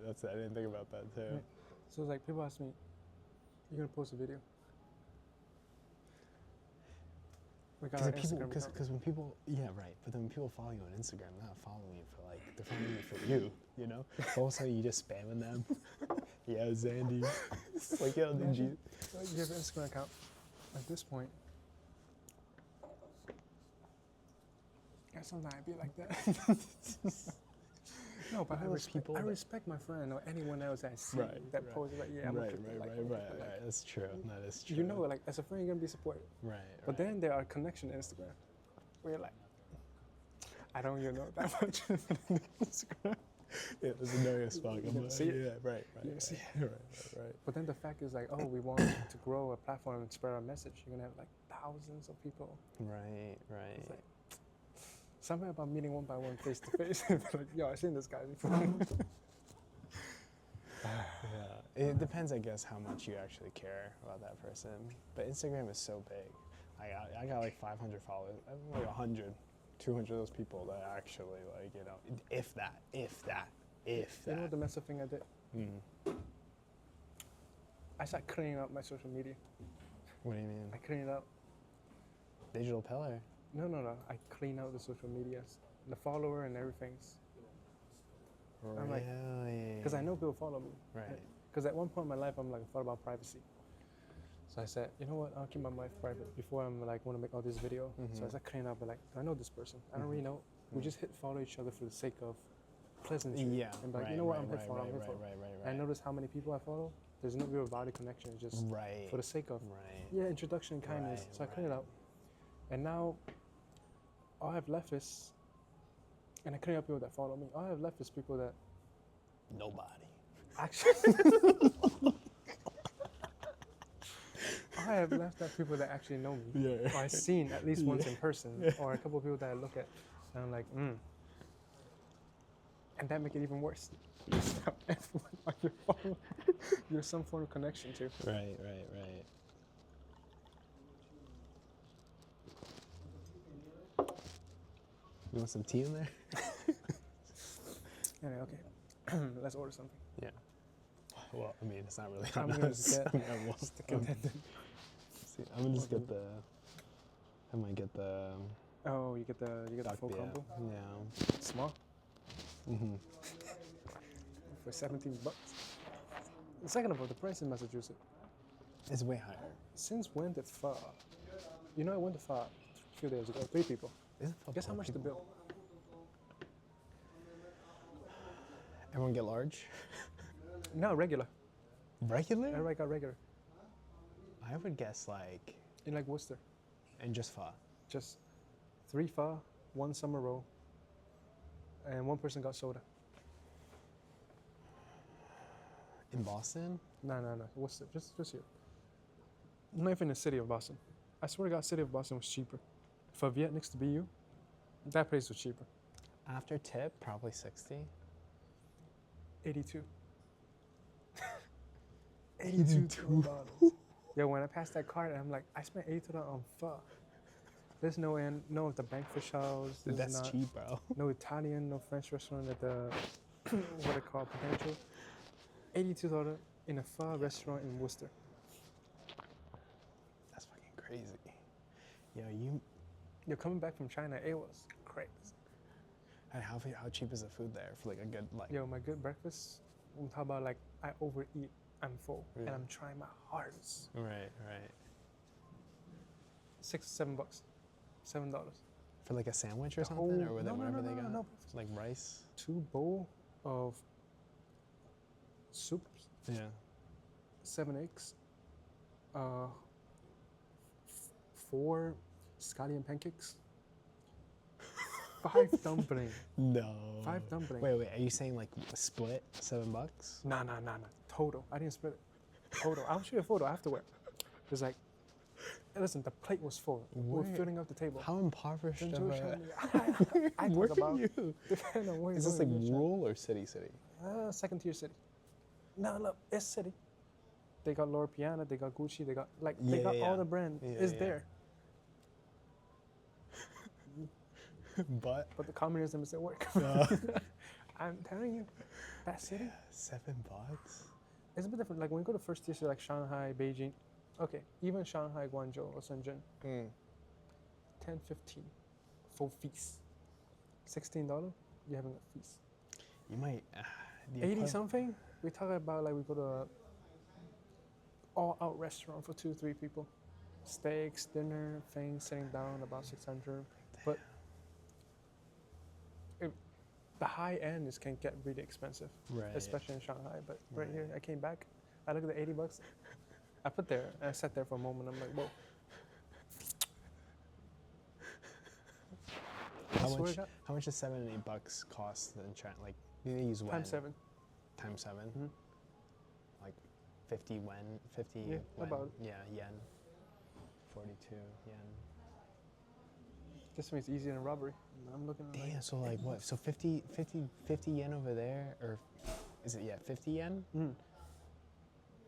I didn't think about that too. Right. So it's like people ask me, "You're gonna post a video?" We got our Instagram account. Because when people, yeah, right. But then when people follow you on Instagram, they're not following you for like, they're following you for you, you know? All of a sudden you just spamming them. Yeah, Zandy. It's like, yo, did you? You have an Instagram account. At this point, yeah, sometimes I be like that. No, but I respect my friend or anyone else I see that posts like, yeah, I'm right. That's true. That is true. You know, like as a friend, you're gonna be supportive. Right. But then there are connections on Instagram where you're like, I don't even know that much Instagram. Yeah, there's a no spot. See it? Yeah, right. Right. But then the fact is like, oh, we want to grow a platform and spread our message. You're gonna have like thousands of people. Right. It's like, something about meeting one by one, face to face. Like, yo, I've seen this guy before. Yeah, it depends, I guess, how much you actually care about that person. But Instagram is so big. I got like 500 followers, like 100, 200 of those people that actually, like, you know, if that. You know what the messed up thing I did? I started cleaning up my social media. What do you mean? I clean it up. Digital pillar? No. I clean out the social medias, the follower and everything. Really? I'm like, because I know people follow me. Right. Because at one point in my life, I'm like, I thought about privacy. So I said, you know what? I'll keep my life private before I'm like, want to make all this video. So I started cleaning up, but like, I know this person. I don't really know. We just hit follow each other for the sake of pleasantry. Yeah. And like, you know what? I'm hit follow. I notice how many people I follow. There's no real body connection. It's just for the sake of introduction and kindness. So I clean it up. And now, all I have left is, and I clean up people that follow me. All I have left is people that nobody. Actually, all I have left are people that actually know me. Or I've seen at least once in person, or a couple of people that I look at, and I'm like, and that make it even worse. Everyone on your phone, you're some form of connection to. Right. You want some tea in there? Anyway, okay. Let's order something. Yeah. Well, I mean, it's not really I'm on gonna us. just get I'm gonna just get the. I might get the. Oh, you get the full combo. Yeah. Small. For $17. Second of all, the price in Massachusetts is way higher. Since when did pho? You know, I went to pho a few days ago. 3 people. Guess how much the bill? Everyone get large? No, regular. Regular? Everybody got regular. I would guess like. In like Worcester. And just pho? Just 3 pho, 1 summer roll, and 1 person got soda. In Boston? No. Worcester, just here. Not even in the city of Boston. I swear to God, city of Boston was cheaper. For Viet next to BU, that place was cheaper. After tip, probably 60. 82. $82. Yeah, when I passed that card, I'm like, I spent $82 on pho. There's no the banquet halls. That's cheap, bro. No Italian, no French restaurant at the what they call potential. $82 in a pho restaurant in Worcester. That's fucking crazy. Yo, You're coming back from China. It was crazy. And how cheap is the food there for like a good like? Yo, my good breakfast. I'm talking about like I overeat. I'm full and I'm trying my hardest. Right. $6 or $7. $7. For like a sandwich or something, or whatever they got? No. Like rice. 2 bowls of soup. Yeah. 7 eggs. 4 scallion pancakes. 5 dumplings. No. 5 dumplings. Wait. Are you saying like a split $7? No. Total. I didn't split it. Total. I'll show you a photo afterward. It was like, listen, the plate was full. We were filling up the table. How impoverished of I where talk about, are you? Depending on where is this like rural or city? 2nd tier city. No, look, it's city. They got Loro Piana, they got Gucci, they got all the brand. It's there. But the communism is at work. I'm telling you. that city. $7. It's a bit different. Like when you go to first tier, like Shanghai, Beijing. Okay, even Shanghai, Guangzhou, or Shenzhen. 10, 15 full feast. $16, you're having a feast. You might. 80 something. We talk about like we go to a all-out restaurant for 2-3 people. Steaks, dinner, things, sitting down, about 600. But the high end can get really expensive, right? Especially in Shanghai. But right here, I came back. I looked at the $80. I put there. I sat there for a moment. I'm like, whoa. How much does $7 and $8 cost in China? Like, you use when? Times 7. Times 7. Mm-hmm. Like 50 when? 50 yeah, when? About. Yeah, yen. 42 yen. This makes it easier than robbery. I'm looking at damn, so like what? So 50 yen over there, or is it 50 yen?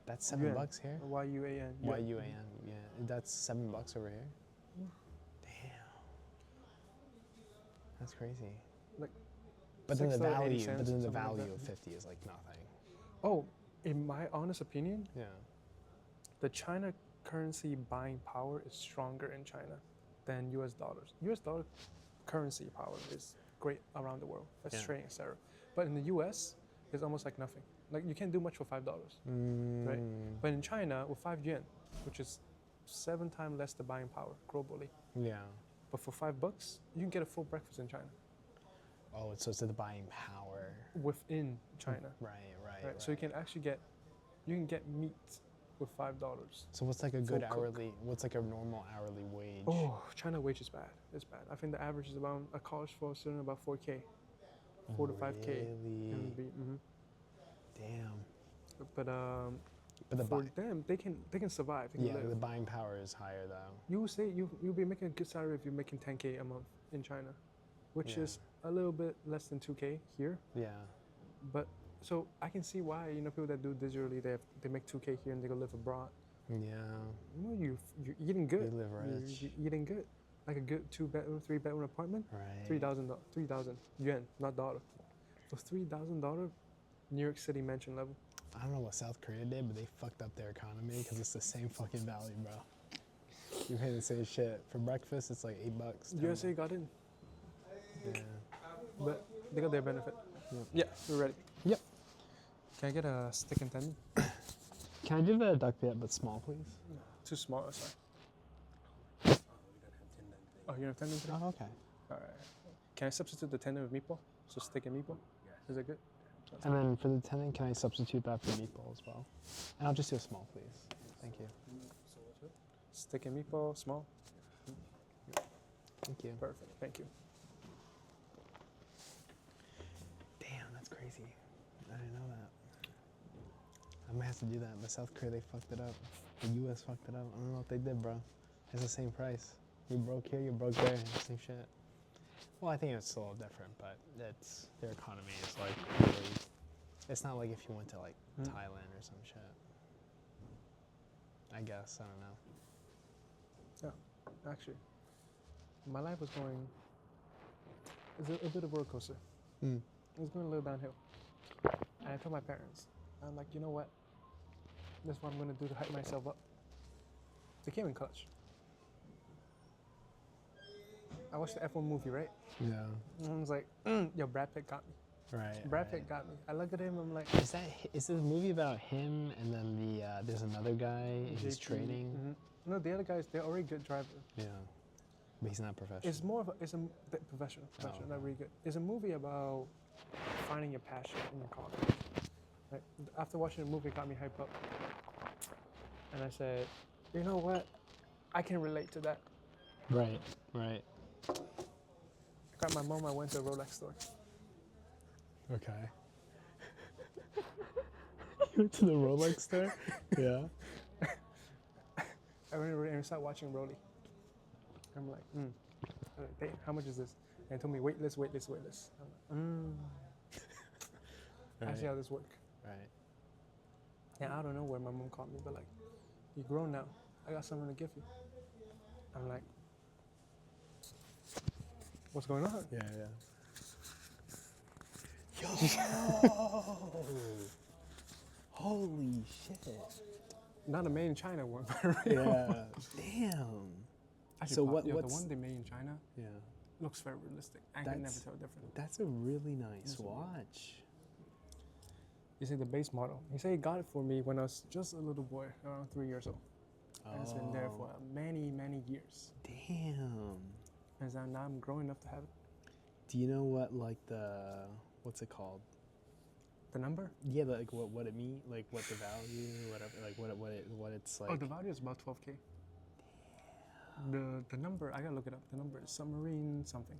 That's $7 here. YUAN. YUAN. Yeah, that's $7 over here. Damn, that's crazy. Like, but then the value, like of 50 is like nothing. Oh, in my honest opinion, yeah, the China currency buying power is stronger in China than US dollars. US dollar currency power is great around the world. That's trading, etc. But in the US, it's almost like nothing. Like you can't do much for $5, right? But in China, with 5 yen, which is 7 times less the buying power globally. Yeah. But for $5, you can get a full breakfast in China. Oh, so it's the buying power within China. Right. So you can actually get meat with $5. So what's like a good hourly? What's like a normal hourly wage? Oh, China wage is bad. It's bad. I think the average is about a college for a student about 4K, 4 to 5K. Really? Damn. But the for them, they can survive. They can live. The buying power is higher though. You would say you'll be making a good salary if you're making 10K a month in China, which is a little bit less than 2K here. Yeah. But so I can see why people that do digitally they make 2K here and they go live abroad. Yeah. You're eating good. You live rich. You're eating good. Like a good 2-bedroom, 3-bedroom apartment. Right. 3,000 yuan, not dollar. For $3,000, New York City mansion level. I don't know what South Korea did, but they fucked up their economy because it's the same fucking value, bro. You pay the same shit. For breakfast, it's like $8. USA got in. Yeah. But they got their benefit. Yeah, we're ready. Yep. Can I get a stick and tendon? Can I do the duck bit, but small, please? No, too small, sorry. Oh, you don't have tendon today? Oh, okay. All right. Can I substitute the tendon with meatball? So stick and meatball? Is that good? And then for the tendon, can I substitute that for meatball as well? And I'll just do a small, please. Thank you. Stick and meatball, small. Thank you. Perfect. Thank you. Damn, that's crazy. I didn't know that. I might have to do that. But South Korea, they fucked it up. The U.S. fucked it up. I don't know what they did, bro. It's the same price. You broke here, you broke there. Same shit. Well, I think it's a little different, but it's their economy is like really. It's not like if you went to like Thailand or some shit. I guess I don't know. Yeah, actually, my life was going. It's a bit of a roller coaster. It was going a little downhill, and I told my parents, I'm like, you know what? This is what I'm gonna do to hype myself up. They came in clutch. I watched the F1 movie, right? Yeah. And I was like, yo, Brad Pitt got me. Right. Brad Pitt got me. I look at him, I'm like, is this a movie about him and then there's another guy and he's training? No, the other guys, they're already good drivers. Yeah. But he's not professional. It's more of a professional, not really good. It's a movie about finding your passion in your car. Right? After watching the movie, it got me hyped up. And I said, you know what? I can relate to that. Right. I got my mom, I went to a Rolex store. Okay. You went to the Rolex store? Yeah. I went and started watching Rolly. I'm like, damn, how much is this? And he told me, waitlist. I'm like, I see how this works. Right. And I don't know where my mom called me, but like, you're grown now. I got something to give you. I'm like, what's going on? Yeah. Yo! Holy shit. Not a made in China one, but yeah. Damn. Actually, So what's... the one they made in China looks very realistic. I can never tell different. That's a really nice watch. You see the base model. He said he got it for me when I was just a little boy, around 3 years old. And it's been there for many, many years. Damn. And so now I'm growing up to have it. Do you know what, like, what's it called? The number? Yeah, like what it means, like what the value, whatever, like what it's like. Oh, the value is about 12K. The number, I gotta look it up. The number is submarine something.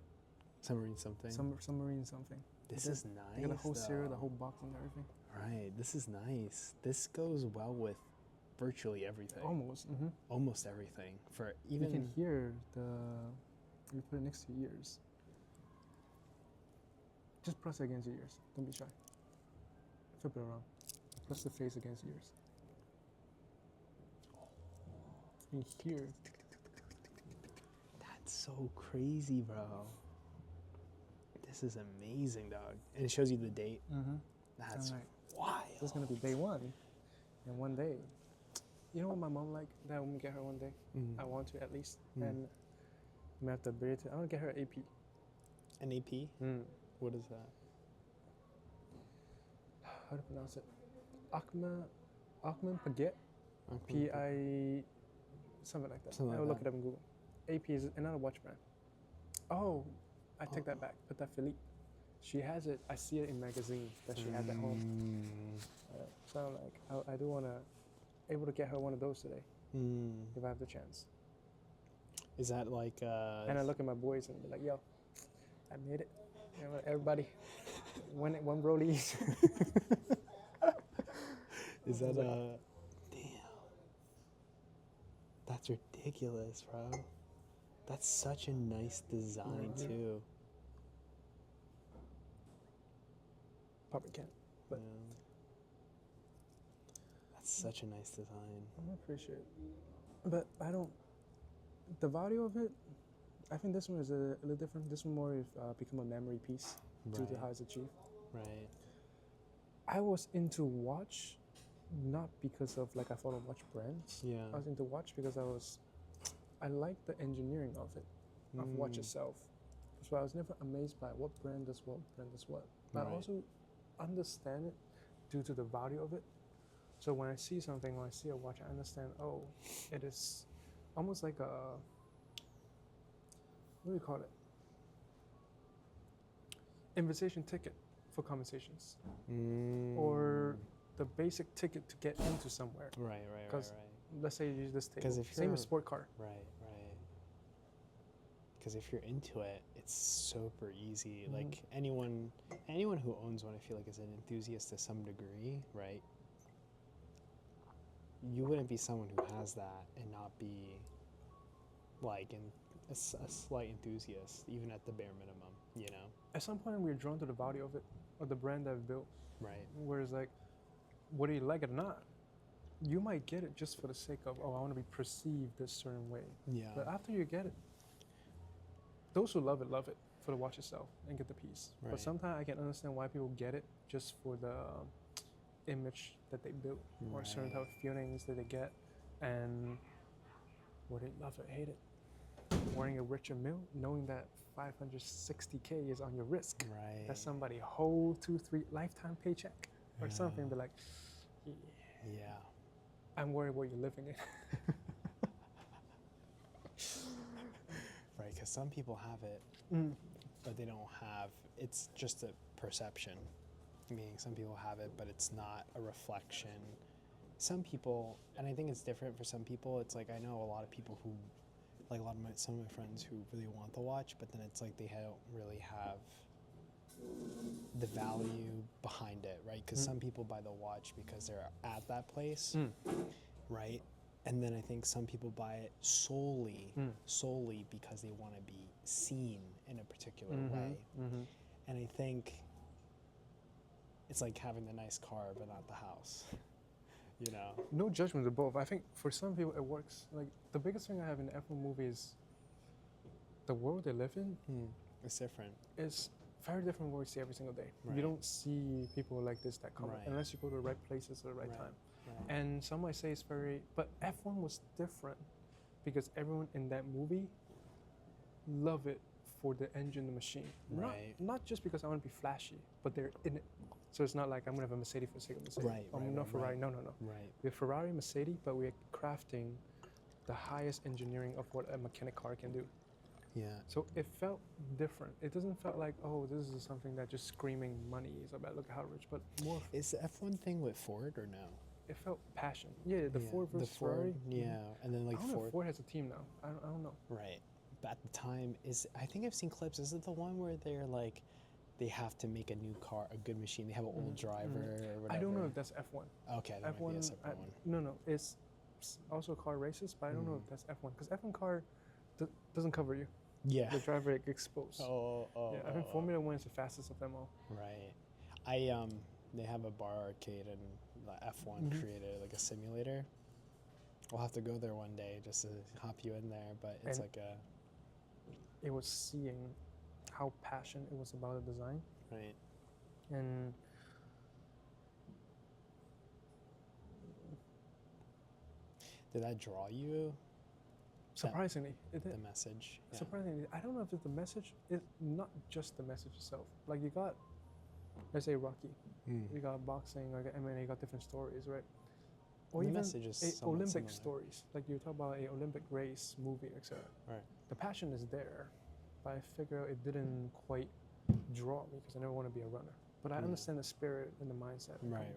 Submarine something? Submarine something. This is nice. You got the whole cereal, the whole box and everything. Right, this is nice. This goes well with virtually everything. Almost. Mm-hmm. Almost everything. For even you can hear you put it next to your ears. Just press it against your ears. Don't be shy. Flip it around. Press the face against your ears. You hear. That's so crazy, bro. This is amazing, dog. And it shows you the date. Mm-hmm. That's wild. This is gonna be day one. And one day, you know what my mom like? That when we get her one day, I want to at least. And I'm gonna have to bring it to. I want to get her AP. An AP? What is that? How to pronounce it? Achman Paget. P-I... Something like that. I will look it up in Google. AP is another watch brand. Oh, I take that back. But that Philippe, she has it. I see it in magazines that she has at home. So I'm like, I do want to able to get her one of those today, if I have the chance. Is that like? And I look at my boys and be like, yo, I made it. You know, everybody, one Rollies. Is that damn? That's ridiculous, bro. That's such a nice design too. Probably can't, but that's such a nice design. I appreciate it, but I don't. The value of it, I think this one is a little different. This one more become a memory piece due to how it's achieved. Right. I was into watch, not because of like I follow watch brands. Yeah. I was into watch because I like the engineering of it, of watch itself. So I was never amazed by what brand does what. But I also understand it due to the value of it. So when I see something, when I see a watch, I understand, oh, it is almost like a, what do you call it? Invitation ticket for conversations. Or the basic ticket to get into somewhere. Right. Because let's say you use this table. If same as sport car. Right. Because if you're into it, it's super easy. Like anyone who owns one, I feel like is an enthusiast to some degree, right? You wouldn't be someone who has that and not be like a slight enthusiast, even at the bare minimum, you know? At some point, we're drawn to the value of it, or the brand that I've built. Right. Whereas, like, whether you like it or not, you might get it just for the sake of, oh, I want to be perceived this certain way. Yeah. But after you get it, those who love it for the watch itself and get the piece. Right. But sometimes I can understand why people get it just for the image that they built or certain type of feelings that they get, and whether they love it or hate it. Wearing a richer Mille, knowing that 560K is on your wrist. Right. That's somebody whole 2-3 lifetime paycheck or something. Be like, yeah. I'm worried what you're living in. Right, because some people have it, but they don't have. It's just a perception. Meaning, some people have it, but it's not a reflection. Some people, and I think it's different for some people. It's like I know a lot of people who, like some of my friends who really want the watch, but then it's like they don't really have the value behind it, right? Because some people buy the watch because they're at that place, right? And then I think some people buy it solely because they want to be seen in a particular way. And I think it's like having the nice car but not the house, you know? No judgment of both. I think for some people it works. Like the biggest thing I have in the F1 movie is the world they live in. It's different. Is very different from what we see every single day. You don't see people like this that come unless you go to the right places at the right time. And some might say it's but F1 was different because everyone in that movie love it for the engine, the machine. Not just because I want to be flashy, but they're in it. So it's not like I'm going to have a Mercedes for the sake of Mercedes. Ferrari. No. We're Ferrari, Mercedes, but we're crafting the highest engineering of what a mechanic car can do. Yeah. So it felt different. It doesn't feel like, oh, this is something that just screaming money is about. Look at how rich, but more. Is the F1 thing with Ford or no? It felt passion. Yeah, the Ford versus Ferrari. Yeah, and then like I don't know if Ford has a team now. I don't know. Right, but at the time, I think I've seen clips. Is it the one where they're like, they have to make a new car, a good machine? They have an old driver or whatever. I don't know if that's F1. Okay, that might be a separate one. No, it's also car races, but I don't know if that's F1 because F1 car doesn't cover you. Yeah. The driver exposed. I think Formula 1 is the fastest of them all. Right. They have a bar arcade and F1 created like a simulator. We'll have to go there one day just to hop you in there, but it's and it was seeing how passionate it was about the design. Right. And did that draw you? Surprisingly, the message. Yeah. Surprisingly, I don't know if it's the message. It's not just the message itself. Like you got, let's say Rocky. You got boxing, like MMA. You got different stories, right? Or the even Olympic similar. Stories. Like you talk about a Olympic race movie, etc. Right. The passion is there, but I figure it didn't quite draw me because I never want to be a runner. But I understand the spirit and the mindset. Right.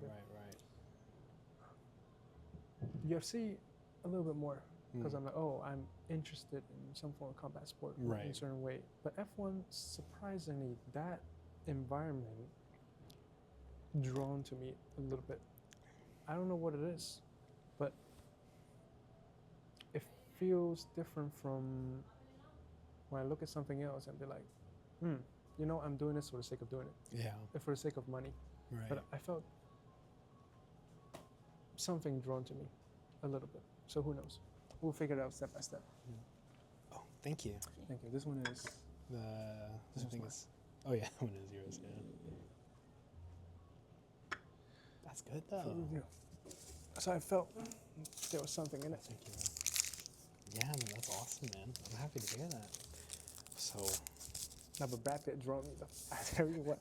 UFC a little bit more. Because I'm like, I'm interested in some form of combat sport in a certain way. But F1, surprisingly, that environment drawn to me a little bit. I don't know what it is, but it feels different from when I look at something else and be like, I'm doing this for the sake of doing it. Yeah. For the sake of money. Right. But I felt something drawn to me a little bit. So who knows? We'll figure it out step by step. Oh, thank you. Thank you. This one is this thing is. Oh yeah, that one is yours. Yeah. That's good though. So I felt there was something in it. Thank you. Yeah, that's awesome, man. I'm happy to hear that. So. No, but Brad Pitt drew me though. I tell you what.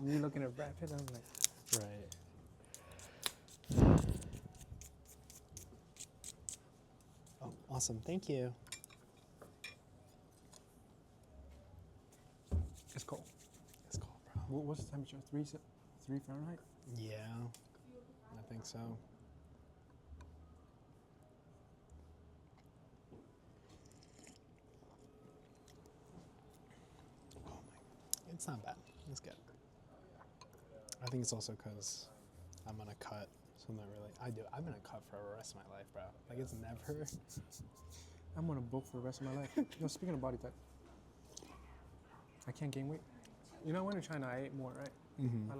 You looking at Brad Pitt, I'm like. Right. Oh, awesome. Thank you. It's cold. It's cold, bro. What's the temperature? 3 Fahrenheit? Yeah, I think so. Oh my, it's not bad. It's good. I think it's also because I'm gonna cut. So I'm not really. I'm gonna cut for the rest of my life, bro. Like it's never. I'm gonna bulk for the rest of my life. Speaking of body type, I can't gain weight. You know, when in China, I ate more, right? Mm-hmm. I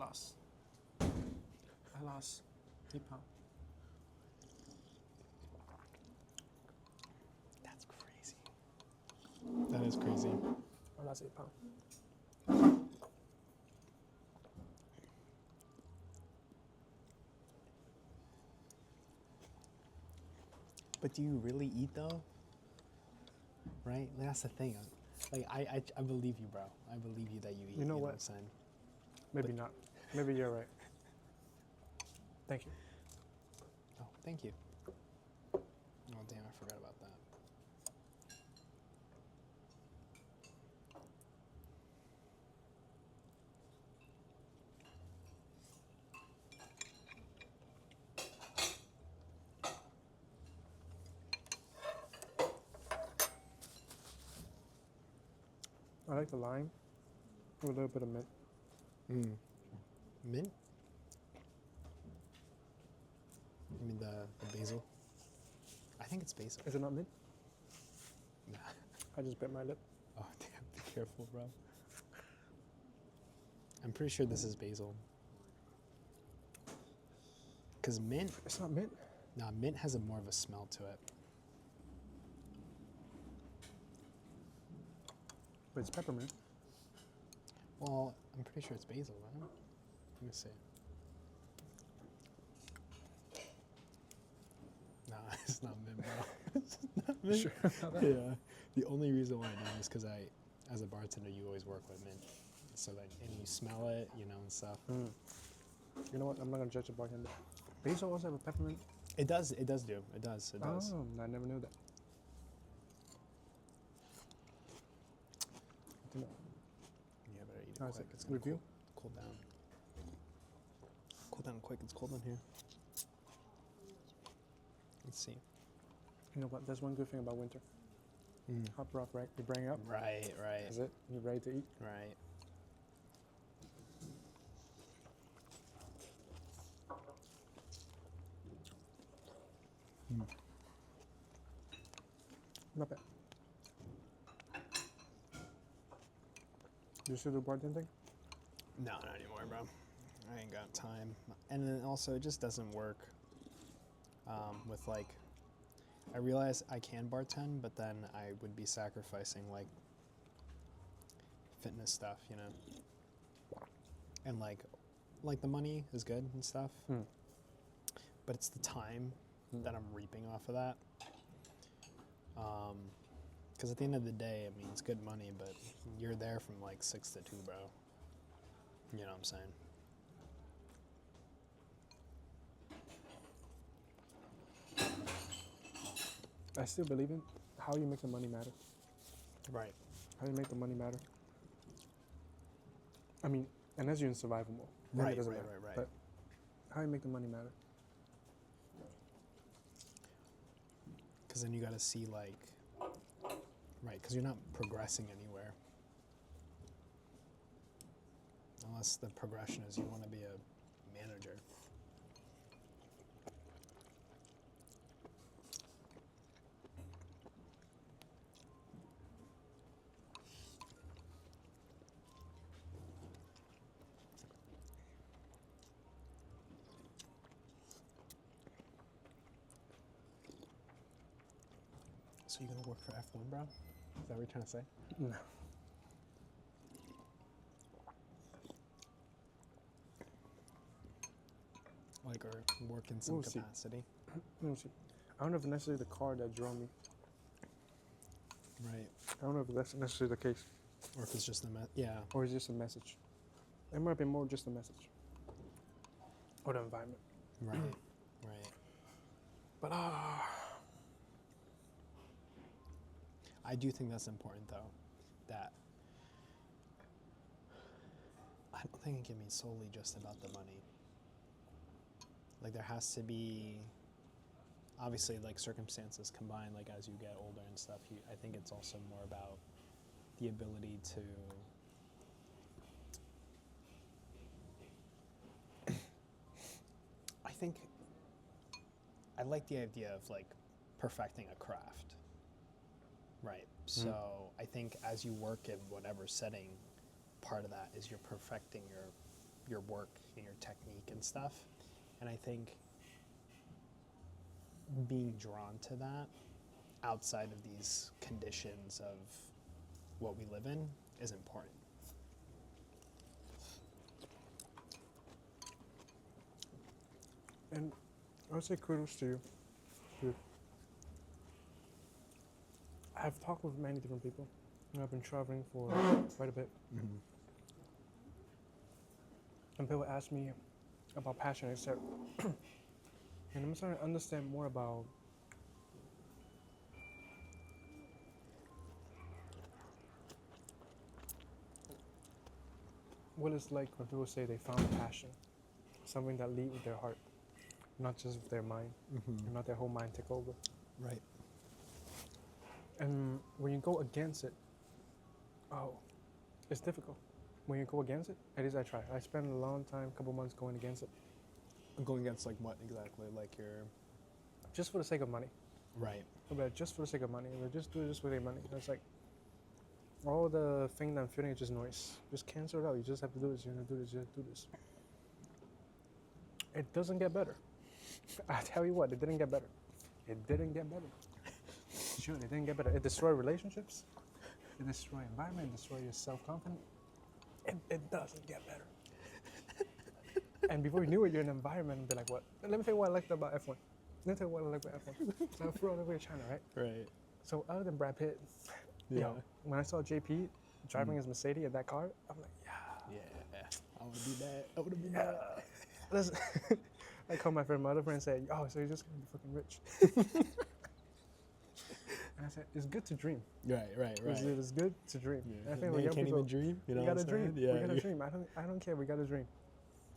lost 8 pounds. That's crazy. That is crazy. I lost 8 pounds. But do you really eat though? Right? Like, that's the thing. Like I believe you, bro. I believe you that you eat. You know what? I'm saying? Maybe not. Maybe you're right. Thank you. Oh, thank you. Oh damn, I forgot about that. I like the lime with a little bit of mint. Mint? You mean the basil? I think it's basil. Is it not mint? Nah. I just bit my lip. Oh damn, be careful, bro. I'm pretty sure this is basil. Cause mint. It's not mint. Nah, mint has more of a smell to it. But it's peppermint. Well, I'm pretty sure it's basil, right? Let me see. Nah, it's not mint, bro. It's not mint. Sure about that? Yeah. The only reason why I know is because as a bartender, you always work with mint. So that, and you smell it, you know, and stuff. You know what? I'm not gonna judge a bartender. Basil also have a peppermint. It does. It does. Oh, I never knew that. Yeah, better eat it How's quick. it? It's gonna Review? cool down. Cool down quick. It's cold in here. Let's see. You know what? That's one good thing about winter. Hot broth, right? You bring it up. Right. That's it. You're ready to eat. Right. Not bad. You still do bartending? No, not anymore, bro. I ain't got time. And then also, it just doesn't work with, like, I realize I can bartend, but then I would be sacrificing, like, fitness stuff, you know? And, like the money is good and stuff, but it's the time that I'm reaping off of that. Because at the end of the day, I mean, it's good money, but you're there from, like, 6 to 2, bro. You know what I'm saying? I still believe in how you make the money matter. Right. How you make the money matter. I mean, unless you're in survival mode. Right. But how you make the money matter. Because then you got to see, like, right, because you're not progressing anywhere. Unless the progression is you want to be a manager. So you gonna work for F1, bro? Is that what you're trying to say? No. Like, or work in some capacity? Let me see. I don't know if it's necessarily the car that drew me. Right. I don't know if that's necessarily the case. Or if it's just yeah. Or it's just a message. It might be more just a message. Or the environment. Right. But I do think that's important, though, that I don't think it can be solely just about the money. Like, there has to be, obviously, like, circumstances combined, like, as you get older and stuff, I think it's also more about the ability to, I like the idea of, like, perfecting a craft, right? So I think as you work in whatever setting, part of that is you're perfecting your work and your technique and stuff. And I think being drawn to that outside of these conditions of what we live in is important. And I would say kudos to you. Dude. I've talked with many different people. I've been traveling for quite a bit. And people ask me about passion, etc. And I'm starting to understand more about what it's like when people say they found a passion, something that leads with their heart, not just with their mind, and not their whole mind take over. Right. And when you go against it, it's difficult. When you go against it, at least I try. I spent a long time, couple months going against it. Going against, like, what exactly? Like, you're... Just for the sake of money. Right. But just for the sake of money. Just do it just for the money. It's like, all the thing that I'm feeling is just noise. Just cancel it out. You just have to do this. You're going to do this. You have to do this. It doesn't get better. I tell you what, it didn't get better. It didn't get better. Sure, it didn't get better. It destroyed relationships. It destroyed environment. It destroyed your self-confidence. It doesn't get better. And before you knew it, you're in an environment and be like, what? Let me tell you what I liked about F1. Let me tell you what I like about F1. So I flew all the way to China, right? Right. So other than Brad Pitt, you know, when I saw JP driving his Mercedes in that car, I'm like, yeah, I want to be that. I want to be that. Listen, I called my friend, my other friend, and said, oh, so you're just gonna be fucking rich. And I said, it's good to dream. Right. It's good to dream. Yeah. I think you can't even dream. You know, we gotta dream. Yeah, we gotta dream. I don't care. We gotta dream.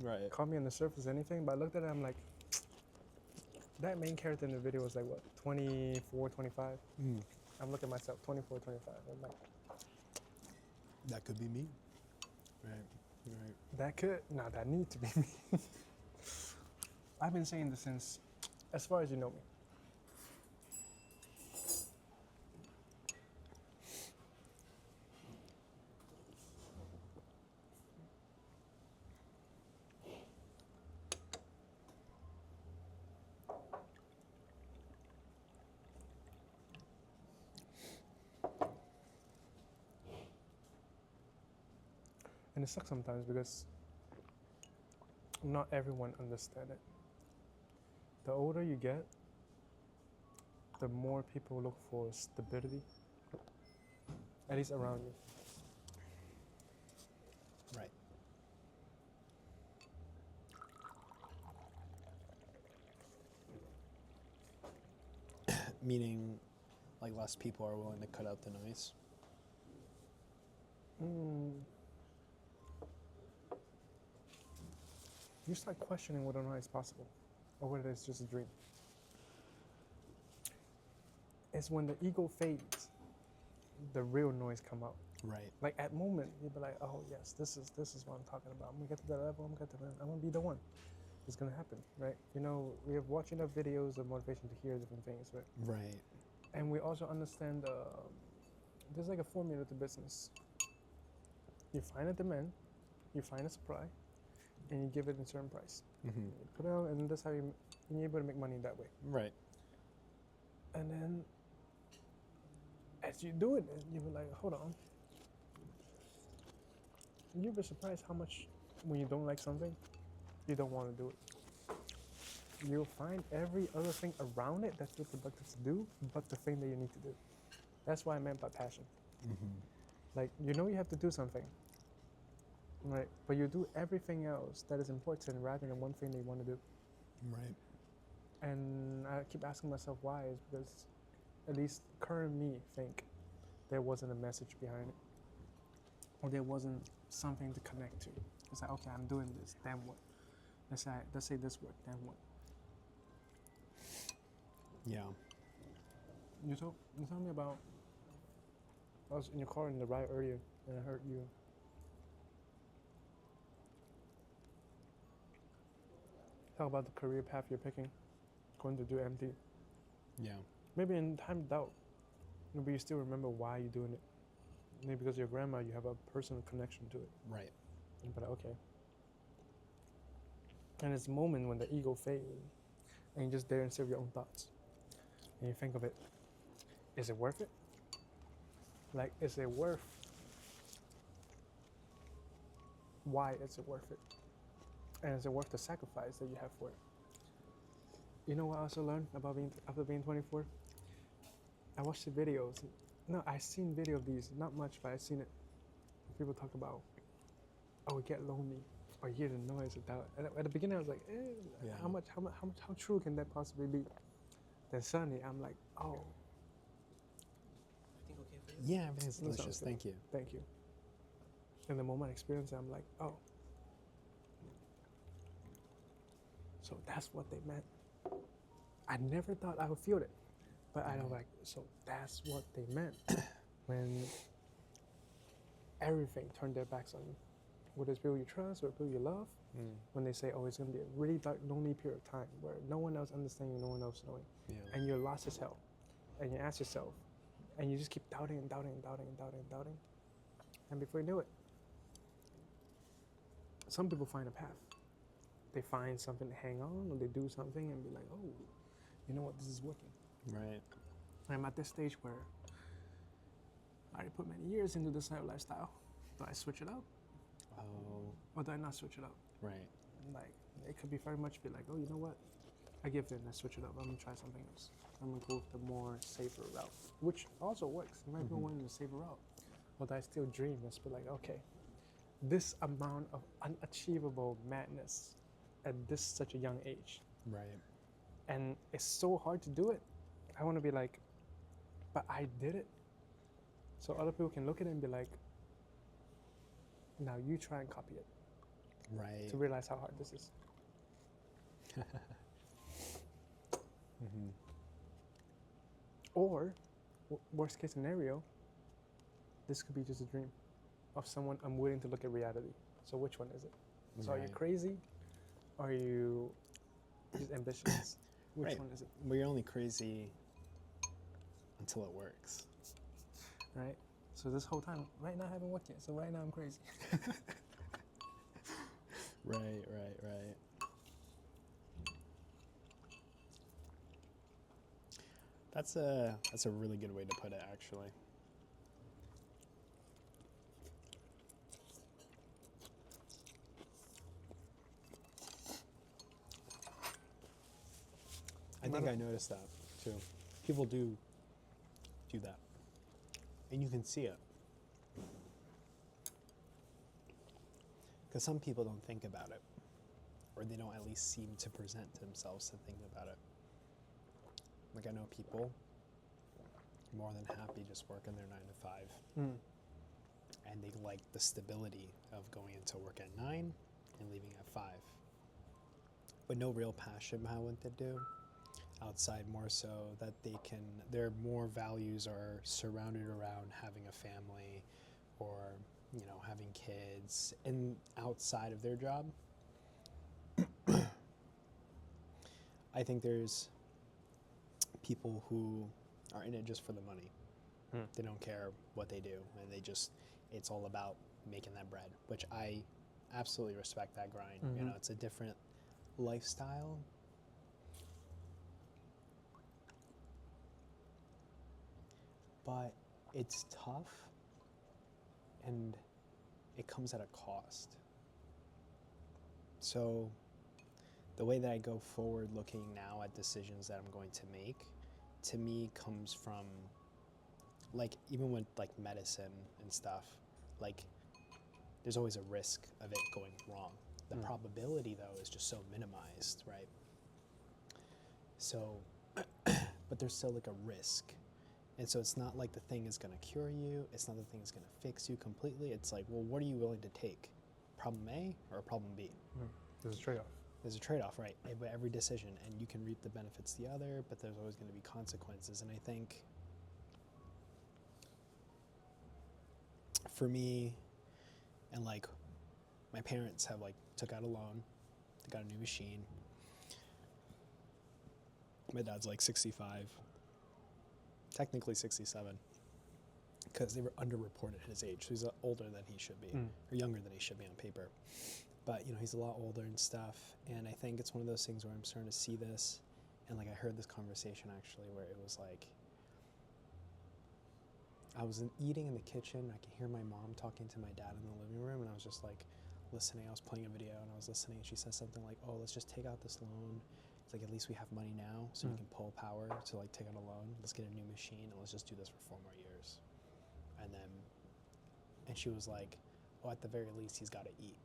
Right. Call me on the surface, anything. But I looked at it, I'm like, that main character in the video was like what, 24, 25. I'm looking at myself, 24, 25. I'm like, that could be me. Right. That need to be me. I've been saying this since, as far as you know me. And it sucks sometimes because not everyone understands it. The older you get, the more people look for stability, at least around you. Right. Meaning, like less people are willing to cut out the noise? You start questioning whether or not it's possible, or whether it's just a dream. It's when the ego fades, the real noise come out. Right. Like at moment, you'll be like, oh yes, this is what I'm talking about. I'm gonna get to that level. I'm gonna be the one. It's gonna happen, right? You know, we have watched enough videos of motivation to hear different things, right? Right. And we also understand there's like a formula to business. You find a demand, you find a supply, and you give it a certain price. Mm-hmm. You put it out, and that's how you're able to make money that way. Right. And then, as you do it, you'll be like, hold on. You'll be surprised how much, when you don't like something, you don't want to do it. You'll find every other thing around it that you're productive to do, but the thing that you need to do. That's what I meant by passion. Mm-hmm. Like, you know you have to do something, right? But you do everything else that is important rather than one thing that you want to do. Right. And I keep asking myself why, is because at least current me think there wasn't a message behind it. Or there wasn't something to connect to. It's like, okay, I'm doing this, then what? Let's say this worked, then what? Yeah. You told me about, I was in your car in the ride earlier, and I heard you talk about the career path you're picking, going to do MD. Yeah. Maybe in time of doubt, maybe you still remember why you're doing it. Maybe because of your grandma, you have a personal connection to it. Right. But okay. And it's a moment when the ego fades, and you're just there instead of your own thoughts. And you think of it, is it worth it? Like, is it worth? Why is it worth it? And is it worth the sacrifice that you have for it? You know what I also learned about after being 24? I watched the videos. No, I seen video of these, not much, but I seen it. People talk about, oh, we get lonely, or hear the noise without. And at the beginning, I was like, how true can that possibly be? Then suddenly, I'm like, oh. Everything okay for you? Yeah, everything's delicious. Thank you. Thank you. And the moment I experienced it, I'm like, oh. So that's what they meant. I never thought I would feel it. But I know, like, so that's what they meant when everything turned their backs on you. Whether it's people you trust or people you love, when they say, oh, it's going to be a really dark, lonely period of time where no one else understands you, no one else knowing, and you're lost as hell. And you ask yourself, and you just keep doubting and doubting and doubting and doubting and doubting. And before you know it, some people find a path. They find something to hang on, or they do something and be like, oh, you know what, this is working. Right. I'm at this stage where I already put many years into this type of lifestyle. Do I switch it up? Or do I not switch it up? Right. Like, it could be very much be like, oh, you know what? I give in, I switch it up. I'm gonna try something else. I'm gonna go with the more safer route, which also works. You might be wanting the safer route. But I still dream. Let's be like, okay, this amount of unachievable madness at this such a young age. Right. And it's so hard to do it. I want to be like, but I did it. So other people can look at it and be like, now you try and copy it. Right. To realize how hard this is. Or, worst case scenario, this could be just a dream of someone unwilling to look at reality. So which one is it? So are you crazy? Or are you just ambitious? Which one is it? Well, you're only crazy until it works. Right? So this whole time, right now I haven't worked yet, so right now I'm crazy. Right. That's a really good way to put it, actually. I think I noticed that too. People do that, and you can see it. Because some people don't think about it, or they don't at least seem to present themselves to think about it. Like, I know people more than happy just working their 9 to 5. And they like the stability of going into work at 9 and leaving at 5. But no real passion behind what they do. Outside, more so that their more values are surrounded around having a family or, having kids, and outside of their job. I think there's people who are in it just for the money. They don't care what they do, and it's all about making that bread, which I absolutely respect that grind. It's a different lifestyle. But it's tough, and it comes at a cost. So the way that I go forward looking now at decisions that I'm going to make, to me, comes from, like, even with, like, medicine and stuff, like, there's always a risk of it going wrong. The probability, though, is just so minimized, right? So, but there's still, like, a risk. And so it's not like the thing is going to cure you. It's not the thing is going to fix you completely. It's like, well, what are you willing to take? Problem A or problem B? There's a trade-off. There's a trade-off, right? But every decision, and you can reap the benefits the other, but there's always going to be consequences. And I think for me, and like my parents have like took out a loan, they got a new machine. My dad's like 65. Technically 67, because they were underreported at his age. So he's older than he should be, or younger than he should be on paper. But, he's a lot older and stuff. And I think it's one of those things where I'm starting to see this. And, like, I heard this conversation, actually, where it was like, I was eating in the kitchen. I could hear my mom talking to my dad in the living room. And I was just, like, listening. I was playing a video, and I was listening. And she said something like, oh, let's just take out this loan. It's like, at least we have money now, so you can pull power to, like, take out a loan. Let's get a new machine, and let's just do this for 4 more years. And she was like, well, at the very least, he's got to eat.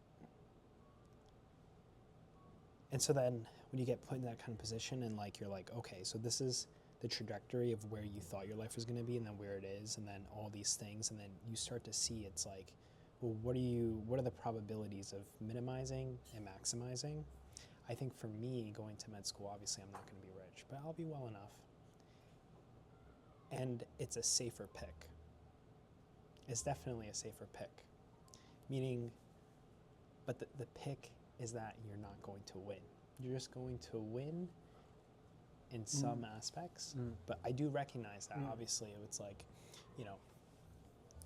And so then when you get put in that kind of position, and, like, you're like, okay, so this is the trajectory of where you thought your life was going to be, and then where it is, and then all these things, and then you start to see it's like, well, what are the probabilities of minimizing and maximizing? I think for me, going to med school, obviously I'm not going to be rich, but I'll be well enough. And it's a safer pick. It's definitely a safer pick. Meaning, but the pick is that you're not going to win. You're just going to win in some aspects. But I do recognize that, obviously. It's like,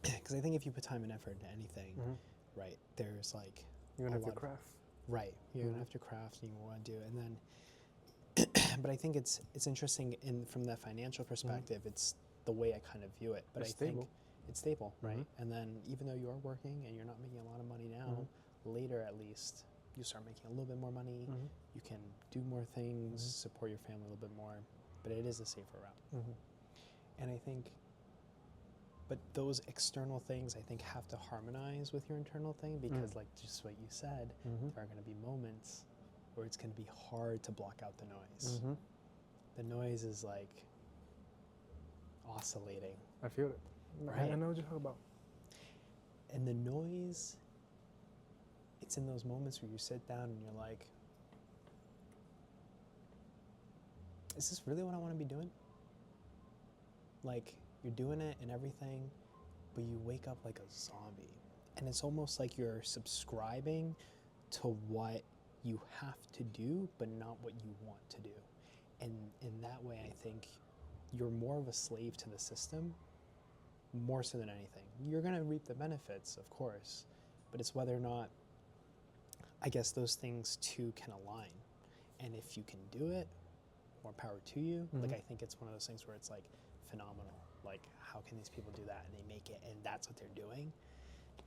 because I think if you put time and effort into anything, right, there's like... You're going to have to craft. Right. You're going to have to craft, and you want to do it. And then, but I think it's interesting from the financial perspective, it's the way I kind of view it. But It's stable. it's stable, right? And then even though you're working and you're not making a lot of money now, later at least, you start making a little bit more money. You can do more things, support your family a little bit more, but it is a safer route. And I think, but those external things, I think, have to harmonize with your internal thing, because like just what you said, there are going to be moments where it's going to be hard to block out the noise. The noise is like oscillating. I feel it. Right? I know what you're talking about. And the noise, it's in those moments where you sit down and you're like, is this really what I want to be doing? Like, you're doing it and everything, but you wake up like a zombie. And it's almost like you're subscribing to what you have to do, but not what you want to do. And in that way, I think you're more of a slave to the system, more so than anything. You're going to reap the benefits, of course, but it's whether or not, I guess, those things too can align. And if you can do it, more power to you. Like, I think it's one of those things where it's like phenomenal. Like, how can these people do that? And they make it, and that's what they're doing.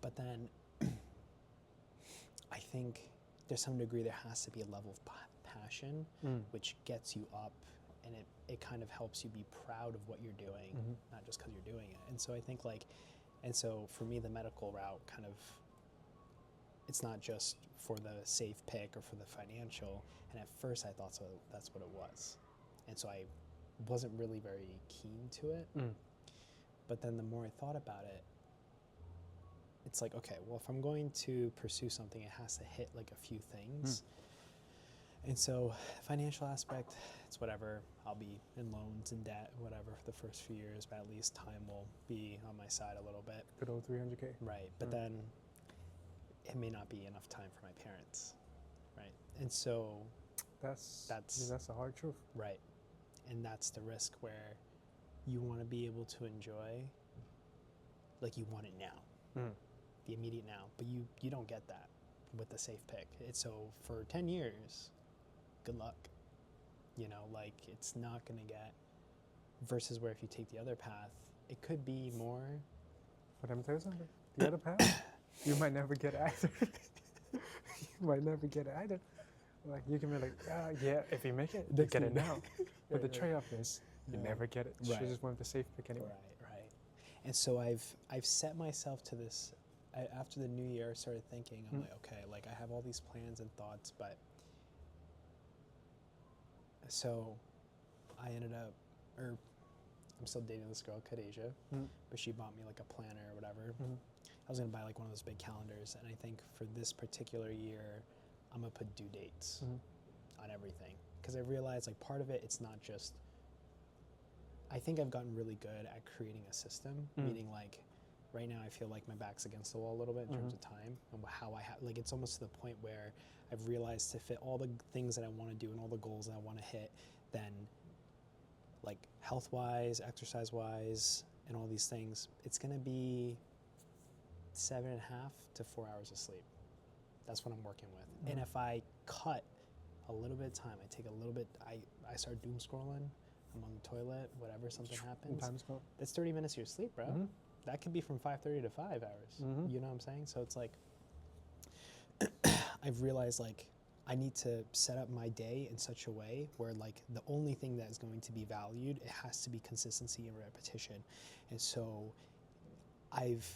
But then I think there's some degree there has to be a level of passion, which gets you up, and it kind of helps you be proud of what you're doing, not just because you're doing it. And so I think and so for me, the medical route kind of, it's not just for the safe pick or for the financial. And at first I thought so, that's what it was. And so I wasn't really very keen to it. But then the more I thought about it, it's like, okay, well, if I'm going to pursue something, it has to hit like a few things. And so financial aspect, it's whatever. I'll be in loans and debt, whatever, for the first few years, but at least time will be on my side a little bit. Good old 300K. Right. But then it may not be enough time for my parents. Right. And so that's the hard truth. Right. And that's the risk, where you want to be able to enjoy, like, you want it now, the immediate now, but you don't get that with the safe pick. It's so for 10 years, good luck. You know, like, it's not going to get, versus where if you take the other path, it could be more. But I'm telling you something, the other path, you might never get either. You might never get either. Like, you can be like, yeah, if you make it, you get it now. But the trade-off is, you never get it. You should just went the safe pick anyway. Right. And so I've set myself to this. After the new year, I started thinking, I'm like, okay, like, I have all these plans and thoughts, but so I ended up, I'm still dating this girl, Khadijah, but she bought me like a planner or whatever. I was gonna buy like one of those big calendars, and I think for this particular year, I'm gonna put due dates on everything, because I realized, like, part of it, it's not just, I think I've gotten really good at creating a system, meaning, like, right now I feel like my back's against the wall a little bit in terms of time and how I have, like, it's almost to the point where I've realized to fit all the things that I want to do and all the goals that I want to hit, then, like, health-wise, exercise-wise, and all these things, it's going to be 7.5 to 4 hours of sleep. That's what I'm working with. And if I cut a little bit of time, I take a little bit, I start doom scrolling, I'm on the toilet, whatever, something happens. That's 30 minutes of your sleep, bro. That could be from 5:30 to 5 hours. You know what I'm saying? So it's like, I've realized, like, I need to set up my day in such a way where, like, the only thing that is going to be valued, it has to be consistency and repetition. And so I've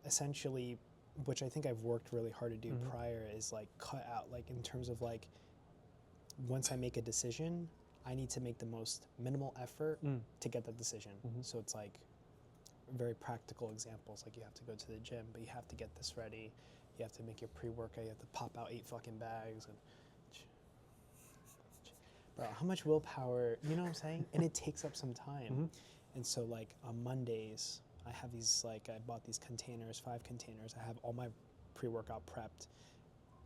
essentially, which I think I've worked really hard to do prior, is like cut out, like, in terms of, like, once I make a decision, I need to make the most minimal effort to get that decision. So it's like very practical examples, like, you have to go to the gym, but you have to get this ready. You have to make your pre-workout, you have to pop out 8 fucking bags, and bro, how much willpower, you know what I'm saying? And it takes up some time. And so, like, on Mondays, I have these, like, I bought these containers, 5 containers. I have all my pre-workout prepped.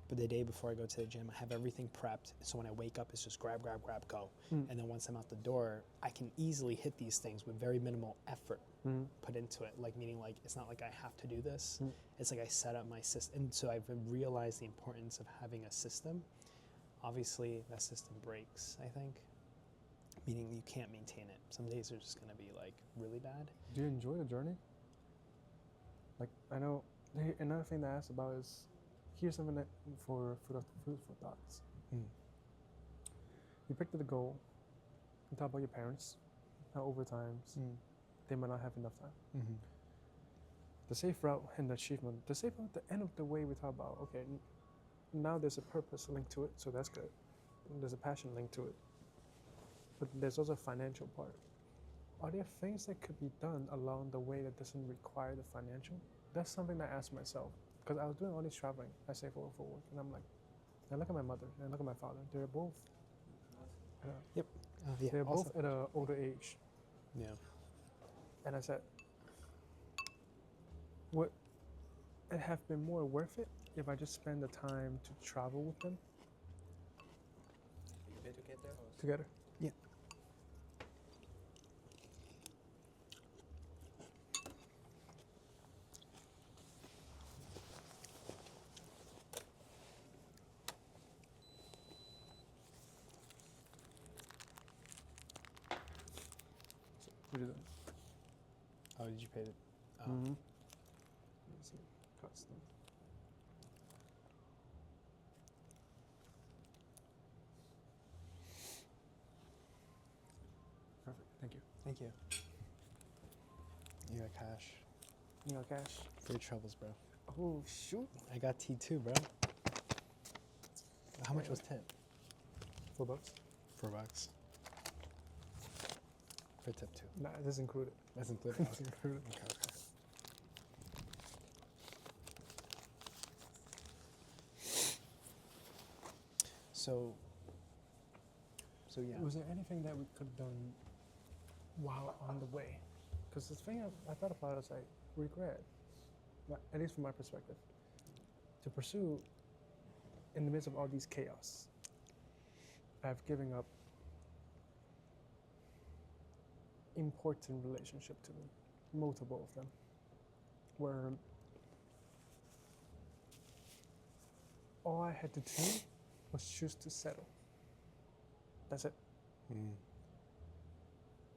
But the day before I go to the gym, I have everything prepped. So when I wake up, it's just grab, go. And then once I'm out the door, I can easily hit these things with very minimal effort put into it. Like, meaning, like, it's not like I have to do this. It's like I set up my system. And so I've realized the importance of having a system. Obviously, that system breaks, I think. Meaning you can't maintain it. Some days are just going to be, like, really bad. Do you enjoy the journey? Like, I know, another thing that I asked about is, here's something that food for thoughts. You picked the goal, you talk about your parents, how over times, they might not have enough time. The safe route and the achievement, the safe route, the end of the way we talk about, okay, now there's a purpose linked to it, so that's good. And there's a passion linked to it. But there's also a financial part. Are there things that could be done along the way that doesn't require the financial? That's something that I asked myself. Because I was doing all this traveling, I say for work, and I'm like, I look at my mother and I look at my father. They're both, they're both at an older age. Yeah. And I said, would it have been more worth it if I just spend the time to travel with them? You pay to get there? Together? Yeah. What is it? Oh, did you pay it? Oh. Let's see. Custom. Perfect. Thank you. Thank you. You got cash. You got cash? For your troubles, bro. Oh, shoot. I got T2, bro. How much was tip? $4? $4. For tip 2. Nah, this is included. That's included. It's included. Okay. So yeah. Was there anything that we could have done while on the way? Because the thing I thought about is like regret, at least from my perspective, to pursue in the midst of all these chaos. I've given up important relationship to me, multiple of them, where all I had to do was choose to settle. That's it.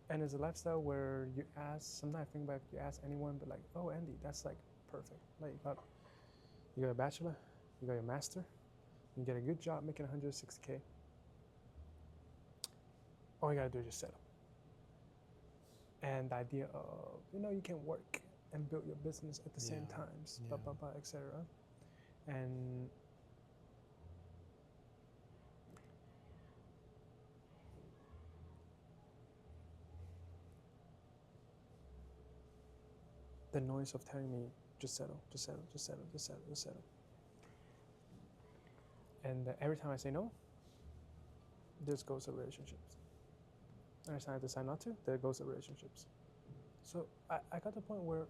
And it's a lifestyle where you ask, sometimes I think back, you ask anyone, but like, oh, Andy, that's like perfect. Like you got a bachelor, you got your master, you get a good job making 160K. All you gotta do is just settle. And the idea of, you can work and build your business at the same times, etc. And the noise of telling me, just settle, just settle, just settle, just settle, just settle. And every time I say no, this goes to relationships. Every time I decide not to, there goes to relationships. So I got to the point where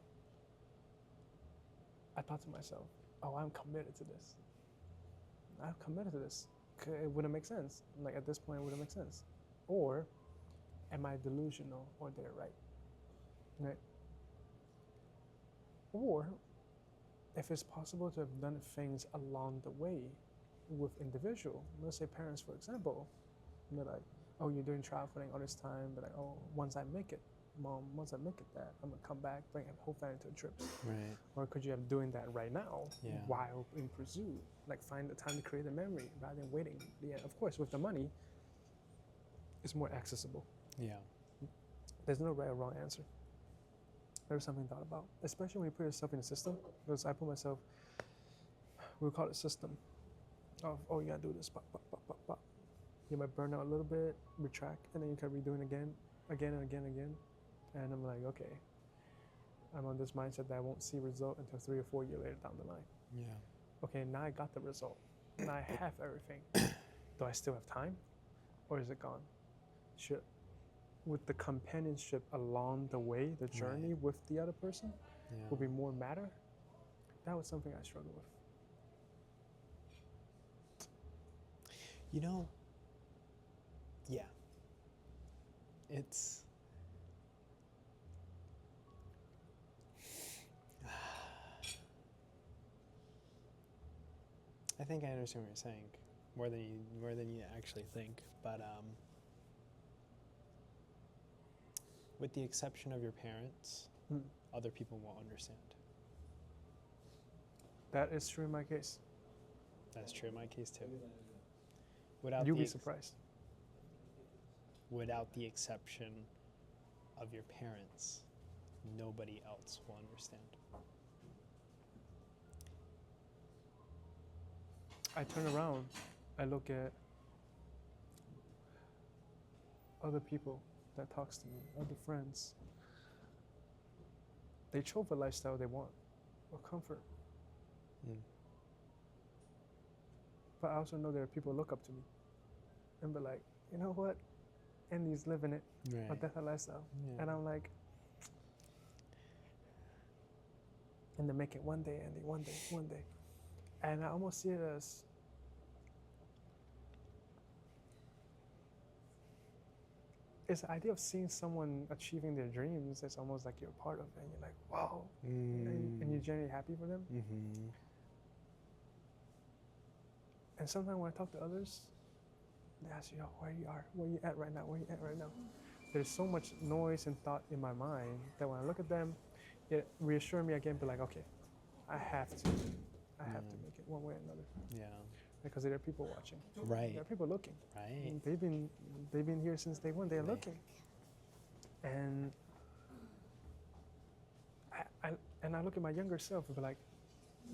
I thought to myself, oh, I'm committed to this. I'm committed to this. It wouldn't make sense. Like at this point, it wouldn't make sense. Or am I delusional or they're right? Right? Or if it's possible to have done things along the way with individual, let's say parents, for example, they're like, oh, you're doing traveling all this time, but like, oh, once I make it, Mom, once I make it that, I'm gonna come back, bring a whole family to a trip. Right. Or could you have doing that right now while in pursuit? Like find the time to create a memory rather than waiting. Yeah, of course, with the money, it's more accessible. Yeah. There's no right or wrong answer. There's something thought about, especially when you put yourself in a system. Because I put myself, we'll call it system. Of, oh, you gotta do this, pop, pop, pop, pop, pop. You might burn out a little bit, retract, and then you can redo it again and again. And I'm like, okay, I'm on this mindset that I won't see result until 3 or 4 years later down the line. Yeah. Okay, now I got the result. Now I have everything. Do I still have time? Or is it gone? With the companionship along the way, the journey with the other person, will be more matter. That was something I struggled with. Yeah. It's I think I understand what you're saying more than you actually think, but with the exception of your parents, other people won't understand. That is true in my case. That's true in my case too. You'll be surprised. Without the exception of your parents, nobody else will understand. I turn around, I look at other people that talks to me, other friends. They chose a lifestyle they want, or comfort. But I also know there are people who look up to me and be like, you know what? Andy's living it, but that's a lifestyle. Yeah. And I'm like, and they make it one day, Andy, one day. And I almost see it as it's the idea of seeing someone achieving their dreams. It's almost like you're a part of it, and you're like, wow, and you're genuinely happy for them. Mm-hmm. And sometimes when I talk to others, they ask you, where you at right now? There's so much noise and thought in my mind that when I look at them, it reassures me again, be like, okay, I have to make it one way or another. Yeah. Because there are people watching. Right. There are people looking. Right. And they've been here since day one. They're looking. And I look at my younger self and be like,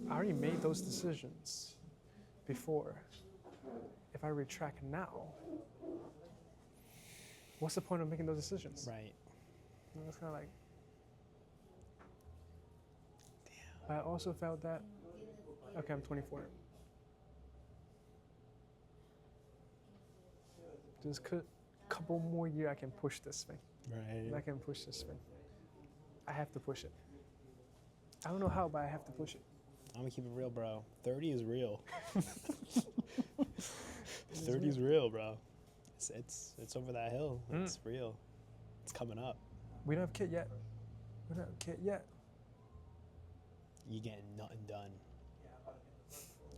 I already made those decisions before. If I retract now, what's the point of making those decisions? Right. And it's kind of like, damn. I also felt that, okay, I'm 24. There's a couple more years I can push this thing. Right. I can push this thing. I have to push it. I don't know how, but I have to push it. I'm gonna keep it real, bro. 30 is real. 30 is real, bro. It's over that hill. It's real. It's coming up. We don't have a kid yet. You getting nothing done.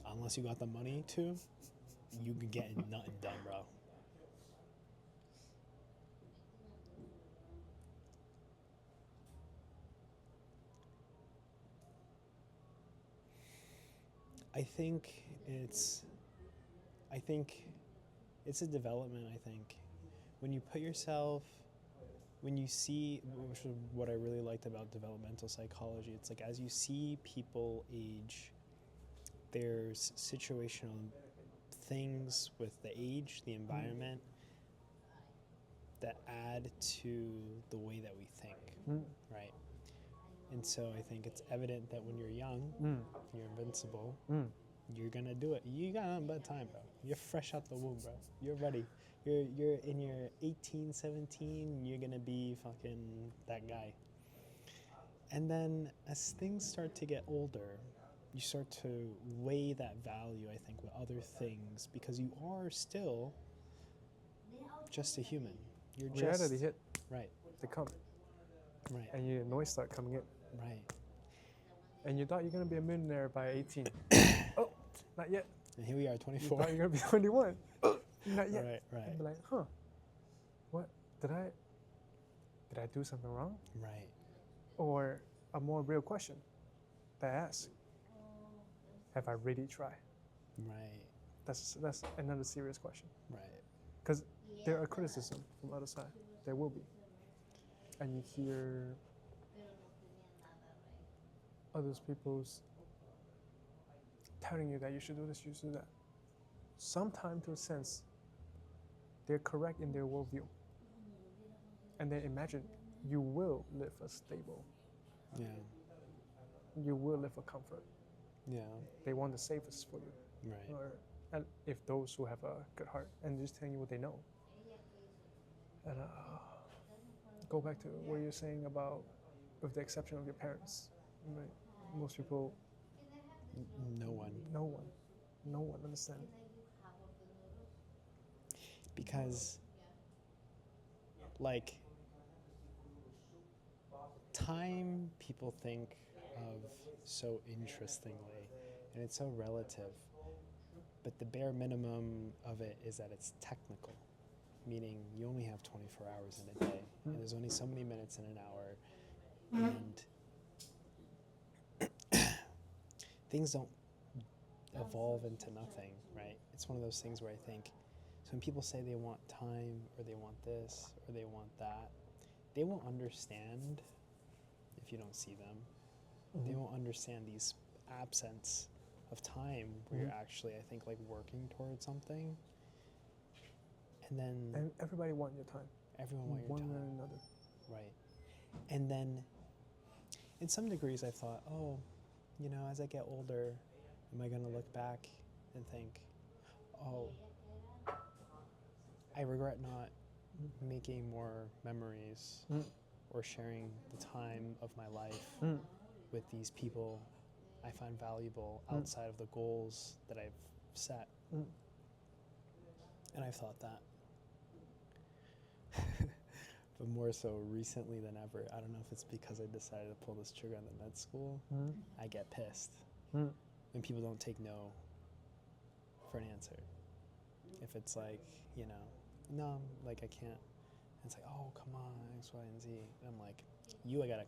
Unless you got the money to, you can get nothing done, bro. I think it's a development, I think. When you put yourself, when you see, which is what I really liked about developmental psychology, it's like as you see people age, there's situational things with the age, the environment, that add to the way that we think, right? And so I think it's evident that when you're young, you're invincible, you're gonna do it. You got nothing but time, bro. You're fresh out the womb, bro. You're ready. You're in your 18, 17, you're gonna be fucking that guy. And then as things start to get older, you start to weigh that value, I think, with other things, because you are still just a human. You're reality just hit. Right. They come. Right. And your noise start coming in. Right. And you thought you're gonna be a millionaire by 18. Oh, not yet. And here we are, 24. You thought you're gonna be 21. Not yet. Right. And be like, what? Did I do something wrong? Right. Or a more real question that I ask, have I really tried? Right. That's another serious question. Right. Because there are criticism from the other side. There will be. And you hear others people's telling you that you should do this, you should do that. Sometimes, to a sense, they're correct in their worldview. And then imagine you will live a stable. Yeah. You will live a comfort. Yeah. They want the safest for you. Right. And if those who have a good heart and just telling you what they know. And go back to what you're saying about, with the exception of your parents, right? Most people. No one understands. Because, like, time people think of so interestingly, and it's so relative, but the bare minimum of it is that it's technical, meaning you only have 24 hours in a day, and there's only so many minutes in an hour, and things don't evolve into nothing, right? It's one of those things where I think, so when people say they want time or they want this or they want that, they won't understand if you don't see them. They won't understand these absence of time where you're actually, I think, like working towards something. And everybody want your time. Everyone want your one time. One or another. Right. And then in some degrees I thought, oh, you know, as I get older, am I going to look back and think, oh, I regret not making more memories or sharing the time of my life with these people I find valuable outside of the goals that I've set. And I've thought that. But more so recently than ever. I don't know if it's because I decided to pull this trigger on the med school. I get pissed when people don't take no for an answer. If it's like, you know, no, like I can't. And it's like, oh, come on, X, Y, and Z. And I'm like, you, I gotta.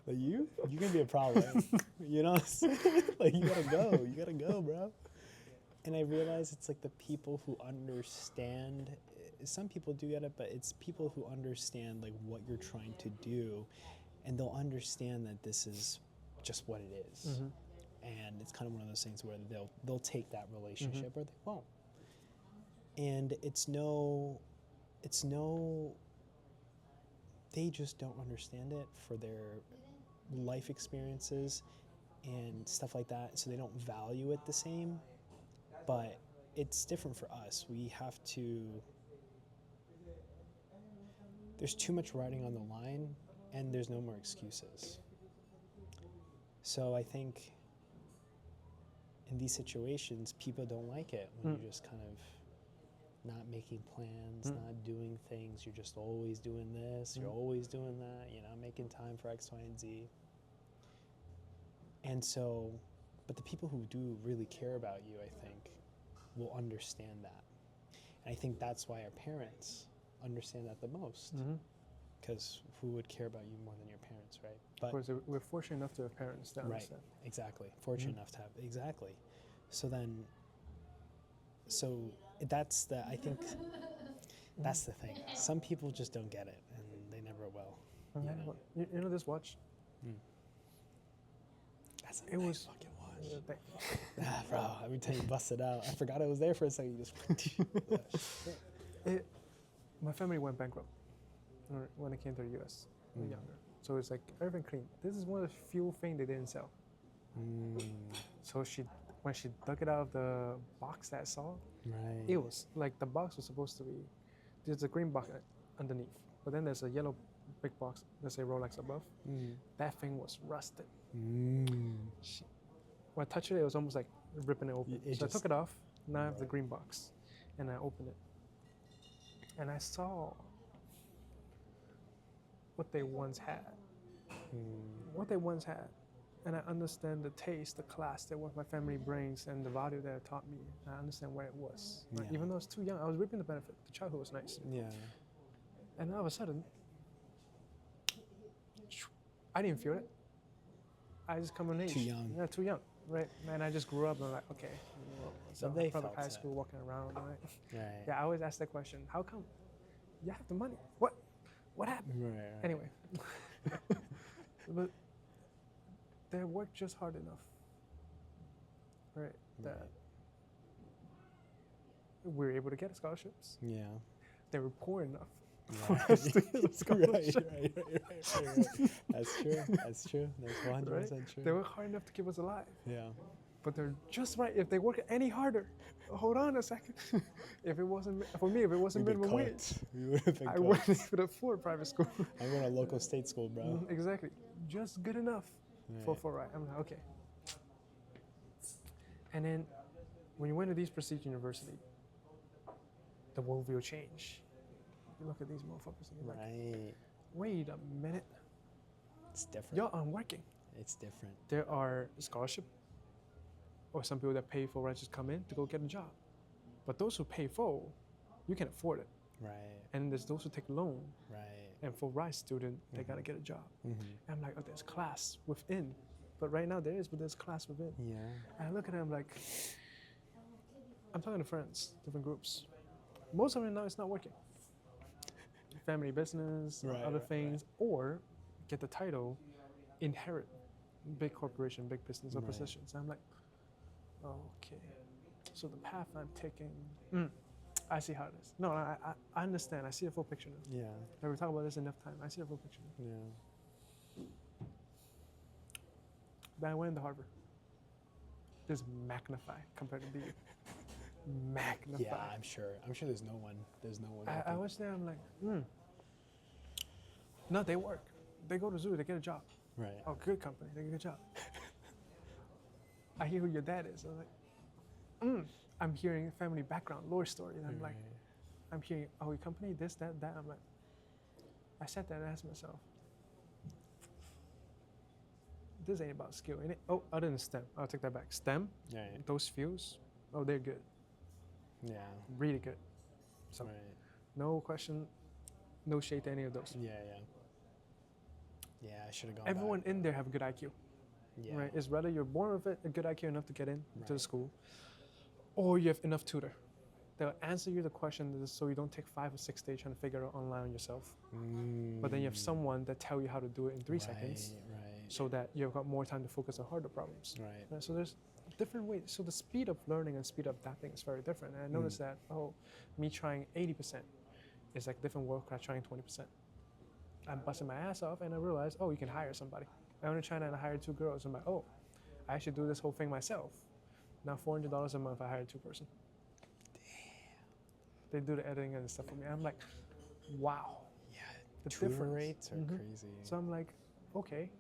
Like you're gonna be a problem. You know, like you gotta go, bro. And I realize it's like the people who understand. Some people do get it, but it's people who understand like what you're trying to do, and they'll understand that this is just what it is. And it's kind of one of those things where they'll take that relationship or they won't. And it's no, they just don't understand it for their life experiences and stuff like that, so they don't value it the same. But it's different for us. We have to, there's too much riding on the line and there's no more excuses. So I think in these situations, people don't like it when you're just kind of not making plans, not doing things. You're just always doing this, you're always doing that, you know, making time for X, Y, and Z. And so, but the people who do really care about you, I think, will understand that. And I think that's why our parents understand that the most. Because who would care about you more than your parents, right? But of course, we're fortunate enough to have parents that understand. Right, exactly. Fortunate enough to have, exactly. So then, so that's the, I think, that's the thing. Some people just don't get it, and they never will. You know this watch? That's a nice fucking watch. Bro, every time you bust it out, I forgot it was there for a second. You just my family went bankrupt when I came to the U.S. when younger. So it's like everything clean. This is one of the few things they didn't sell. So when she dug it out of the box that I saw, it was like the box was supposed to be, there's a green box underneath, but then there's a yellow big box, let's say Rolex above. That thing was rusted. When I touched it, it was almost like ripping it open. So I took it off, now I have the green box, and I opened it. And I saw what they once had. And I understand the taste, the class that what my family brings, and the value that it taught me. I understand where it was. Right? Even though I was too young, I was reaping the benefit. The childhood was nice. And all of a sudden, I didn't feel it. I just come in age. Too young. Yeah, too young, right? And I just grew up and I'm like, okay. So they public felt high school, walking around, right? Right. Yeah, I always ask that question. How come you have the money? What happened? Right. Anyway. But they worked just hard enough, right? That we were able to get scholarships. Yeah. They were poor enough for us to get a scholarship. Right. That's true. That's 100% true. They worked hard enough to keep us alive. Yeah. But they're just right. If they work any harder, hold on a second. If it wasn't for me, if it wasn't minimum wage, I wouldn't even afford private school. I went to local state school, bro. Exactly. Just good enough for right. I'm like, okay. And then when you went to these prestige university, the worldview change. You look at these motherfuckers and you're like, wait a minute. It's different. Yo, I'm working. It's different. There are scholarship, or some people that pay full rent just come in to go get a job. But those who pay full, you can afford it. Right. And there's those who take loan. Right. And for right student, they gotta get a job. And I'm like, oh, there's class within. But right now there is, but there's class within. Yeah. And I look at them like, I'm talking to friends, different groups. Most of them now it's not working. Family business, other things, or get the title, inherit big corporation, big business or positions. I'm like, oh, okay. So the path I'm taking, I see how it is. No, I understand. I see the full picture now. Yeah. Like we talk about this enough time. I see the full picture now. Yeah. Then I went into Harvard. Just magnify compared to BU. Magnify. Yeah, I'm sure. I'm sure there's no one. I was there. I'm like, No, they work. They go to zoo. They get a job. Right. Oh, good company. They get a job. I hear who your dad is. I'm like, I'm hearing family background, lore story, and I'm like, I'm hearing, oh, your company, this, that. I'm like, I sat there and asked myself, this ain't about skill, ain't it? Oh, other than STEM, I'll take that back. STEM, those fields, oh, they're good. Yeah. Really good. So, no question, no shade to any of those. Yeah. Yeah, I should have gone Everyone back. in there have a good IQ. Yeah. Right? It's whether you're born with it, a good IQ enough to get in to the school, or you have enough tutor. They'll answer you the question so you don't take 5 or 6 days trying to figure it out online on yourself. But then you have someone that tell you how to do it in 3 seconds, so that you've got more time to focus on harder problems. Right? So there's different ways. So the speed of learning and speed of adapting is very different. And I noticed that, me trying 80% is like different world class trying 20%. I'm busting my ass off, and I realized, you can hire somebody. I went to China and I hired 2 girls. I'm like, I should do this whole thing myself. Now $400 a month, I hired 2 person. They do the editing and stuff for me. I'm like, wow. Yeah, the tutor difference. rates are crazy. So I'm like, okay.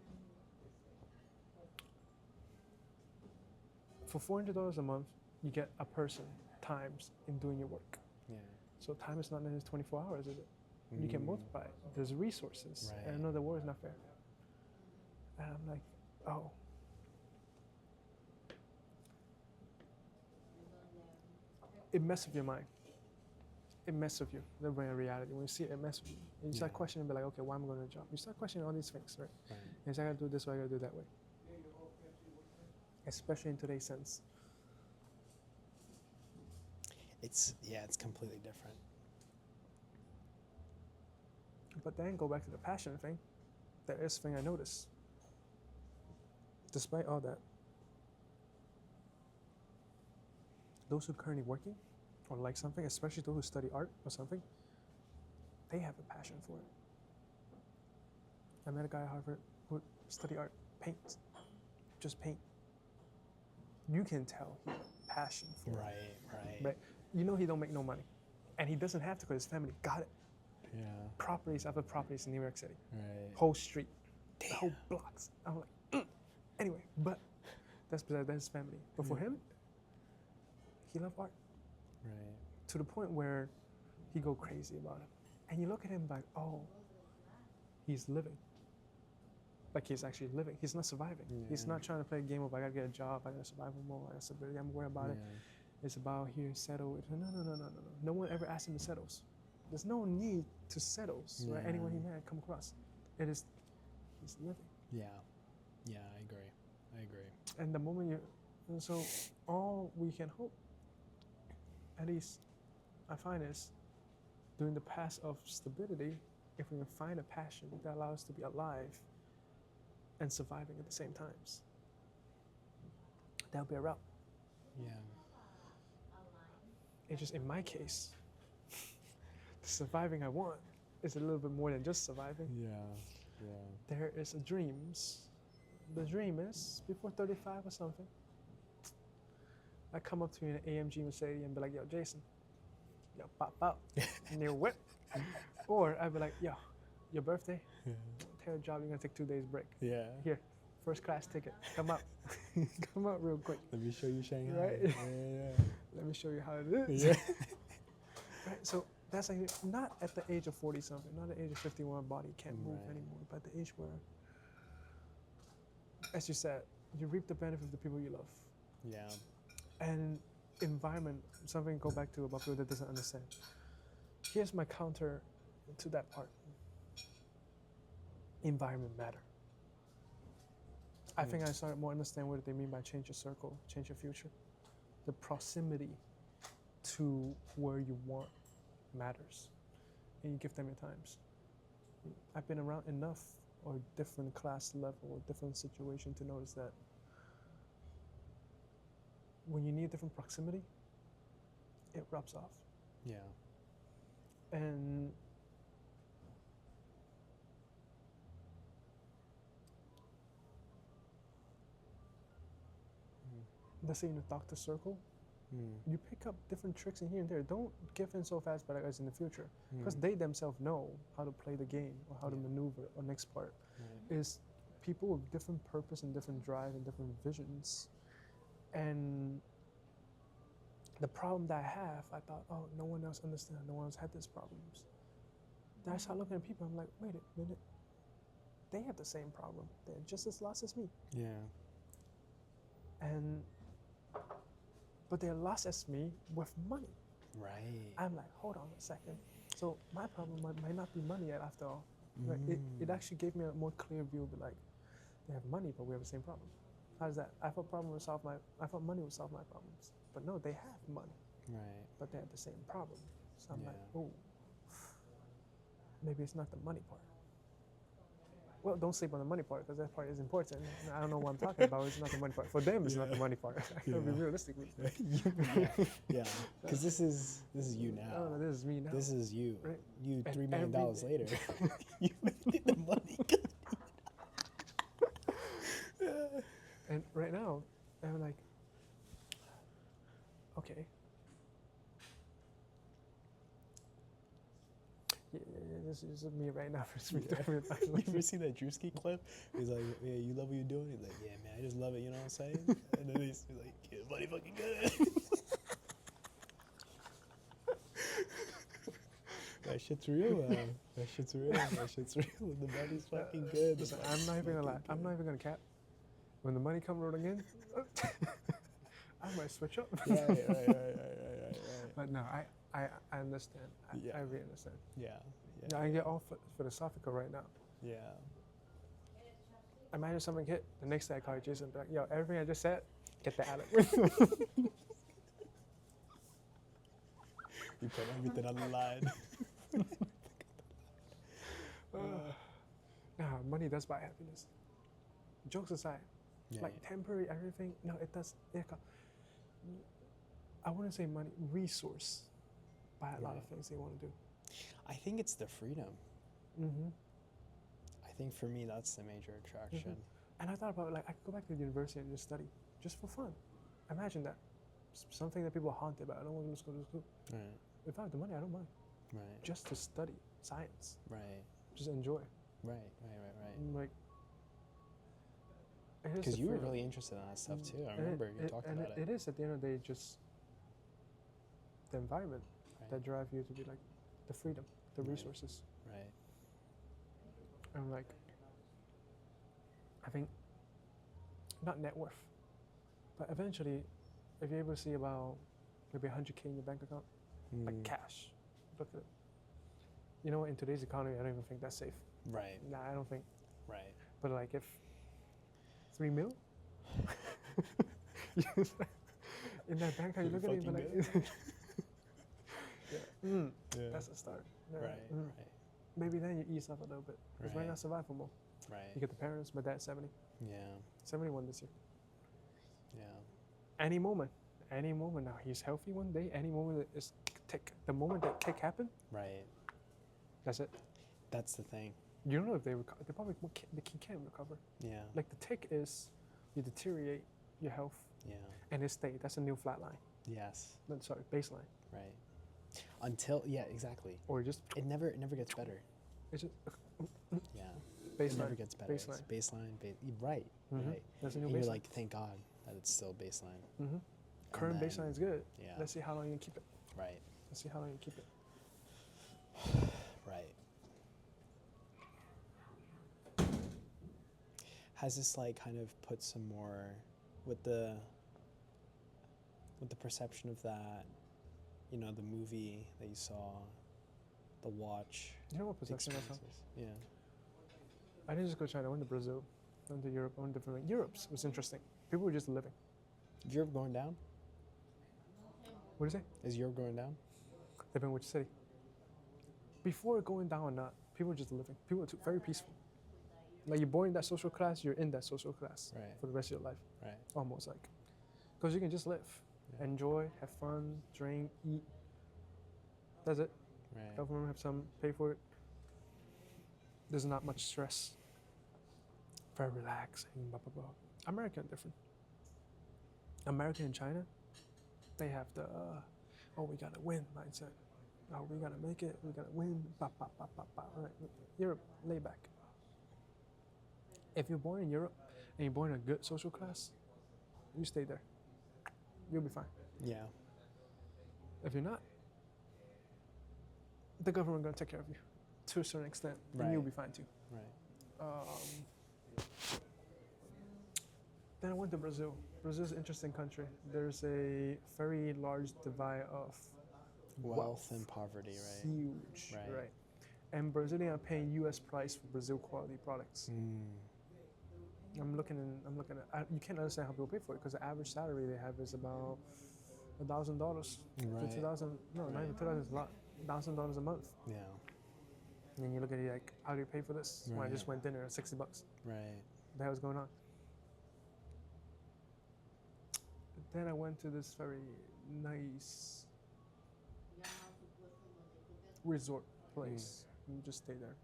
For $400 a month, you get a person times in doing your work. Yeah. So time is not necessarily 24 hours, is it? You can multiply it. There's resources. And I know the world is not fair. And I'm like, it messes with your mind. It messes with you. The brain reality. When you see it, it messes with you. And you start questioning, be like, okay, why am I going to the job? You start questioning all these things, right? And I got to do this way, I got to do that way. Especially in today's sense. It's completely different. But then go back to the passion thing. There is thing I noticed. Despite all that, those who are currently working or like something, especially those who study art or something, they have a passion for it. I met a guy at Harvard who studied art, paint, just paint. You can tell he has a passion for it. Right. You know he don't make no money. And he doesn't have to because his family got it. Yeah. Properties after properties in New York City. Right. Whole street. The whole blocks. I'm like, Anyway, but that's his family. But for him, he loved art. Right. To the point where he go crazy about it. And you look at him like, he's living. Like he's actually living. He's not surviving. Yeah. He's not trying to play a game of I gotta get a job, I gotta survive more, I gotta stability, I'm worried about it. It's about here, settle. No. No one ever asked him to settle. There's no need to settle, right? Anyone he met come across. He's living. Yeah, I agree. And the moment so all we can hope, at least I find is, during the path of stability, if we can find a passion that allows us to be alive and surviving at the same times, that'll be a route. Yeah. It's just in my case, the surviving I want is a little bit more than just surviving. Yeah. There is a dreams. The dream is before 35 or something, I come up to you in an AMG Mercedes and be like, yo, Jason, pop, near whip. Or I'd be like, yo, your birthday, take a job, you're gonna take 2 days break. Yeah. Here, first class ticket, come out. Come out real quick. Let me show you Shanghai. Right? Yeah. Let me show you how it is. Yeah. Right? So that's like, not at the age of 40 something, not at the age of 51, body can't move anymore, but at the age where, as you said, you reap the benefit of the people you love. Yeah. And environment, something go back to about people that doesn't understand. Here's my counter to that part. environment matter. I think I started more understand what they mean by change your circle, change your future. The proximity to where you want matters, and you give them your times. I've been around enough or different class level or different situation to notice that when you need different proximity, it rubs off. Yeah. And let's say in the doctor circle, you pick up different tricks in here and there. Don't give in so fast by the guys in the future, because they themselves know how to play the game or how to maneuver. Or next part is people with different purpose and different drive and different visions. And the problem that I have, I thought, oh, no one else understands. No one else had these problems. Then I start looking at people. I'm like, wait a minute. They have the same problem. They're just as lost as me. Yeah. But they're lost as me with money. Right. I'm like, hold on a second. So my problem might not be money after all. Like it actually gave me a more clear view of like, they have money, but we have the same problem. How's that? I thought money would solve my problems. But no, they have money. Right. But they have the same problem. So I'm like, oh, maybe it's not the money part. Well, don't sleep on the money part, because that part is important. I don't know what I'm talking about. It's not the money part. For them, it's not the money part. I gotta be realistic with you. Yeah, because this is you now. Oh, this is me now. This is you. Right? You $3 million later. You made the money. And right now, I'm like, okay. Yeah, this is me right now. You ever see that Drewski clip? He's like, yeah, you love what you're doing? He's like, yeah, man, I just love it, you know what I'm saying? And then he's like, yeah, money fucking good. That shit's real, man. That shit's real. The money's fucking good. Listen, I'm not even gonna lie. I'm not even gonna cap. When the money comes rolling in, I might switch up. Right. But no, I understand. I really understand. Yeah. I get all philosophical right now. Yeah. Imagine something hit. The next day I call Jason and be like, yo, everything I just said, get that out of it. You put everything on the line. Nah, money does buy happiness. Jokes aside, temporary everything. No, it does. I wouldn't say money, resource. Buy a lot of things they want to do. I think it's the freedom. I think for me that's the major attraction. And I thought about I could go back to the university and just study, just for fun. Imagine that. Something that people are haunted by. I don't want to go to school. Right. If I have the money, I don't mind. Right. Just to study science. Right. Just enjoy. Right. Like, because you were really interested in that stuff too. I remember you talked about it. It is at the end of the day just the environment that drive you to be like the freedom, the resources. Right. And I think not net worth, but eventually, if you're able to see about maybe 100K in your bank account, like cash, look at it. You know what? In today's economy, I don't even think that's safe. Right. Nah, I don't think. Right. But like if 3 mil in that bank account, you look at it and be like, that's a start. Right. Maybe then you ease up a little bit. Because right now, survivable. Right. You get the parents. My dad's 70. Yeah. 71 this year. Yeah. Any moment now. He's healthy one day. Any moment is tick. The moment that tick happened. Right. That's it. That's the thing. You don't know if they recover. They probably can't recover. Yeah. Like the tick is, you deteriorate your health. Yeah. And it stays. That's a new flat line. Yes. No, sorry, baseline. Right. Until exactly. Or just it never gets better. It's just yeah. Baseline. It never gets better. Baseline. It's baseline. Right. Right. That's a new and baseline. You're like, thank God that it's still baseline. Current baseline is good. Yeah. Let's see how long you can keep it. Right. Let's see how long you keep it. Right. Has this kind of put some more with the perception of that, the movie that you saw, the watch. You know what perception I saw? Yeah. I didn't just go to China. I went to Brazil, went to Europe, I went to different. Europe was interesting. People were just living. Is Europe going down? What do you say? Is Europe going down? Depending on which city. Before going down or not, people were just living. People were very peaceful. Like you're born in that social class, you're in that social class for the rest of your life. Right. Almost like. Because you can just live, enjoy, have fun, drink, eat. That's it. Right. Government have some pay for it. There's not much stress. Very relaxing, blah, blah, blah. America different. America and China, they have the, we gotta win mindset. Oh, we gotta make it, we gotta win, ba, ba, ba, ba, ba. Right. Europe, lay back. If you're born in Europe and you're born in a good social class, you stay there. You'll be fine. Yeah. If you're not, the government gonna take care of you to a certain extent, and you'll be fine too. Right. Then I went to Brazil. Brazil's an interesting country. There's a very large divide of wealth and poverty, right? Huge, right? And Brazilians are paying U.S. price for Brazil quality products. I'm looking at. You can't understand how people pay for it because the average salary they have is about $1,000 to $2,000. No, not even $2,000 is a lot. $1,000 a month. Yeah. And then you look at it like, how do you pay for this? When I just went dinner at $60. Right. The hell's going on? Then I went to this very nice resort place. You just stay there.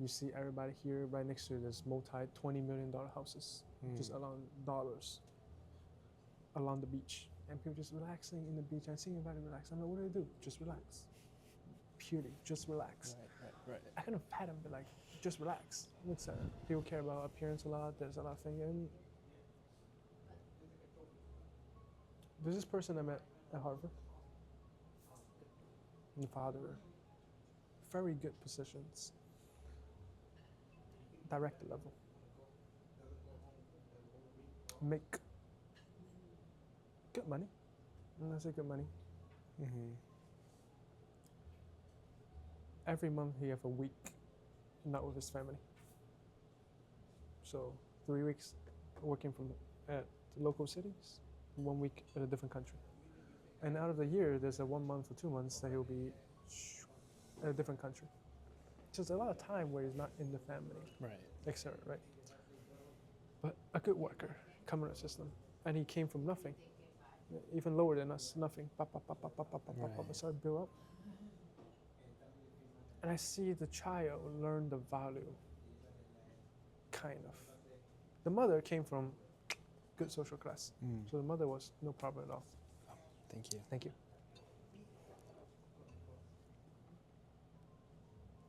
You see everybody here right next to this multi-$20 million houses, just along dollars, along the beach. And people just relaxing in the beach. I see everybody relax. I'm like, what do? Just relax. Purely, just relax. Right. I kind of pat them, but like, just relax. People care about appearance a lot. There's a lot of things. And there's this person I met at Harvard. And the father, very good positions. Director level. Make good money. When I say good money. Every month he have a week not with his family. So 3 weeks working at local cities, 1 week at a different country. And out of the year, there's a 1 month or 2 months that he'll be at a different country. So there's a lot of time where he's not in the family, etc. Right? But a good worker, coming to the system, and he came from nothing, even lower than us, nothing. Started to build up, and I see the child learn the value, kind of. The mother came from good social class, so the mother was no problem at all. Thank you. Thank you.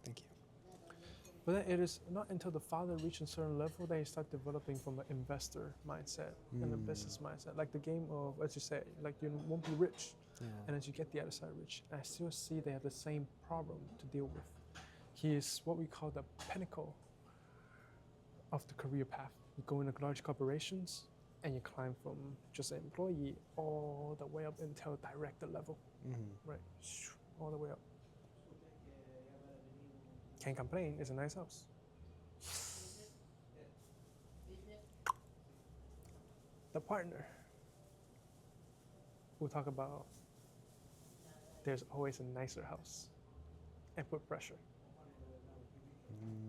Thank you. But then it is not until the father reaches a certain level that he starts developing from an investor mindset and a business mindset. Like the game of, as you say, like you won't be rich, and as you get the other side rich. And I still see they have the same problem to deal with. He is what we call the pinnacle of the career path. You go into large corporations, and you climb from just an employee all the way up until director level, right? All the way up. Can't complain, it's a nice house. The partner, we'll talk about there's always a nicer house and put pressure.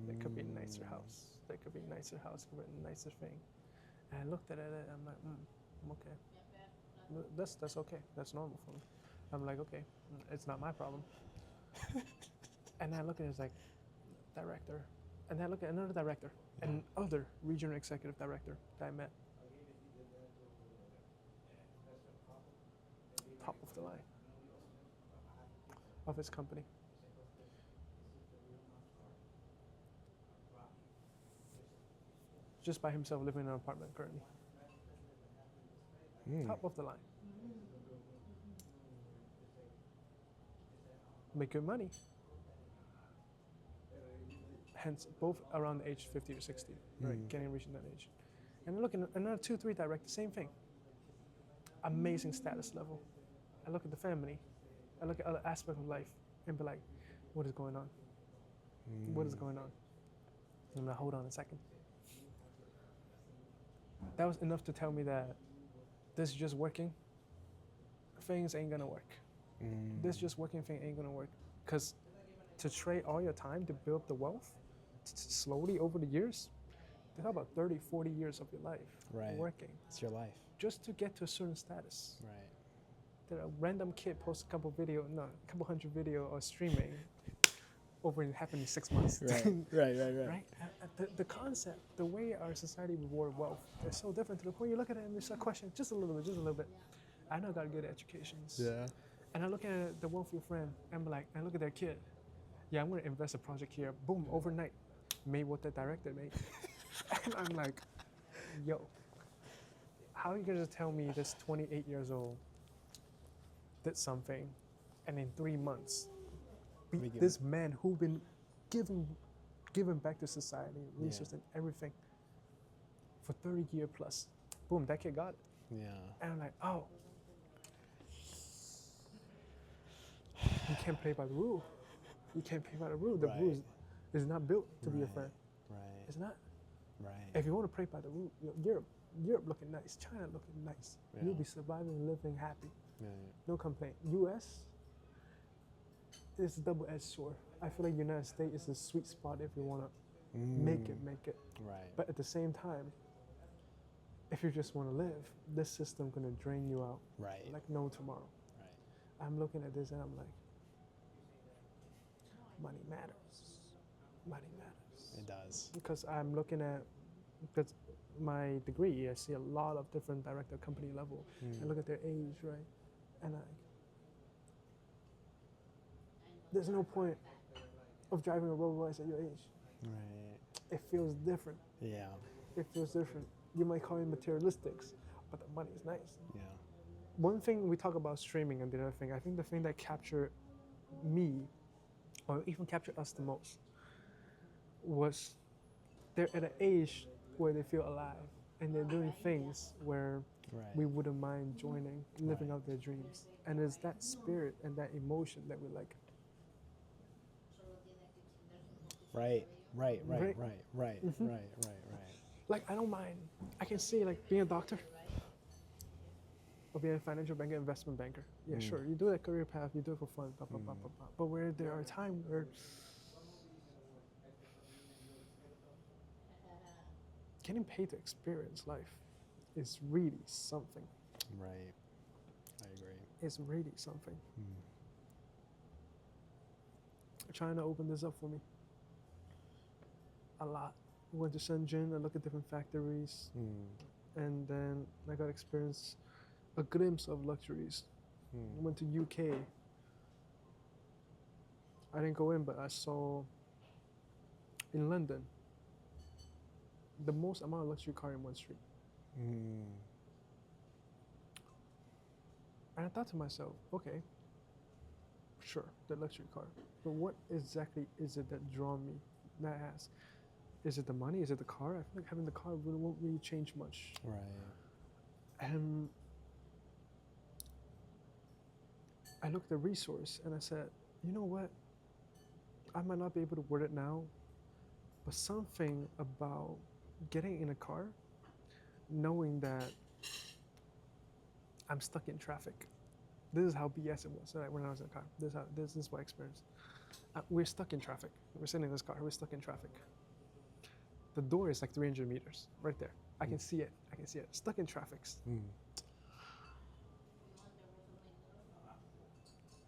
There could be a nicer house, there could be a nicer house, could be a nicer thing. And I looked at it and I'm like, I'm okay. That's okay, that's normal for me. I'm like, okay, it's not my problem. And I look at it as like, director, and I look at another director, and other regional executive director that I met. Top of the line of his company. Just by himself living in an apartment currently. Top of the line. Make good money. Hence, both around the age 50 to 60, right? Reaching that age. And I look at another 2, 3 directors, same thing. Amazing status level. I look at the family. I look at other aspects of life and be like, what is going on? What is going on? I'm like, hold on a second. That was enough to tell me that this just working things ain't gonna work. This just working thing ain't gonna work. Because to trade all your time to build up the wealth slowly over the years, they talk about 30, 40 years of your life working. It's your life. Just to get to a certain status. Right. That a random kid posts a couple hundred video or streaming over it happened in 6 months. Right. The concept, the way our society reward wealth is so different to the point you look at it and there's a question, just a little bit. I know I got good educations. Yeah. And I look at the wealthy friend and I'm like, I look at their kid. Yeah, I'm gonna invest a project here. Boom, overnight, made what the director made. And I'm like, yo, how are you gonna tell me this 28 years old did something and in 3 months, this man who been given back to society, research and everything for 30 years plus, boom, that kid got it. Yeah. And I'm like, oh, you can't play by the rule. You can't play by the rule. The rule is not built to be a friend. Right. It's not. Right. If you want to play by the rule, Europe looking nice, China looking nice. Yeah. You'll be surviving, living happy. Yeah. No complaint. US is a double-edged sword. I feel like United States is a sweet spot if you want to make it. Right. But at the same time, if you just want to live, this system gonna drain you out. Right. Like no tomorrow. Right. I'm looking at this and I'm like, money matters. Money matters. It does. Because I'm looking at, because my degree, I see a lot of different director company level. I look at their age, right? And there's no point of driving a Rolls Royce at your age. Right. It feels different. Yeah. It feels different. You might call it materialistics, but the money is nice. Yeah. One thing we talk about streaming and the other thing, I think the thing that captured me, or even captured us the most, was they're at an age where they feel alive and they're doing things where we wouldn't mind joining, living out their dreams. And it's that spirit and that emotion that we like. Right. Like, I don't mind. I can see, like, being a doctor or being a financial banker, investment banker. Yeah, sure. You do that career path, you do it for fun, blah, blah, blah, blah, blah. But where there are times where getting paid to experience life is really something. Right. I agree. It's really something. Trying to open this up for me. A lot. Went to Shenzhen and looked at different factories. And then I got to experience a glimpse of luxuries. Went to UK. I didn't go in, but I saw in London the most amount of luxury car in one street. And I thought to myself, okay, sure, the luxury car. But what exactly is it that draw me? And I ask, is it the money? Is it the car? I feel like having the car won't really change much. Right. And I looked at the resource and I said, you know what? I might not be able to word it now, but something about getting in a car, knowing that I'm stuck in traffic. This is how BS it was when I was in the car. This is my experience. We're stuck in traffic. We're sitting in this car. We're stuck in traffic. The door is like 300 meters right there. I can see it. Stuck in traffic.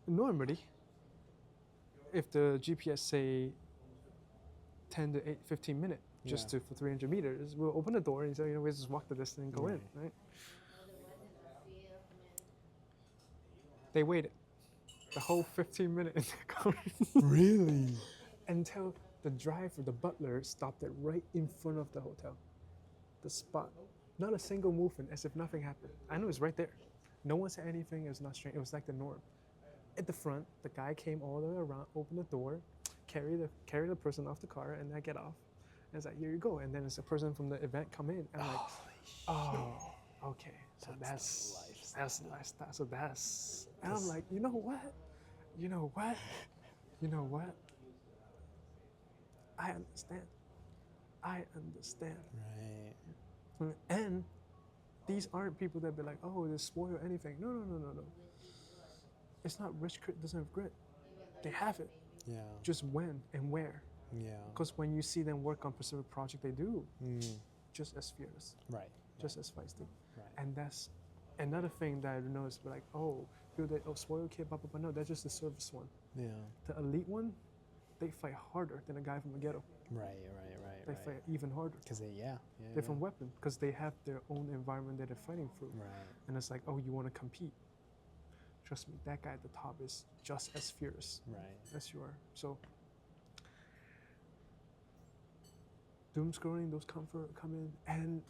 Normally, if the GPS say 10 to 15 minutes for 300 meters, we'll open the door and say, we just walk the distance and go in, right? They waited the whole 15 minutes in the car. Really? Until the driver, the butler, stopped it right in front of the hotel. The spot. Not a single movement, as if nothing happened. I know it's right there. No one said anything. It was not strange. It was like the norm. At the front, the guy came all the way around, opened the door, carry the person off the car, and I get off. And it's like, here you go. And then it's a person from the event come in. And I'm like, oh, okay. So that's lifestyle. So that's, and I'm like, you know what? I understand. I understand. Right. And these aren't people that be like, oh, they spoil anything. No. It's not rich doesn't have grit. They have it. Yeah. Just when and where. Yeah. Because when you see them work on specific project, they do just as fierce. Right. Just as feisty. Right. And that's another thing that I noticed. Like, oh, people that spoil kid, blah blah blah. No, that's just the service one. Yeah. The elite one, they fight harder than a guy from the ghetto. Right. They fight even harder. Because Different weapon. Because they have their own environment that they're fighting through. Right. And it's like, oh, you want to compete? Trust me, that guy at the top is just as fierce as you are. So, doom scrolling, those come in, and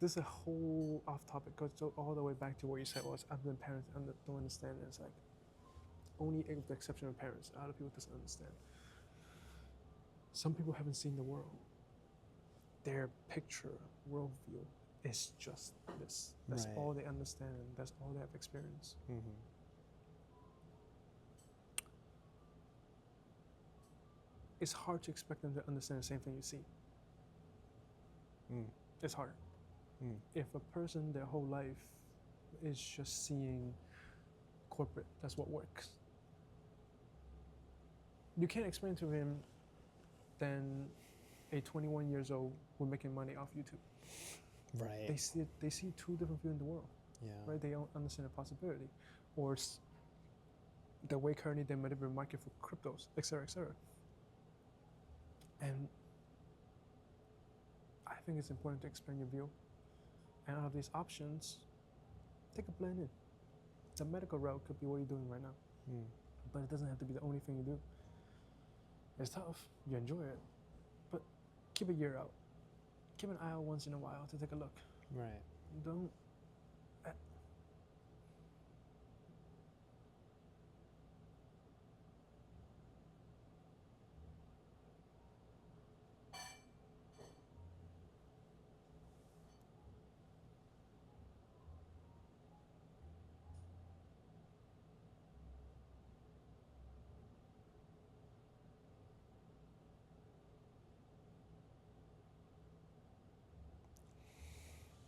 this is a whole off topic. Goes all the way back to what you said was, the parents don't understand. It's like only with the exception of parents, other people doesn't understand. Some people haven't seen the world. Their picture, worldview is just this. That's all they understand. That's all they have experienced. Mm-hmm. It's hard to expect them to understand the same thing you see. It's hard. If a person their whole life is just seeing corporate, that's what works. You can't explain to him then a 21 years old who's making money off YouTube. Right. They see two different views in the world. Yeah. Right. They don't understand the possibility, or the way currently they might have a market for cryptos, etc., etc. And I think it's important to explain your view. And out of these options, take a plan in. The medical route could be what you're doing right now, but it doesn't have to be the only thing you do. It's tough. You enjoy it, but keep a year out. Keep an eye out once in a while to take a look. Right. Don't.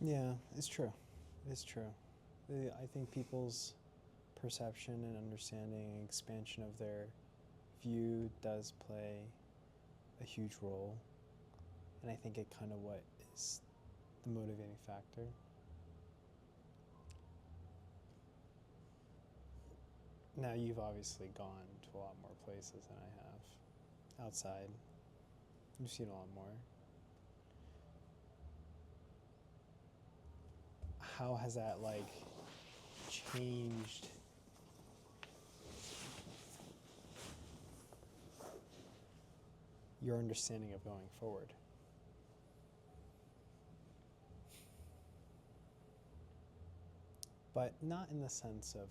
Yeah, it's true. It's true. I think people's perception and understanding and expansion of their view does play a huge role. And I think it kind of what is the motivating factor. Now, you've obviously gone to a lot more places than I have outside. You've seen a lot more. How has that changed your understanding of going forward? But not in the sense of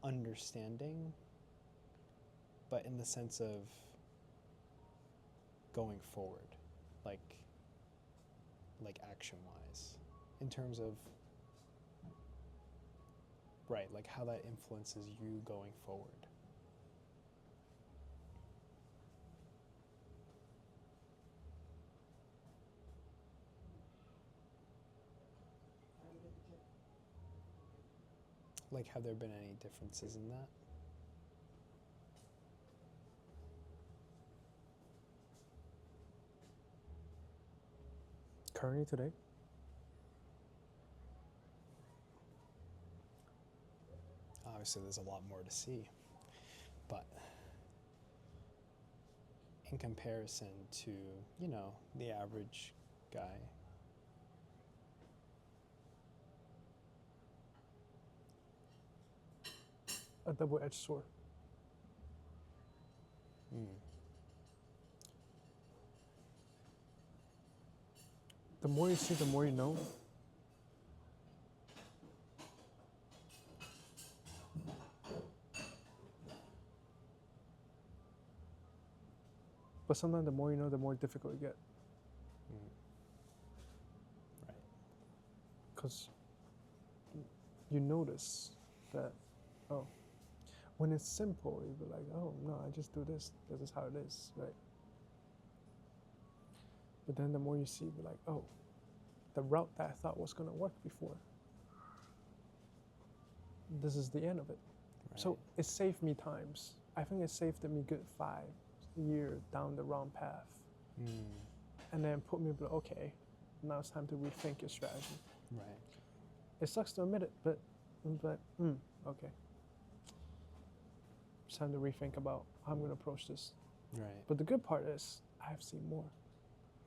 understanding, but in the sense of going forward, like action-wise, in terms of how that influences you going forward. Have there been any differences in that? Currently today? Obviously, there's a lot more to see, but in comparison to, the average guy, a double-edged sword. The more you see, the more you know. But sometimes the more you know, the more difficult you get. Right. Because you notice that, when it's simple, you'd be like, oh, no, I just do this. This is how it is, right? But then the more you see, you'd be like, oh, the route that I thought was going to work before, this is the end of it. Right. So it saved me times. I think it saved me good 5 years down the wrong path. And then put me, okay, now it's time to rethink your strategy. Right. It sucks to admit it, but okay. It's time to rethink about how I'm going to approach this. Right. But the good part is I've seen more.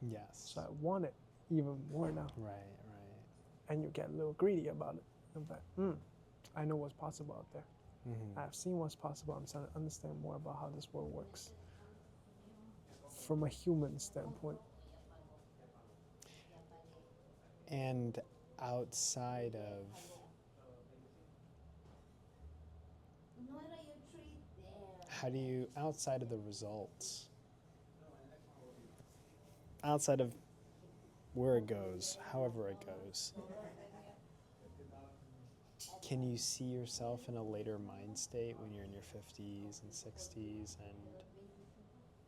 Yes. So I want it even more now. Right. And you get a little greedy about it. I'm like, I know what's possible out there. I've seen what's possible. I'm starting to understand more about how this world works from a human standpoint. And outside of outside of the results, outside of where it goes, however it goes, can you see yourself in a later mind state when you're in your 50s and 60s, and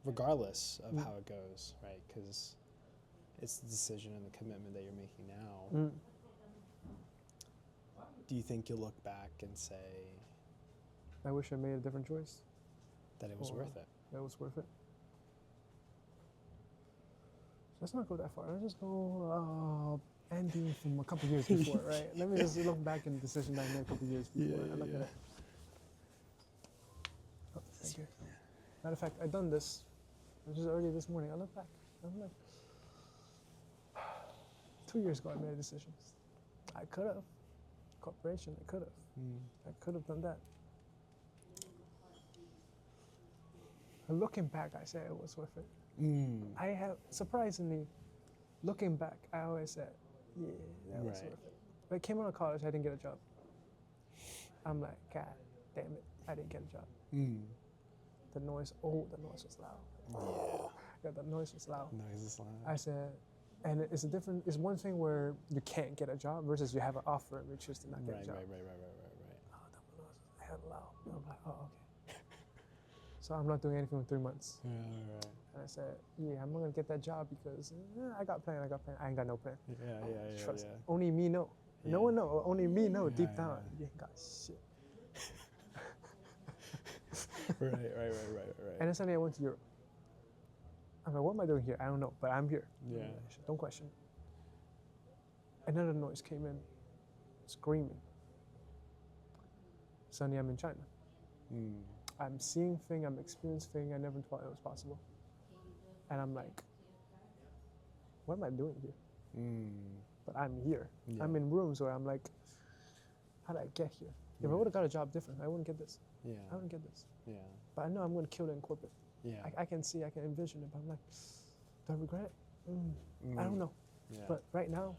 regardless of how it goes, right? Because it's the decision and the commitment that you're making now. Do you think you'll look back and say, I wish I made a different choice? That it was worth it? That it was worth it. Let's not go that far. Let's just go ending from a couple years before, right? Let me just look back in the decision I made a couple years before. I look at it. Oh, thank you. Matter of fact, I done this just early this morning. I look back. I'm like, 2 years ago I made decisions. I could have. Corporation, I could have. I could have done that. And looking back, I say it was worth it. I have, surprisingly, looking back, I always said, yeah, that was worth it. When I came out of college, I didn't get a job. I'm like, God damn it, I didn't get a job. The noise was loud. Yeah, the noise was loud. I said, and it's one thing where you can't get a job versus you have an offer and you choose to not get a job. Right. Oh, that noise was hell loud. And I'm like, oh, okay. So I'm not doing anything for 3 months. Right. And I said, yeah, I'm not gonna get that job because I got plan. I ain't got no plan. Trust. Only me know. No one know. Only me know deep down. You ain't got shit. Right. And then suddenly I went to Europe. I'm like, what am I doing here? I don't know, but I'm here. Yeah. Don't question it. Another noise came in, screaming. Suddenly I'm in China. I'm seeing things, I'm experiencing things I never thought it was possible. And I'm like, what am I doing here? But I'm here. Yeah. I'm in rooms where I'm like, how did I get here? If I would have got a job different, I wouldn't get this. I wouldn't get this. But I know I'm going to kill it in corporate. I can see, I can envision it, but I'm like, do I regret it? I don't know. But right now,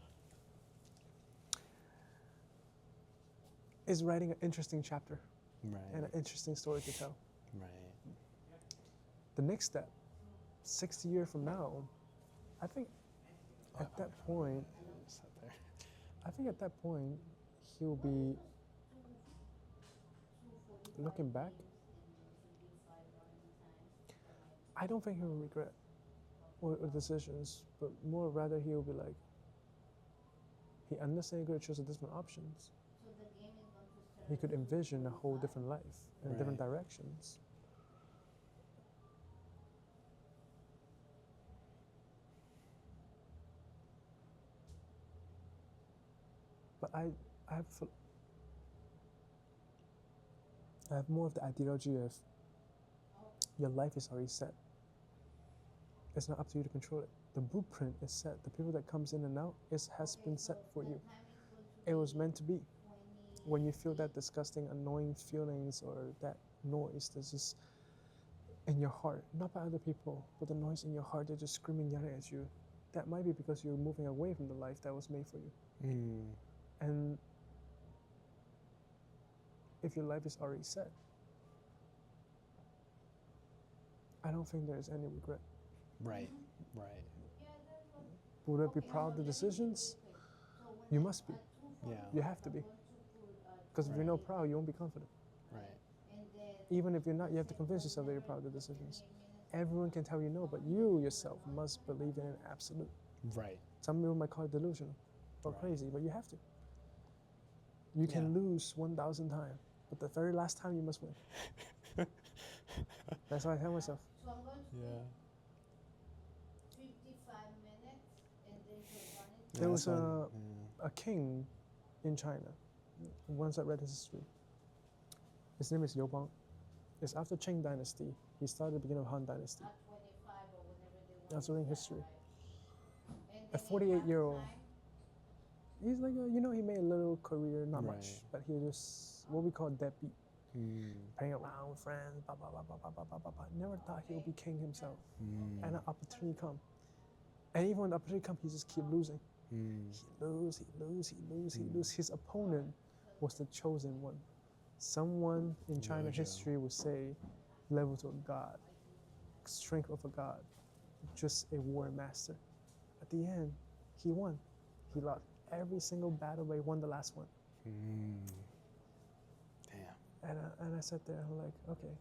is writing an interesting chapter and an interesting story to tell. The next step, 60 years from now, I think at that point, he'll be looking back. I don't think he will regret or decisions, but more rather he will be like, he understands he could choose different options. He could envision a whole different life in different directions. But I have more of the ideology of your life is already set. It's not up to you to control it. The blueprint is set. The people that comes in and out has been set for you. It was meant to be. When you feel that disgusting, annoying feelings or that noise that's just in your heart, not by other people, but the noise in your heart, they're just screaming, yelling at you. That might be because you're moving away from the life that was made for you. And if your life is already set, I don't think there's any regret. Right. Would I be proud of the decisions? You must be. Yeah. You have to be. Because if you're not proud, you won't be confident. Right. even if you're not, you have to convince yourself that you're proud of the decisions. Everyone can tell you no, but you yourself must believe in an absolute. Right. Some people might call it delusional or crazy, but you have to. You can lose 1,000 times, but the very last time you must win. That's what I tell myself. So I'm going to Yeah. 55 minutes and then you're running. There was a king in China, once I read his history. His name is Liu Bang. It's after Qing Dynasty. He started at the beginning of Han Dynasty. At 25 or whenever they want. That's reading history. And A 48-year-old. He's like, he made a little career, not much, but he was what we call deadbeat. Playing around with friends, blah, blah, blah, blah, blah, blah, blah, blah. Never thought he would be king himself. And an opportunity come. And even when the opportunity comes, he just keep losing. He lose. His opponent was the chosen one. Someone in China history would say, level to a god, strength of a god, just a war master. At the end, he won. He lost every single battle, but he won the last one. Damn. And I sat there and I'm like, okay.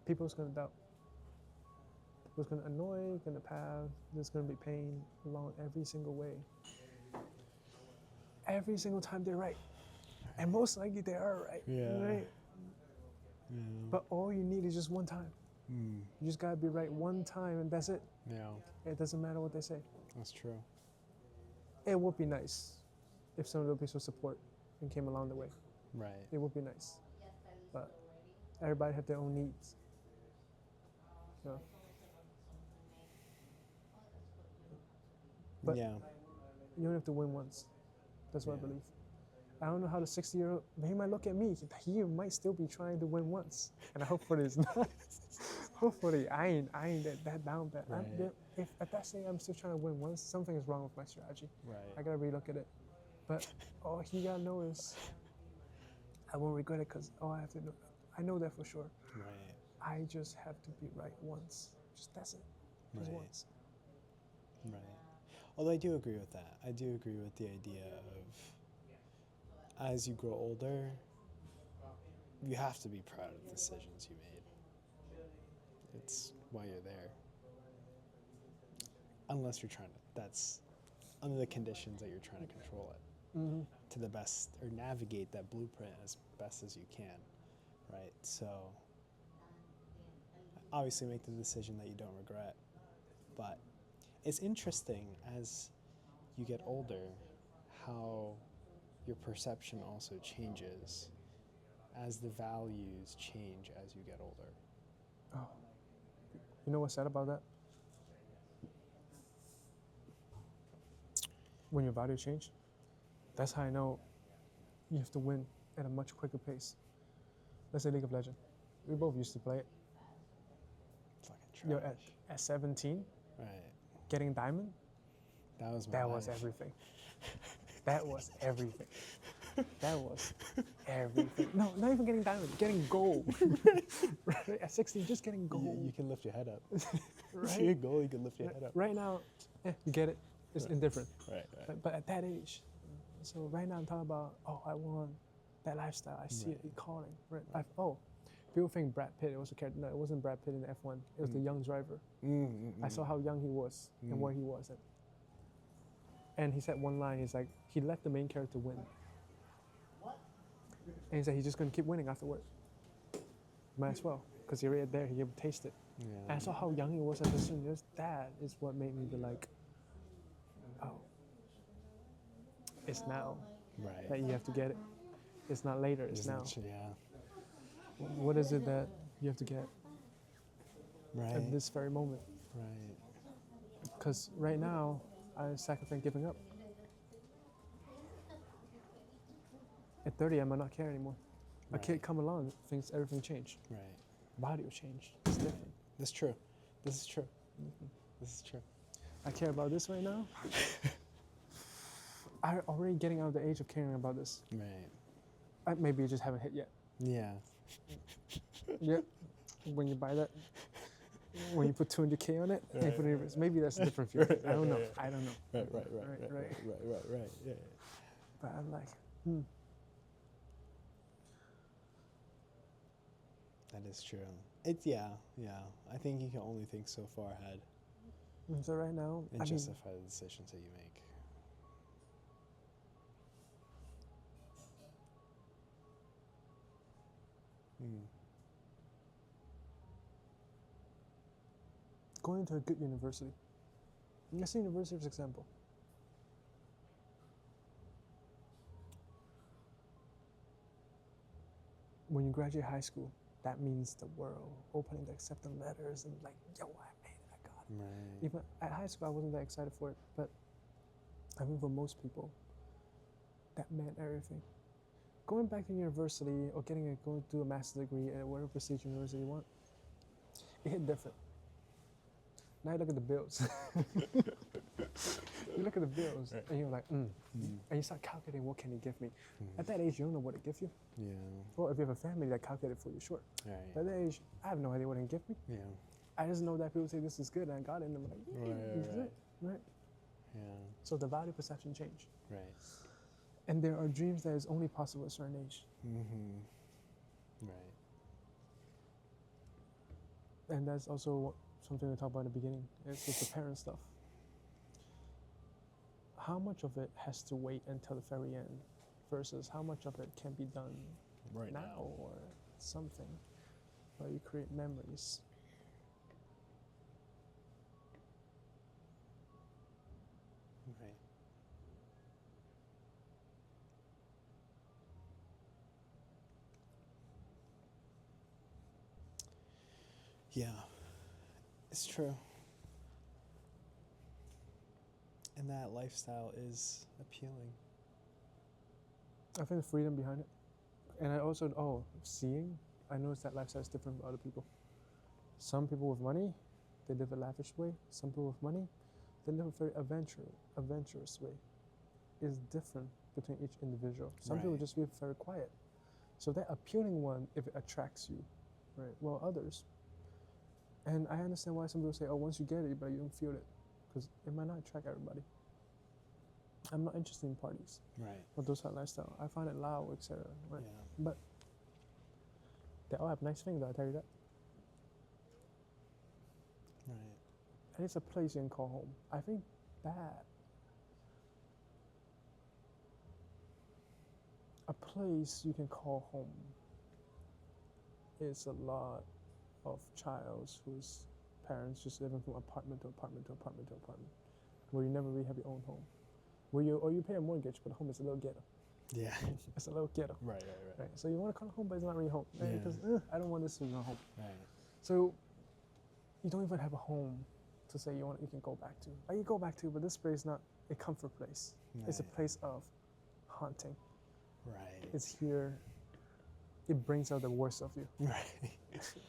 People's gonna doubt. People's gonna annoy, gonna pass, there's gonna be pain along every single way. Every single time they're right. And most likely they are right. Right? Yeah. But all you need is just one time. You just gotta be right one time and that's it. Yeah. It doesn't matter what they say. That's true. It would be nice if some of the people support and came along the way. Right. It would be nice. But everybody have their own needs. So. But you don't have to win once. That's what I believe. I don't know how the 60-year-old, he might look at me, he might still be trying to win once. And hopefully it's not. Hopefully I ain't that down bad. Right. If at that stage I'm still trying to win once, something is wrong with my strategy. Right. I gotta relook at it. But all he gotta know is I won't regret it because all I have to know, I know that for sure. Right. I just have to be right once. Just that's it. Just once. Right. Although I do agree with that. I do agree with the idea of as you grow older, you have to be proud of the decisions you made. It's why you're there. Unless you're trying to, that's under the conditions that you're trying to control it to the best, or navigate that blueprint as best as you can, right? So obviously make the decision that you don't regret, but it's interesting as you get older how your perception also changes as the values change as you get older. Oh. You know what's sad about that? When your value change, that's how I know you have to win at a much quicker pace. Let's say League of Legends. We both used to play it. Fucking trash. At 17, right. Getting diamond, that was everything. That was everything. That was everything. No, not even getting diamond, getting gold. Right? At 16, just getting gold. You can lift your head up. Right? If you get gold, you can lift your head up. Right now, you get it. It's indifferent. Right. But at that age, so right now I'm talking about, I want that lifestyle. I see it calling. Right. People think Brad Pitt, it was a character. No, it wasn't Brad Pitt in F1. It was the young driver. I saw how young he was and where he was at. And he said one line, he's like, he let the main character win. And he said he's just going to keep winning afterward. Might as well, because he already there, he could taste it. Yeah. And I saw how young he was at this, and that is what made me be like, it's now that you have to get it. It's not later, it's now. What is it that you have to get at this very moment? Right. Because right now, I sacrifice giving up. At 30, I might not care anymore. A kid come along, thinks everything changed. Right. Body will change. It's different. That's true. This is true. This is true. I care about this right now. I'm already getting out of the age of caring about this. Right. Maybe you just haven't hit yet. Yeah. Yeah. When you buy that, when you put 200K on it, and you put it in, maybe that's a different feeling. I don't know. I don't know. Right. Yeah. But I'm like, That is true. Yeah. I think you can only think so far ahead. So right now, and justify the decisions that you make. Going to a good university. Let's say university, for example. When you graduate high school, that means the world, opening the acceptance letters and like, yo, I made it, I got it. Right. Even at high school, I wasn't that excited for it, but I mean, for most people, that meant everything. Going back to university or going to a master's degree at whatever prestigious university you want, it hit different. Now you look at the bills. You look at the bills, right. And you're like, and you start calculating, what can he give me? At that age, you don't know what to give you. Yeah. Or if you have a family that calculated for you, sure. Right. At that age, I have no idea what to give me. Yeah. I just know that people say this is good, and I got it, and I'm like, yeah, this is it, right? Yeah. So the value perception changed. Right. And there are dreams that is only possible at a certain age. Right. And that's also something we talked about in the beginning. It's with the parent stuff. How much of it has to wait until the very end versus how much of it can be done right now or something where you create memories. Right. Yeah, it's true. And that lifestyle is appealing. I think the freedom behind it. And I also, seeing, I noticed that lifestyle is different from other people. Some people with money, they live a lavish way. Some people with money, they live a very adventurous way. It's different between each individual. Some people just live very quiet. So that appealing one, if it attracts you, right? Well, others. And I understand why some people say, once you get it, but you don't feel it. Because it might not attract everybody. I'm not interested in parties. Right. Or those kind of lifestyle. I find it loud, etc. Right. Yeah. But they all have nice things, though, I tell you that. Right. And it's a place you can call home. I think that a place you can call home is a lot of childs whose parents just living from apartment to apartment to apartment to apartment, where you never really have your own home. Or you pay a mortgage, but the home is a little ghetto. Yeah. It's a little ghetto. Right. So you want to call it home, but it's not really home. Right? Yeah. Because I don't want this to be my home. Right. So you don't even have a home to say you can go back to. You go back to, but this place is not a comfort place. Right. It's a place of haunting. Right. It's here. It brings out the worst of you. Right.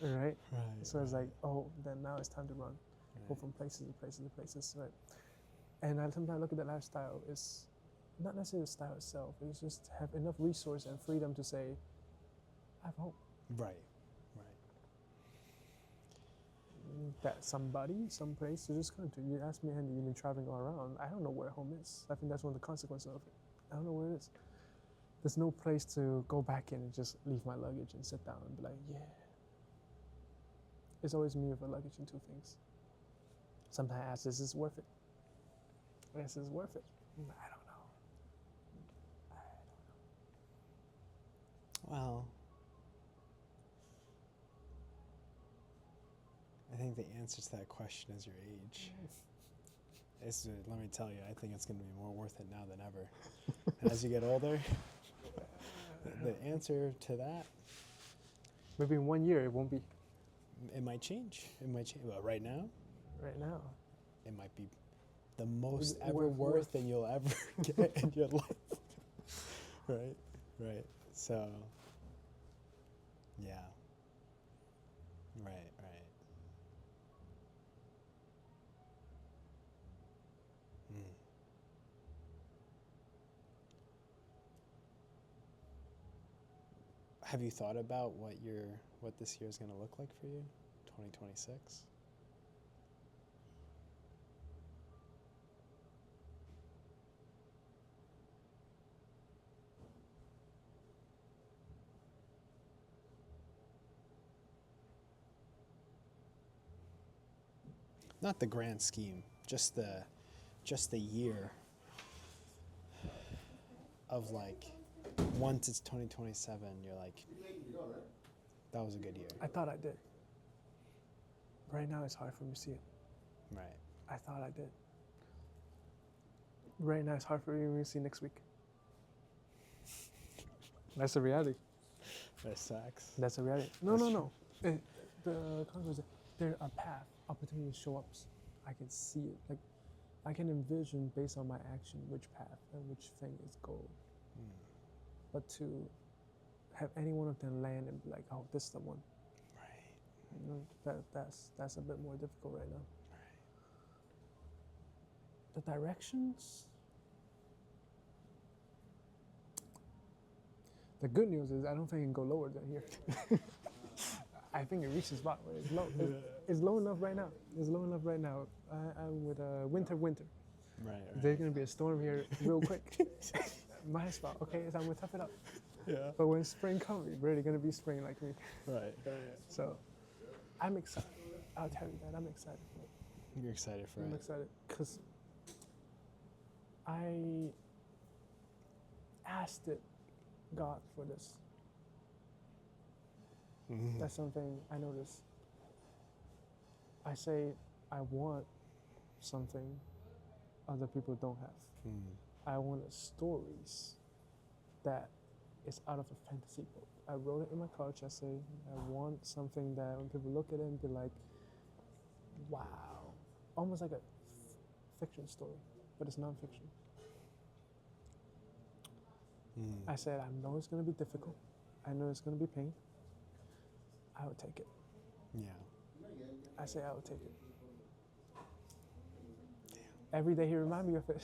Right? So it's like, then now it's time to run. Go from places to places to places, right? And I sometimes look at the lifestyle, it's not necessarily the style itself, it's just to have enough resource and freedom to say, I have hope. Right. That somebody, someplace, you're just going to. You ask me, Andy, you've been traveling all around. I don't know where home is. I think that's one of the consequences of it. I don't know where it is. There's no place to go back in and just leave my luggage and sit down and be like, yeah. It's always me with a luggage and two things. Sometimes I ask, is this worth it? This is worth it. I don't know. Well, I think the answer to that question is your age. Let me tell you, I think it's going to be more worth it now than ever. And as you get older, the answer to that, maybe in 1 year it won't be. It might change. But right now, it might be the most ever worth than you'll ever get in your life. Right. So, yeah. Right. Have you thought about what this year is going to look like for you, 2026? not the grand scheme, just the year of like, once it's 2027, you're like, that was a good year. I thought I did. Right now, it's hard for me to see it. Right. I thought I did. Right now, it's hard for me to see next week. That's the reality. That sucks. That's the reality. No. The concept is there are path, opportunities show up. I can see it. Like, I can envision based on my action which path and which thing is goal. But to have any one of them land and be like, oh, this is the one. Right. You know, that's a bit more difficult right now. Right. The directions. The good news is I don't think it can go lower than here. I think it reaches spot where it's low. It's low enough right now. It's low enough right now. I'm with winter. Right. There's gonna be a storm here real quick. My spot. Okay, so I'm gonna tough it up. Yeah. But when spring comes, it's really gonna be spring like me. Right. So, I'm excited. I'll tell you that I'm excited for it. You're excited for it. I'm excited because I asked God for this. Mm-hmm. That's something I noticed. I say I want something other people don't have. I want stories that is out of a fantasy book. I wrote it in my college essay. I want something that when people look at it and be like, wow, almost like a fiction story, but it's nonfiction. I said, I know it's going to be difficult. I know it's going to be pain. I would take it. Yeah. I say I would take it. Every day he remind me of it.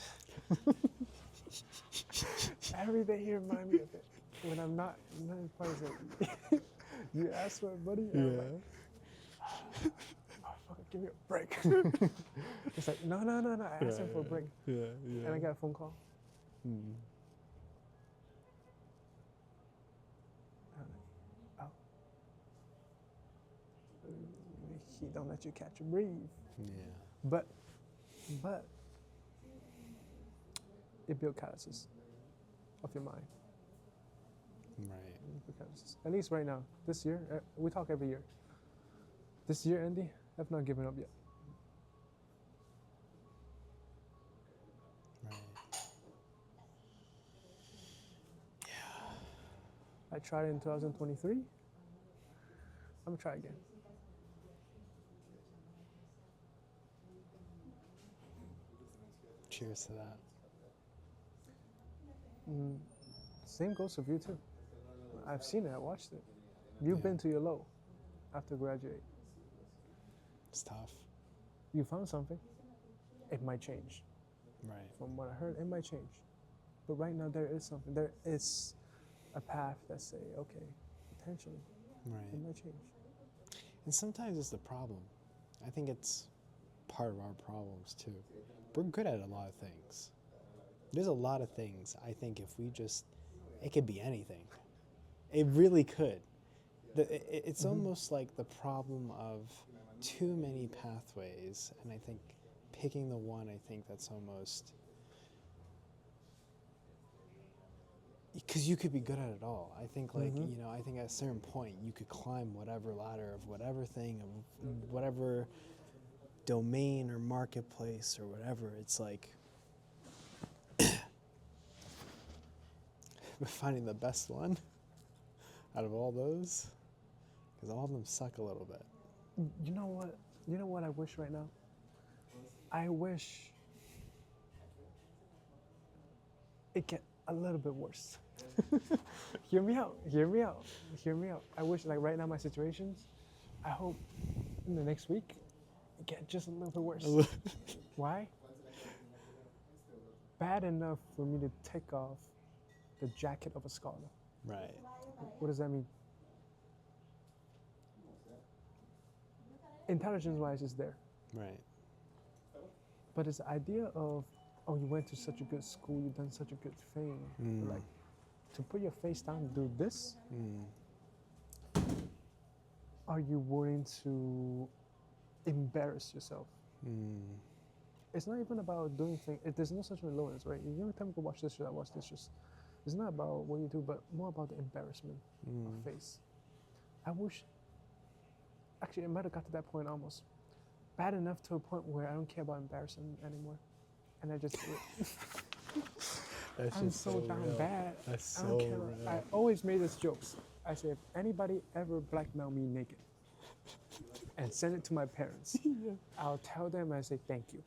Every day he remind me of it. When I'm not in part, he's like, you asked for it, buddy? And I'm like, oh, fuck it, give me a break. It's like, no, I asked him for a break. Yeah. And I got a phone call. Oh. He don't let you catch a breathe. Yeah. But it built calluses of your mind. Right. At least right now, this year, we talk every year. This year, Andy, I've not given up yet. Right. I tried it in 2023. I'm gonna try again. Cheers to that. Same goes with you too. I've seen it, I watched it. You've been to your low after graduate. It's tough. You found something. It might change. Right. From what I heard, it might change. But right now there is something. There is a path that say, okay, potentially, it might change. And sometimes it's the problem. I think it's part of our problems too. We're good at a lot of things. There's a lot of things, I think if we just, it could be anything. It really could. It's almost like the problem of too many pathways, and I think picking the one, I think that's almost, because you could be good at it all. I think like, you know, I think at a certain point you could climb whatever ladder of whatever thing, of whatever domain or marketplace or whatever. It's like, but finding the best one out of all those, because all of them suck a little bit. You know what I wish right now? I wish it get a little bit worse. Hear me out. I wish, like right now my situations, I hope in the next week it get just a little bit worse. Why? Bad enough for me to take off the jacket of a scholar. Right. What does that mean? Intelligence-wise, it's there. Right. But it's the idea of, oh, you went to such a good school, you've done such a good thing. Like, to put your face down and do this, are you willing to embarrass yourself It's not even about doing things. There's no such thing loneliness, right? You every time you go watch this shit, I watch this shit. It's not about what you do, but more about the embarrassment of face. I wish, actually, it might have got to that point almost. Bad enough to a point where I don't care about embarrassment anymore. And I just do it. I'm so down real. bad. That's so I don't care. real. I always made this jokes. I say, if anybody ever blackmail me naked and send it to my parents, I'll tell them, I say, thank you.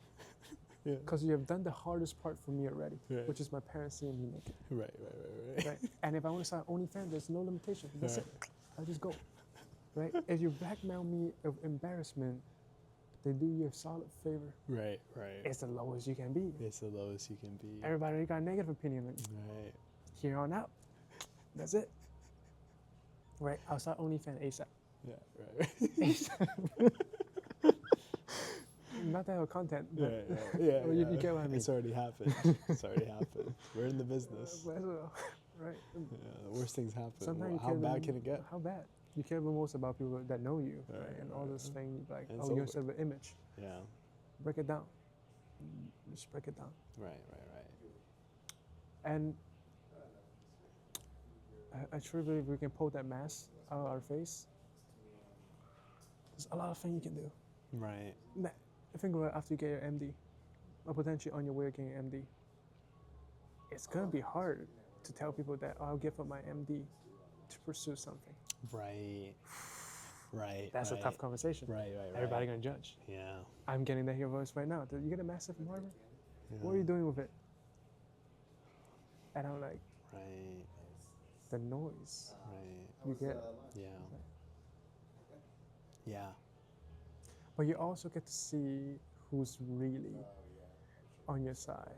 Because you have done the hardest part for me already, which is my parents seeing me naked. Right. And if I want to start OnlyFans, there's no limitation. That's it. I'll just go. Right? If you blackmail me of embarrassment, they do you a solid favor. Right. It's the lowest you can be. It's the lowest you can be. Everybody already got a negative opinion. Right. Here on out. That's it. Right? I'll start OnlyFans ASAP. Yeah, right. ASAP. Not that have content. But Yeah. You get what I mean. It's already happened. We're in the business. Right? Yeah, the worst things happen. Sometimes How bad can it get? How bad? You care the most about people that know you, right? And all this thing, like, and oh, you're sort of an image. Yeah. Break it down. Just break it down. Right. And I truly believe we can pull that mask out of our face. There's a lot of things you can do. Right. Think about it after you get your MD, or potentially on your way to getting your MD. It's gonna be hard to tell people that, oh, I'll give up my MD to pursue something. Right. That's a tough conversation. Right. Everybody gonna judge. Yeah. I'm getting that here voice right now. Did you get a master from Harvard? Yeah. What are you doing with it? And I'm like, Right. the noise Right. you get. Yeah. But you also get to see who's really on your side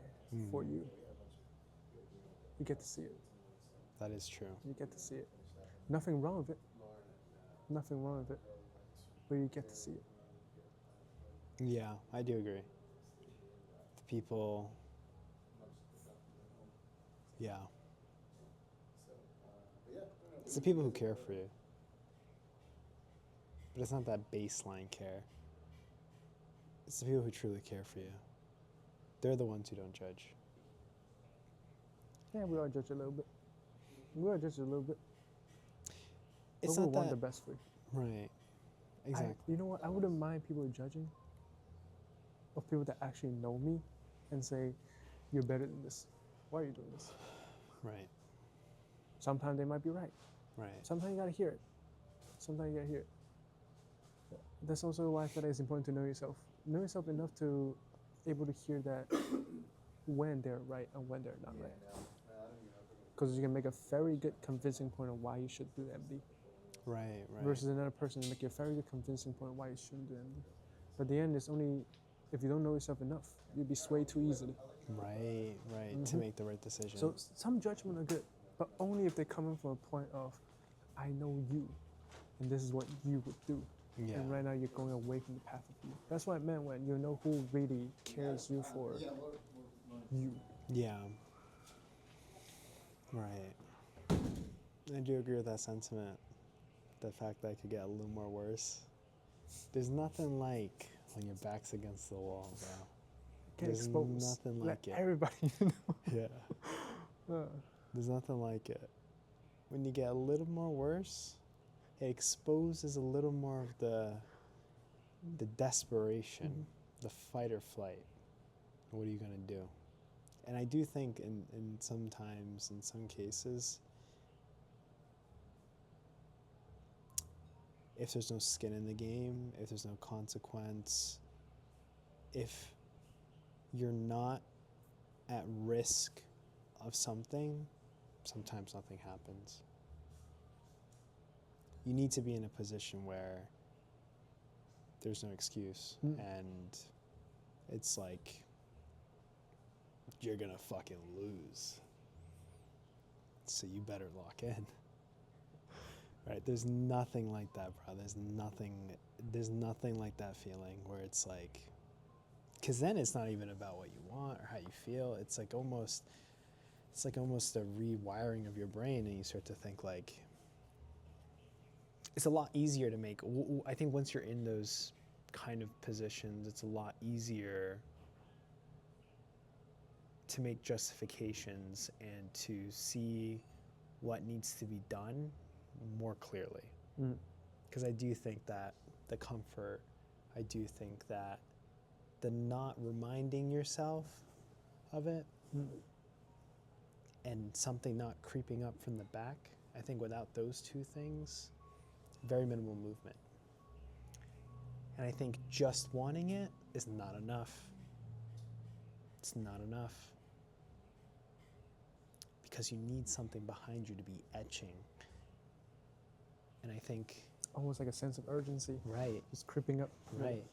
for you. You get to see it. That is true. You get to see it. Nothing wrong with it. Nothing wrong with it. But you get to see it. Yeah, I do agree. The people. Yeah. It's the people who care for you. But it's not that baseline care. It's the people who truly care for you. They're the ones who don't judge. Yeah, we all judge a little bit. It's but we not want that, the best for you. Right. Exactly. You know what? I wouldn't mind people judging of people that actually know me and say, you're better than this. Why are you doing this? Right. Sometimes they might be right. Right. Sometimes you gotta hear it. That's also why I feel like it's important to know yourself. Know yourself enough to able to hear that when they're right and when they're not right. Because you can make a very good convincing point of why you should do MD. Right. Versus another person make a very good convincing point why you shouldn't do MD. But the end is only if you don't know yourself enough, you'll be swayed too easily. Right. To make the right decision. So some judgment are good, but only if they're coming from a point of, I know you, and this is what you would do. Yeah. And right now you're going away from the path of you. That's what I meant when you know who really cares you for you. Yeah. Right. I do agree with that sentiment. The fact that it could get a little more worse. There's nothing like when your back's against the wall, bro. There's nothing like it. Everybody know. Yeah. There's nothing like it. When you get a little more worse, it exposes a little more of the desperation, the fight or flight. What are you gonna do? And I do think in some cases, if there's no skin in the game, if there's no consequence, if you're not at risk of something, sometimes nothing happens. You need to be in a position where there's no excuse and it's like you're gonna fucking lose. So you better lock in. Right? There's nothing like that, bro. There's nothing like that feeling where it's like, because then it's not even about what you want or how you feel. It's like almost a rewiring of your brain, and you start to think like, it's a lot easier to make. I think once you're in those kind of positions, it's a lot easier to make justifications and to see what needs to be done more clearly. Because I do think that the comfort, I do think that the not reminding yourself of it and something not creeping up from the back, I think without those two things, very minimal movement. And I think just wanting it is not enough. It's not enough. Because you need something behind you to be etching. And I think... almost like a sense of urgency. Right. Just creeping up. Right.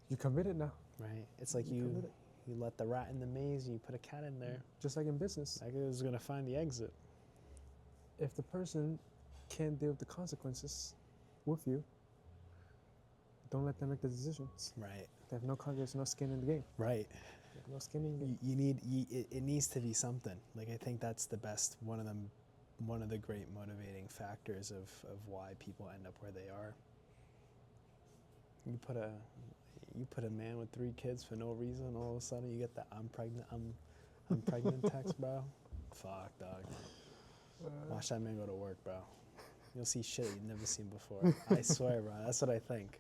You committed now. Right. It's like you let the rat in the maze, you put a cat in there. Just like in business. Like it was going to find the exit. If the person can't deal with the consequences with you, don't let them make the decisions. Right. They have there's no skin in the game. Right. They have no skin in the game. You need, it needs to be something. Like I think that's the best, one of the great motivating factors of why people end up where they are. You put a man with 3 kids for no reason, all of a sudden you get that I'm pregnant text, bro. Fuck, dog. Watch that man go to work, bro. You'll see shit you've never seen before. I swear, bro. That's what I think.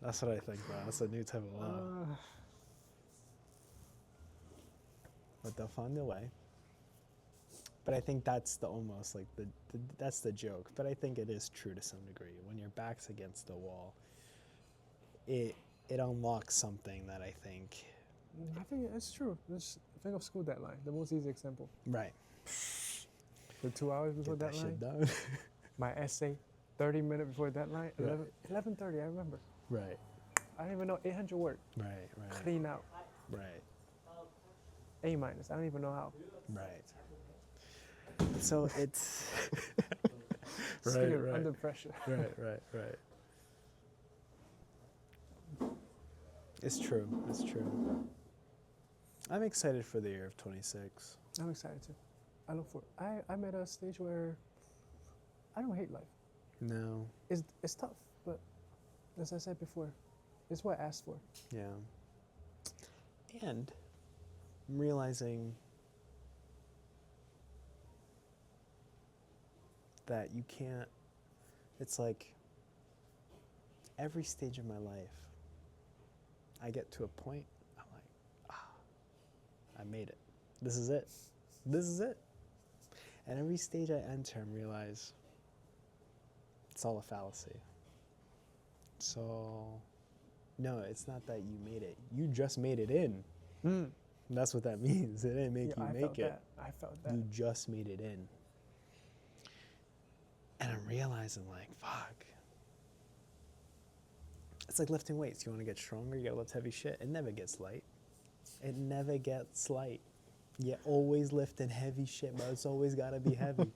That's what I think, bro. That's a new type of love. But they'll find their way. But I think that's that's the joke. But I think it is true to some degree. When your back's against the wall, it unlocks something that I think it's true. Think of school deadline, the most easy example. Right. The 2 hours before Get that deadline. shit done. My essay, 30 minutes before deadline. Right. 11:30. I remember. Right. I don't even know 800 word. Right. Clean out. Right. A-. I don't even know how. Right. So it's right. Under pressure. Right. It's true. I'm excited for the year of 26. I'm excited too. I look for it. I'm at a stage where I don't hate life. No. It's tough, but as I said before, it's what I asked for. Yeah. And I'm realizing that you can't, it's like every stage of my life, I get to a point, I'm like, I made it. This is it. And every stage I enter, I realize it's all a fallacy. So, no, it's not that you made it. You just made it in. That's what that means. It didn't make you make it. I felt that. You just made it in. And I'm realizing, like, fuck. It's like lifting weights. You want to get stronger, you gotta lift heavy shit. It never gets light. It never gets light. You're always lifting heavy shit, bro. It's always gotta be heavy.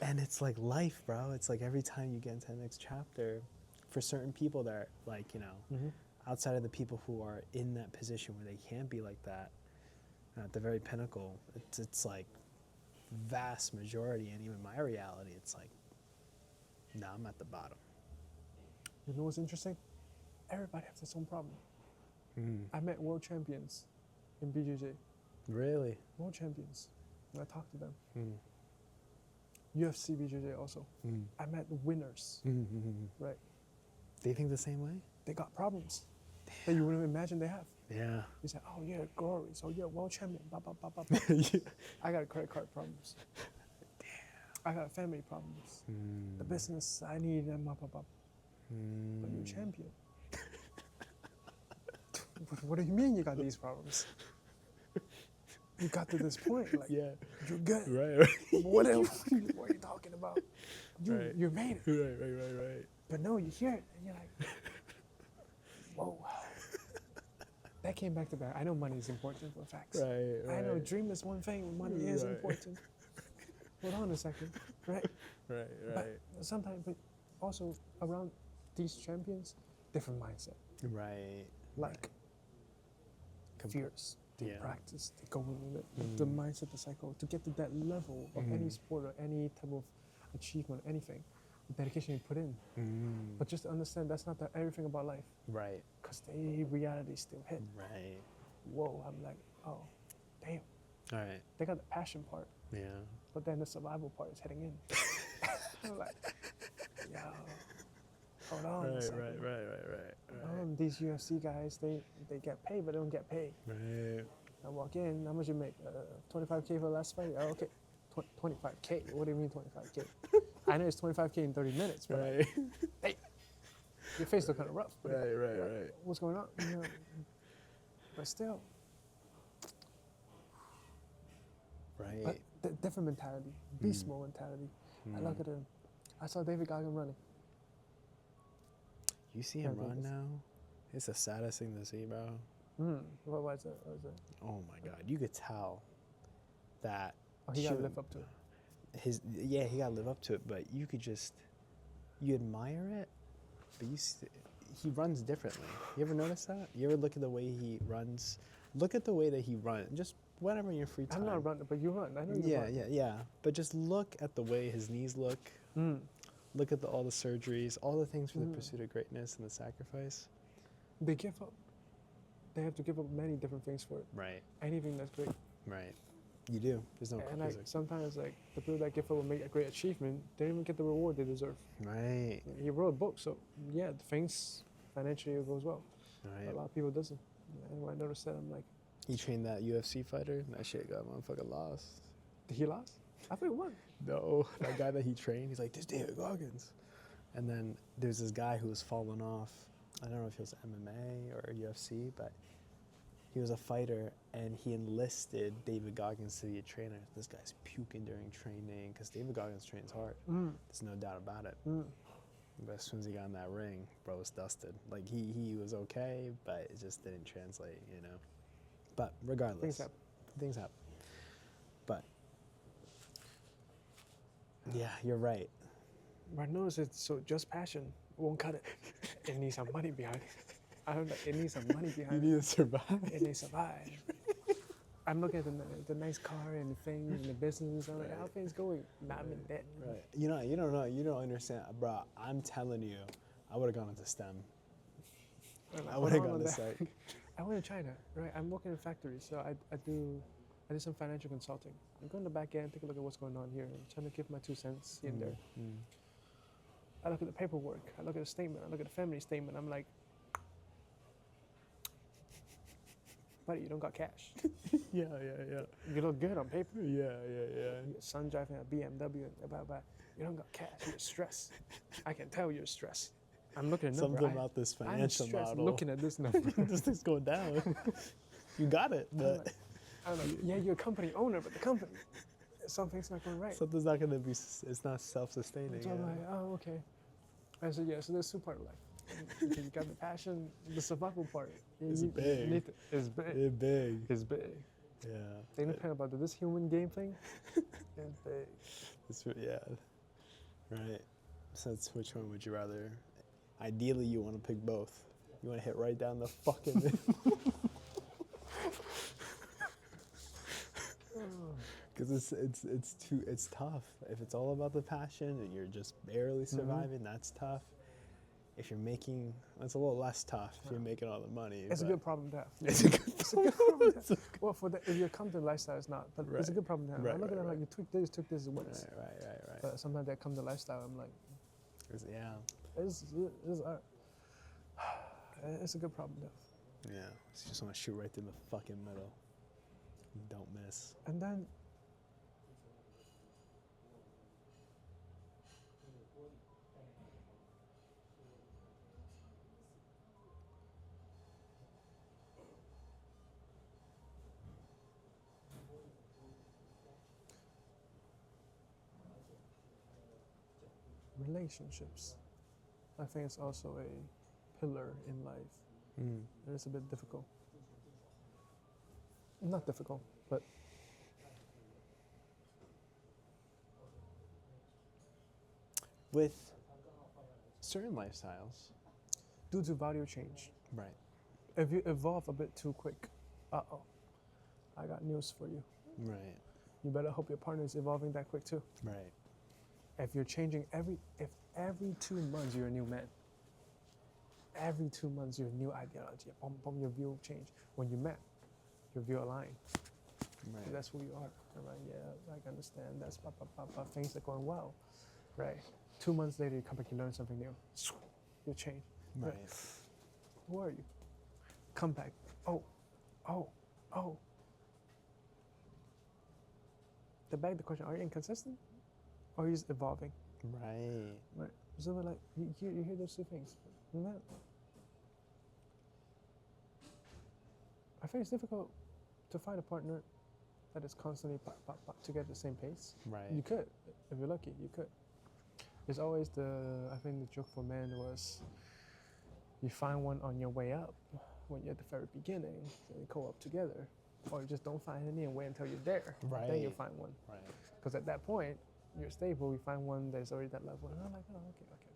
And it's like life, bro. It's like every time you get into the next chapter, for certain people that are like, outside of the people who are in that position where they can be like that, at the very pinnacle, it's like vast majority, and even my reality, it's like, nah, I'm at the bottom. You know what's interesting? Everybody has its own problem. I met world champions in BJJ. Really? World champions. And I talked to them. UFC BJJ also. I met winners. Right. They think the same way? They got problems that you wouldn't imagine they have. Yeah. You say, oh yeah, glories. Oh yeah, world champion. Blah, blah, blah, blah. Yeah. I got credit card problems. Damn. I got family problems. The business, I need them. Blah, blah, blah. But you're a champion. What do you mean you got these problems? You got to this point, like, you're good. Right. What are you talking about? You made it. Right. But no, you hear it, and you're like, whoa. That came back to back. I know money is important for facts. Right. I know dream is one thing, money is important. Hold on a second, right? Right. But sometimes, but also around these champions, different mindset. Right. Like, fierce. They practice, they go with it. The mindset, the cycle, to get to that level of any sport or any type of achievement, anything. the dedication you put in. But just to understand that's not everything about life. Right. Because the reality still hit. Right. Whoa, I'm like, oh, damn. All right. They got the passion part. Yeah. But then the survival part is hitting in. I'm like, yo, hold on. Right. These UFC guys, they get paid, but they don't get paid. Right. I walk in, how much you make? 25K for the last fight? Oh, okay. 25K? What do you mean 25K? I know it's 25K in 30 minutes, but right. Hey, your face look kind of rough. Right. What's going on? You know, but still. Right. But different mentality, beast mode mentality. I look at him. I saw David Goggins running. You see him run now? It's the saddest thing to see, bro. What was it? Oh my God, you could tell that. Oh, he got to live up to it. He got to live up to it, but you admire it, but he runs differently. You ever notice that? You ever look at the way he runs? Look at the way that he runs. Just whatever in your free time. I'm not running, but you run. I know you run. Yeah. But just look at the way his knees look. Look at all the surgeries, all the things for the pursuit of greatness and the sacrifice. They give up. They have to give up many different things for it. Right. Anything that's great. Right. You do. There's no. And sometimes the people that give up will make a great achievement, they don't even get the reward they deserve. Right. He wrote a book, so yeah, things financially it goes well. Right. But a lot of people doesn't. And when I noticed that, I'm like. He trained that UFC fighter. That shit got motherfucker lost. He lost? I thought he won. No, that guy that he trained, he's like, this David Goggins. And then there's this guy who was falling off. I don't know if he was MMA or UFC, but he was a fighter, and he enlisted David Goggins to be a trainer. This guy's puking during training because David Goggins trains hard. There's no doubt about it. But as soon as he got in that ring, bro was dusted. Like, he was okay, but it just didn't translate, you know. But regardless, things happen. But yeah, you're right. But I noticed so just passion won't cut it. It needs some money behind it. I don't know. It needs some money behind it. You need to survive. It needs to survive. I'm looking at the nice car and the things and the business. I'm like, how things going? Nah, I'm in debt. Right. You don't know. You don't understand, bro. I'm telling you, I would have gone into STEM. I would have gone to psych. I went to China, right? I'm working in factories, so I do some financial consulting. I go in the back end, take a look at what's going on here. I'm trying to give my 2 cents in there. I look at the paperwork. I look at the statement. I look at the family statement. I'm like, buddy, you don't got cash. Yeah. You look good on paper. Yeah. Your son driving a BMW, blah. You don't got cash. You're stressed. I can tell you're stressed. I'm looking at numbers. Something about this financial model. Looking at this number. This thing's going down. You got it, but I'm like, yeah, you're a company owner, but the company, something's not going right. Something's not going to be. It's not self-sustaining. So I'm like, oh, okay. I said, yeah. So there's 2 parts of life. You got the passion, the survival part. It's big. It's big. It's big. It's big. Yeah. They don't care about this human game thing. It's big. Yeah. Right. So which one would you rather? Ideally, you want to pick both. You want to hit right down the fucking middle. Because it's tough. If it's all about the passion and you're just barely surviving, that's tough. If you're making, it's a little less tough if you're making all the money. It's a good problem to have. It's a good problem to have. Well, if your Compton lifestyle, it's not. But it's a good problem to have. Right, I look at it like you took this, it works. Right. But sometimes that Compton lifestyle, I'm like, it's a good problem to have. Yeah, you just want to shoot right through the fucking middle. Don't miss. And then relationships. I think it's also a pillar in life. It is a bit difficult. Not difficult, but with certain lifestyles, due to value change. right? If you evolve a bit too quick, I got news for you. Right. You better hope your partner is evolving that quick too. Right. If you're changing every 2 months you're a new man. Every 2 months you're a new ideology. Boom, boom, your view change. When you met, your view aligned. Right. That's who you are. Right? Yeah, I understand. That's things are going well. Right. 2 months later, you come back, you learn something new. You change. Right. Who are you? Come back. Oh. To beg the question, are you inconsistent? Or are you just evolving? Right. So we're like, you hear those two things. And that, I think it's difficult to find a partner that is constantly to get the same pace. Right. You could, if you're lucky, you could. It's always I think the joke for men was, you find one on your way up when you're at the very beginning, so you go up together. Or you just don't find any and wait until you're there. Right. Then you'll find one. Right. Because at that point, you're stable, you find one that's already that level. And I'm like, oh, okay.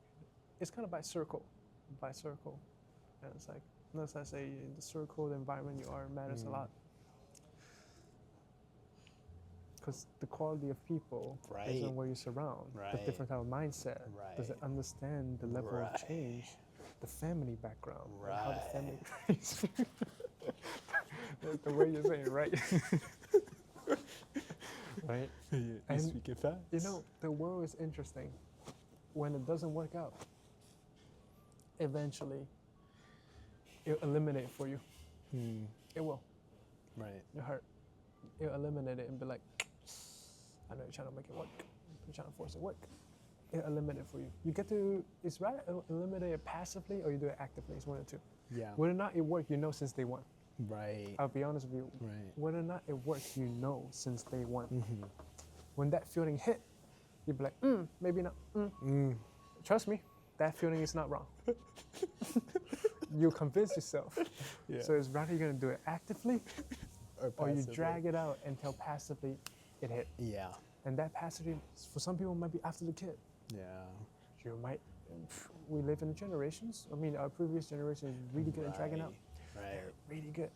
It's kind of by circle. And it's like, unless I say the circle, the environment you are matters a lot. Because the quality of people based on where you surround, the different type of mindset, does it understand the level of change, the family background, and how the family raised you. The way you're saying, right? Right? You speak it fast. You know, the world is interesting. When it doesn't work out, eventually, it'll eliminate for you. It will. Right. Your heart. It'll eliminate it and be like, I know you're trying to make it work. You're trying to force it to work. It'll eliminate it for you. You get to, it's rather eliminate it passively or you do it actively. It's one or two. Yeah. Whether or not it worked, you know since day one. Right. I'll be honest with you. Right. Whether or not it worked, you know since day one. Mm-hmm. When that feeling hit, you'd be like, maybe not. Trust me, that feeling is not wrong. You convince yourself. Yeah. So it's rather you're going to do it actively or you passively. drag it out until passively it hit. Yeah. And that passively, for some people, might be after the kid. Yeah. You might, we live in generations. I mean, our previous generation is really good at dragging out. Right. They're really good.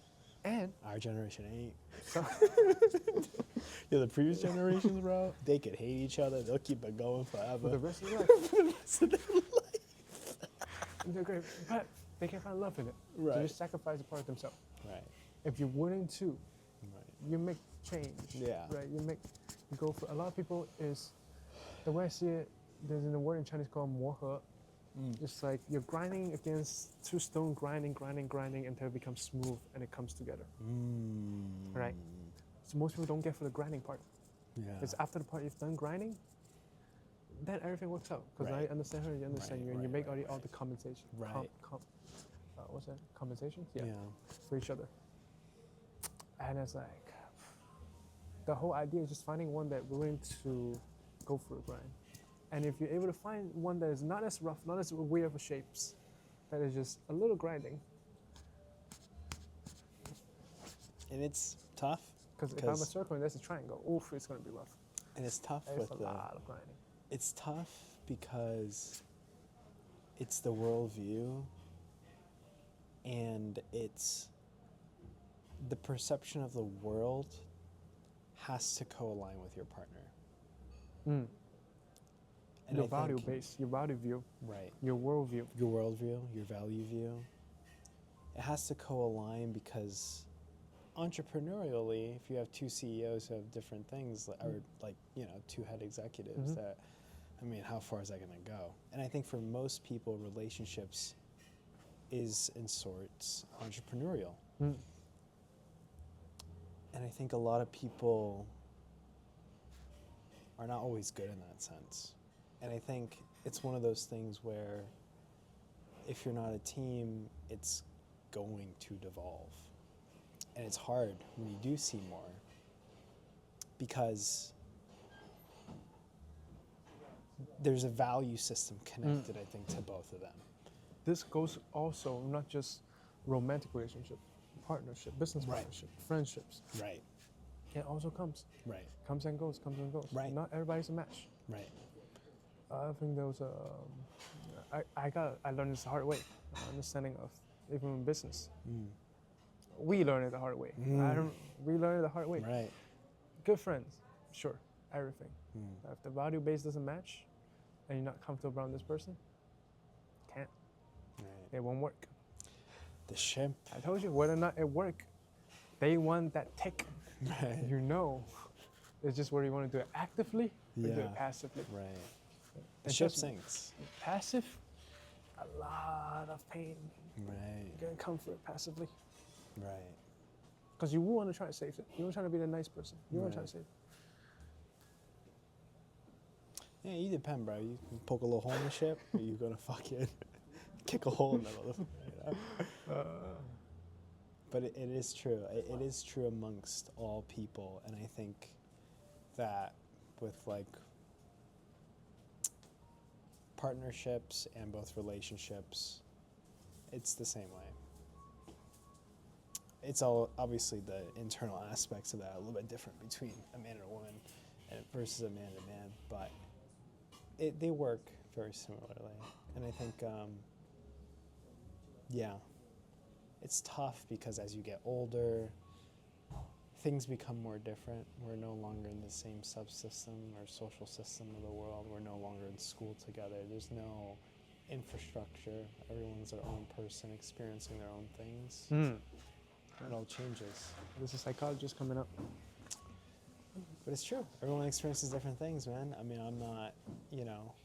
And Our generation ain't. some, Yeah, the previous generations, bro, they could hate each other. They'll keep it going forever. for the rest of their life. For the rest of their life. They're great, but they can find love in it. Right. So just sacrifice a part of themselves. Right. If you're willing to, Right. you make change. Yeah. Right. You go for a lot of people is the way I see it. There's a word in Chinese called 磨合. It's like you're grinding against two stones, grinding until it becomes smooth and it comes together. Right. So most people don't get for the grinding part. Yeah. It's after the part you've done grinding, then everything works out. Because I understand her, you understand you, and you make all the compensation. Right. What's that? Compensations? Yeah. For each other. And it's like, the whole idea is just finding one that willing to go for a grind. And if you're able to find one that is not as rough, not as weird of a shapes, that is just a little grinding. And it's tough. Because if I'm a circle and there's a triangle, oof, it's going to be rough. And it's tough There's with a lot of grinding. It's tough because it's the worldview and it's the perception of the world has to co-align with your partner. And Your I value think- base, your value view, Right. your worldview. Your worldview, your value view. It has to co-align because entrepreneurially, if you have two CEOs who have different things, or like, two head executives, that, I mean, how far is that going to go? And I think for most people, relationships is in sorts entrepreneurial. And I think a lot of people are not always good in that sense. And I think it's one of those things where if you're not a team, it's going to devolve. And it's hard when you do see more because there's a value system connected, I think, to both of them. This goes also not just romantic relationship, partnership, business partnership, friendships. Right. It also comes. Right. Comes and goes. Right. Not everybody's a match. Right. I think there was I learned this the hard way, understanding of even in business. We learned it the hard way. We learned it the hard way. Right. Good friends, sure, everything. If the value base doesn't match, and you're not comfortable around this person, can't. Right. It won't work. The ship. I told you, whether or not it work, they want that tick. Right. You know. It's just whether you want to do it actively or do it passively. Right. The And ship just sinks. Passive, a lot of pain. Right. You're gonna comfort passively. Right. Because you want to try to save it. You want to try to be the nice person. You want to try to save it. Yeah, you depend, bro. You can poke a little hole in the ship, or you gonna fucking kick a hole in the middle of it. You know? But it is true. It is true amongst all people, and I think that with like partnerships and both relationships, it's the same way. It's all obviously the internal aspects of that are a little bit different between a man and a woman versus a man and a man, but they work very similarly. And I think, it's tough because as you get older, things become more different. We're no longer in the same subsystem or social system of the world. We're no longer in school together. There's no infrastructure. Everyone's their own person experiencing their own things. It all changes. There's a psychologist coming up. But it's true. Everyone experiences different things, man. I mean, I'm not,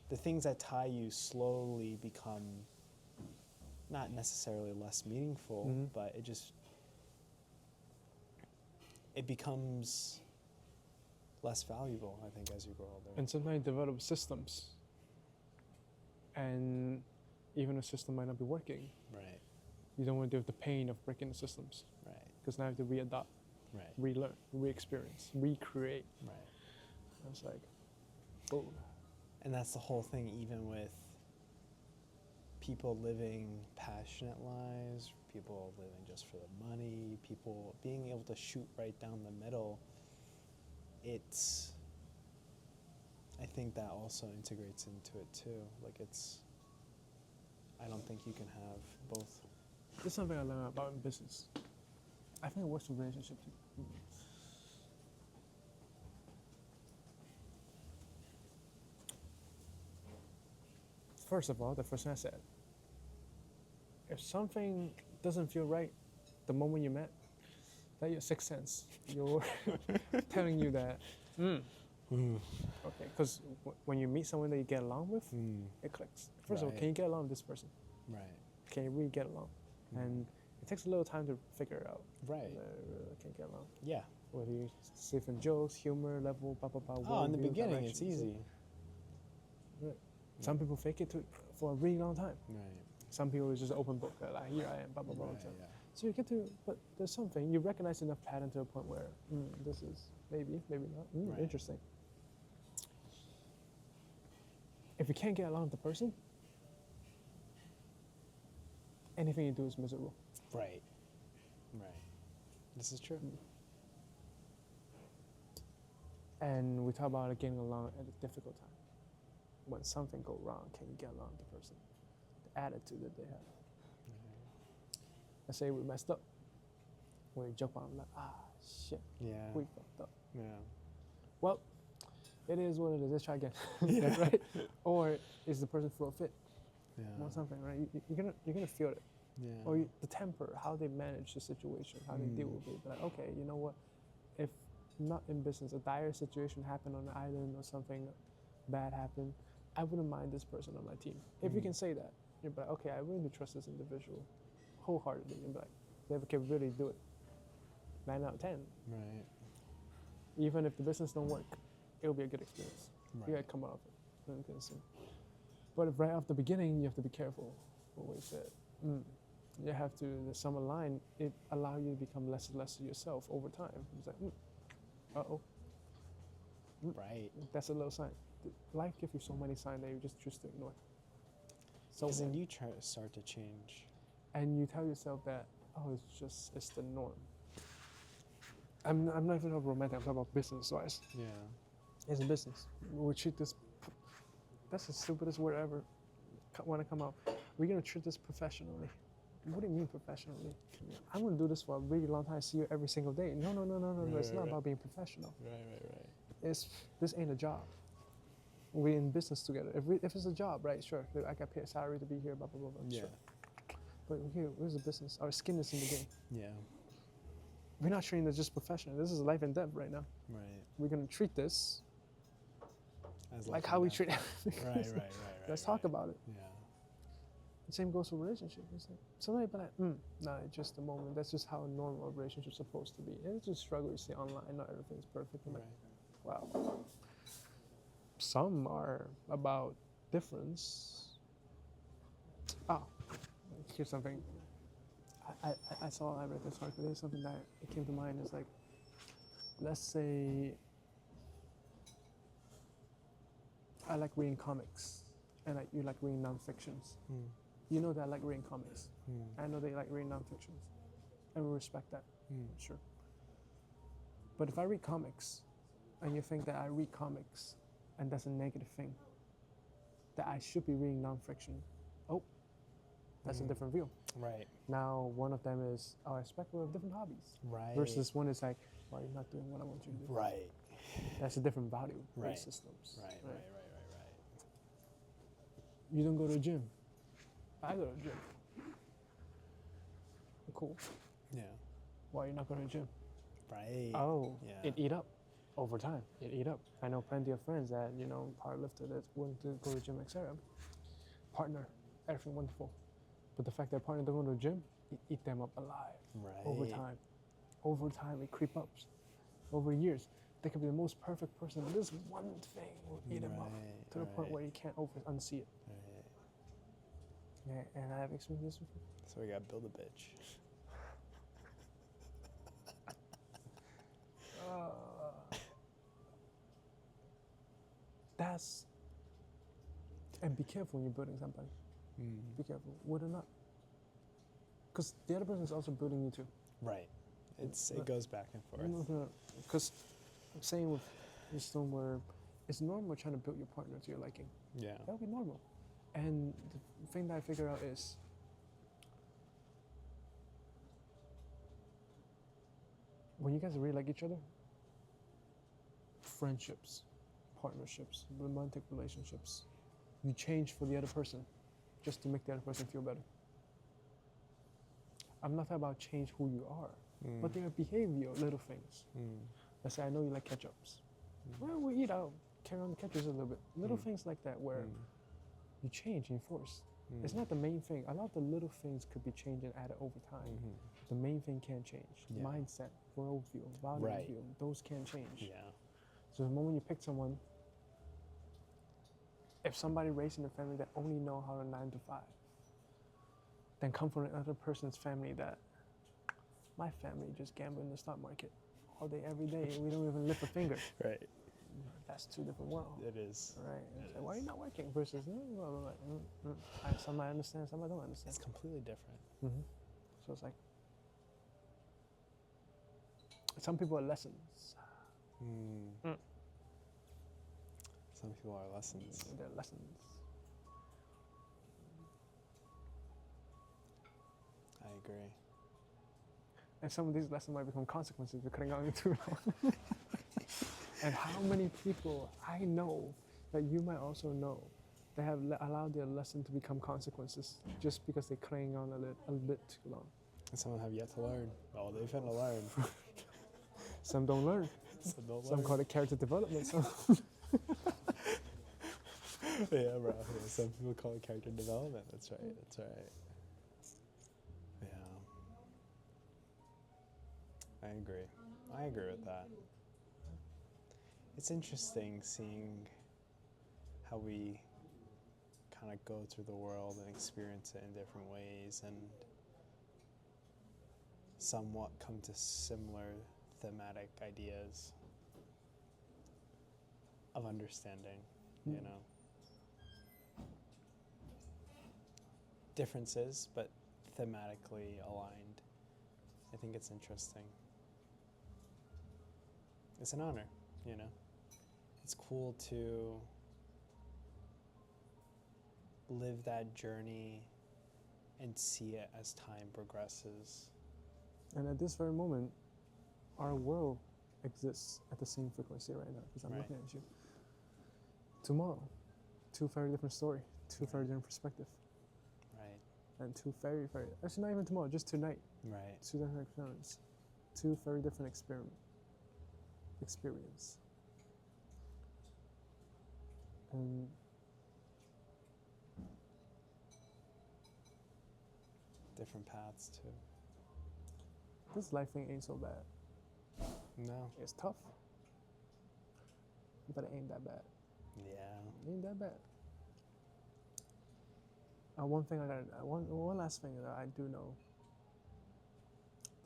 the things that tie you slowly become not necessarily less meaningful, but it becomes less valuable, I think, as you grow older. And sometimes you develop systems. And even a system might not be working. Right. You don't want to deal with the pain of breaking the systems. Right. Because now you have to readopt, relearn, re-experience, recreate. Right. It's like, oh. And that's the whole thing, even with people living passionate lives, people living just for the money, people being able to shoot right down the middle. I think that also integrates into it too. Like I don't think you can have both. This is something I learned about in business. I think it works in relationships too. First of all, the first thing I said, if something doesn't feel right the moment you met, that's your sixth sense. You're telling you that, okay, because when you meet someone that you get along with, it clicks. First of all, can you get along with this person? Right. Can you really get along? And it takes a little time to figure it out. Right. Can get along. Yeah. Whether you see different jokes, humor level, blah, blah, blah. Oh, in the beginning, it's easy. Right. Some people fake it for a really long time. Right. Some people is just an open book. Like, here I am, blah, blah, blah. Right, So you get to, but there's something, you recognize enough pattern to a point where this is maybe not. Interesting. If you can't get along with the person, anything you do is miserable. Right. Right. This is true. And we talk about getting along at a difficult time. When something goes wrong, can you get along with the person? The attitude that they have. Let's say we messed up. When you jump on, I'm like, shit. Yeah. We fucked up. Yeah. Well, it is what it is. Let's try again. Right? Or is the person full of fit? Yeah. Or something, right? You're gonna feel it. Yeah. Or the temper, how they manage the situation, how they deal with it. But like, okay, you know what? If not in business, a dire situation happened on the island or something bad happened, I wouldn't mind this person on my team. If you can say that, you're like, okay, I really do trust this individual wholeheartedly. And be like, they have a capability to do it. 9 out of 10. Right. Even if the business don't work, it'll be a good experience. Right. You gotta come out of it. But if right off the beginning, you have to be careful what we said. You have to, there's some line, it allow you to become less and less of yourself over time. It's like, uh-oh. Right. That's a little sign. Life gives you so many signs that you just choose to ignore. So then you start to change. And you tell yourself that, it's the norm. I'm not even talking romantic, I'm talking about business-wise. Yeah. It's a business. We treat this, that's the stupidest word ever want to come out. We're going to treat this professionally. What do you mean professionally? I'm going to do this for a really long time, see you every single day. No. It's not about being professional. Right. This ain't a job. we're in business together. If it's a job, right? Sure, I got paid a salary to be here, blah blah blah. Yeah. Sure. But here, where's the business? Our skin is in the game. Yeah. We're not treating this just professional. This is life and death right now. Right. We're gonna treat this As like how we treat everything. Right. Let's talk about it. Yeah. The same goes for relationship. It's like somebody be like, nah, it's just a moment. That's just how a normal relationship's supposed to be. And it's just struggle you see online. Not everything's perfect. I'm like, wow. Some are about difference. Oh, here's something. I read this article. There's something that it came to mind. It's like, let's say I like reading comics, and you like reading non-fictions. You know that I like reading comics. I know they like reading non-fictions. And we respect that, sure. But if I read comics, and you think that I read comics, and that's a negative thing, that I should be reading non-fiction, that's a different view. Right. Now, one of them is, I respect we have different hobbies. Right. Versus one is like, why are you not doing what I want you to do? Right. That's a different value Right. systems. Right. You don't go to the gym. I go to the gym. Cool. Yeah. Why are you not going to the gym? Right. Oh, Yeah. it eat up over time. It eat up. I know plenty of friends that, powerlifter that want to go to the gym, etc. Partner, everything wonderful. But the fact that partner don't go to the gym, it eat them up alive. Right. Over time. Over time, it creep up. Over years. They could be the most perfect person, but this one thing will eat them up to the point where you can't unsee it. Yeah, and I have experienced this before. So we got build a bitch. And be careful when you're building somebody. Be careful, would or not. Because the other person is also building you too. Right. It goes back and forth. Because I'm saying with wisdom where it's normal trying to build your partner to your liking. Yeah. That would be normal. And the thing that I figure out is when you guys really like each other, friendships, partnerships, romantic relationships, you change for the other person just to make the other person feel better. I'm not talking about change who you are, but their behavior, little things. Let's say I know you like ketchups. Well, we eat out, carry on the ketchups a little bit. Little things like that where you change and force. It's not the main thing. A lot of the little things could be changed and added over time. The main thing can't change. Yeah. Mindset, worldview, value view, those can't change. Yeah. So the moment you pick someone, if somebody raised in a family that only know how to 9 to 5, then come from another person's family that my family just gamble in the stock market all day, every day, and we don't even lift a finger. Right. That's two different worlds. It is. Right. It's like, why are you not working? Versus, some I understand, some I don't understand. It's completely different. So it's like, some people are lessons. Some people are lessons. They're lessons. I agree. And some of these lessons might become consequences for cutting out you too long. And how many people I know that you might also know that have allowed their lesson to become consequences just because they're cutting on a bit too long. And some have yet to learn. Oh, they've had to learn. Some don't learn. Some call it character development. So. Yeah, bro. Yeah, some people call it character development. That's right. That's right. Yeah. I agree with that. It's interesting seeing how we kind of go through the world and experience it in different ways and somewhat come to similar thematic ideas of understanding, you know. Differences, but thematically aligned. I think it's interesting. It's an honor, you know. It's cool to live that journey and see it as time progresses. And at this very moment, our world exists at the same frequency right now, because I'm looking at you. tomorrow. Two very different story, two very different perspective. Right. And two very, actually not even tomorrow, just tonight. Right. Two different experiences. Two very different experience. And different paths too. this life thing ain't so bad. No. It's tough, but it ain't that bad. Yeah. It ain't that bad. One last thing that I do know,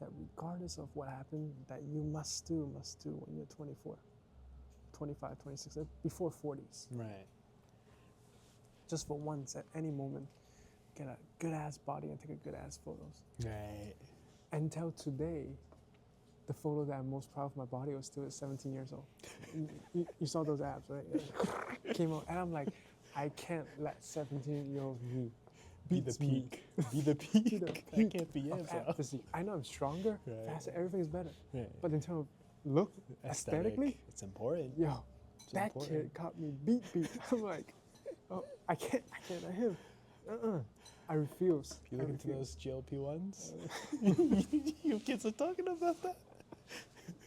that regardless of what happened, that you must do when you're 24, 25, 26, before 40s. Right. Just for once, at any moment, get a good ass body and take a good ass photos. Right. Until today, the photo that I'm most proud of my body was still at 17 years old. You saw those abs, right? Came out, and I'm like, I can't let 17-year-old me Be the peak. Be the peak. That can't be it, bro. I know I'm stronger, faster, everything's better. Right. But in terms of look, aesthetically, it's important. yo, that kid got me beat. I'm like, oh, I can't let him. I refuse. If you look into those GLP-1s, you kids are talking about that.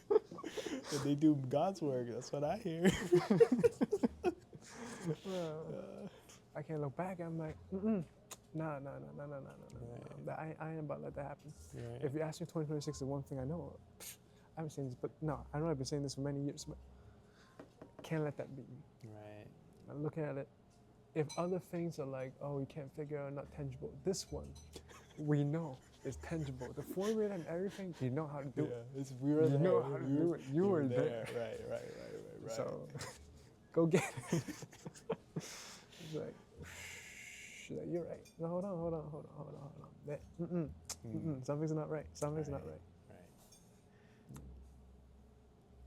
But they do God's work, that's what I hear. I can't look back, I'm like, No. I ain't about to let that happen. Right. If you ask me 2026 is one thing I know, I haven't seen this, but no, I know I've been saying this for many years, but can't let that beat me. Right. I'm looking at it. If other things are like, oh, you can't figure out, not tangible, this one, we know is tangible. The formula and everything, you know how to do it. It's we were there. You know how to do it. You were there. Right. So, go get it. It's like, she's like, you're right. No, hold on. Something's not right. Something's not right.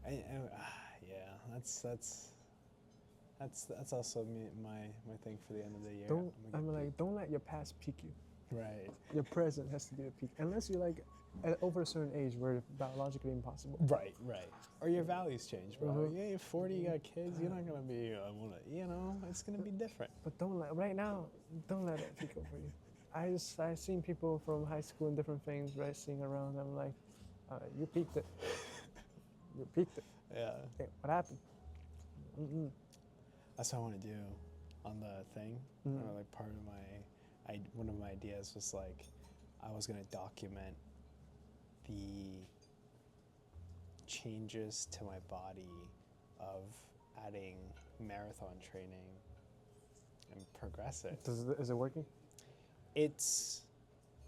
Right. Yeah, that's also my thing for the end of the year. Don't let your past peak you. Right. Your present has to be the peak, unless you're like over a certain age where it's biologically impossible. Right. Or your values change, bro. Yeah, you're 40, you got kids. You're not gonna be, it's gonna be different. But right now, don't let it peak over you. I've seen people from high school and different things racing around. I'm like, you peaked it. You peaked it. Yeah. Okay, what happened? That's what I want to do on the thing. Or like part of one of my ideas was like, I was gonna document the changes to my body of adding marathon training and progressing. Is it working? It's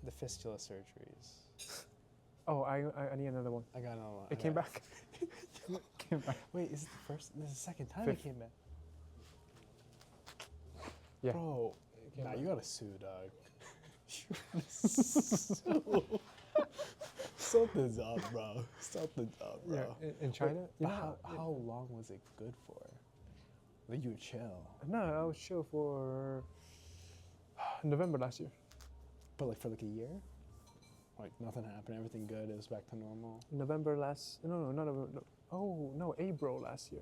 the fistula surgeries. Oh, I need another one. I got another one. It came back. Wait, is it this is the second time Fifth. it came back? Yeah. Bro, Nah, you gotta sue, dog. You gotta sue. Something's up, bro. Yeah, in China? But how long was it good for? Like you were chill? No, I was chill for November last year. But like for like a year? Like nothing happened, everything good, it was back to normal? November last, no, not November, no. Oh, no, April last year.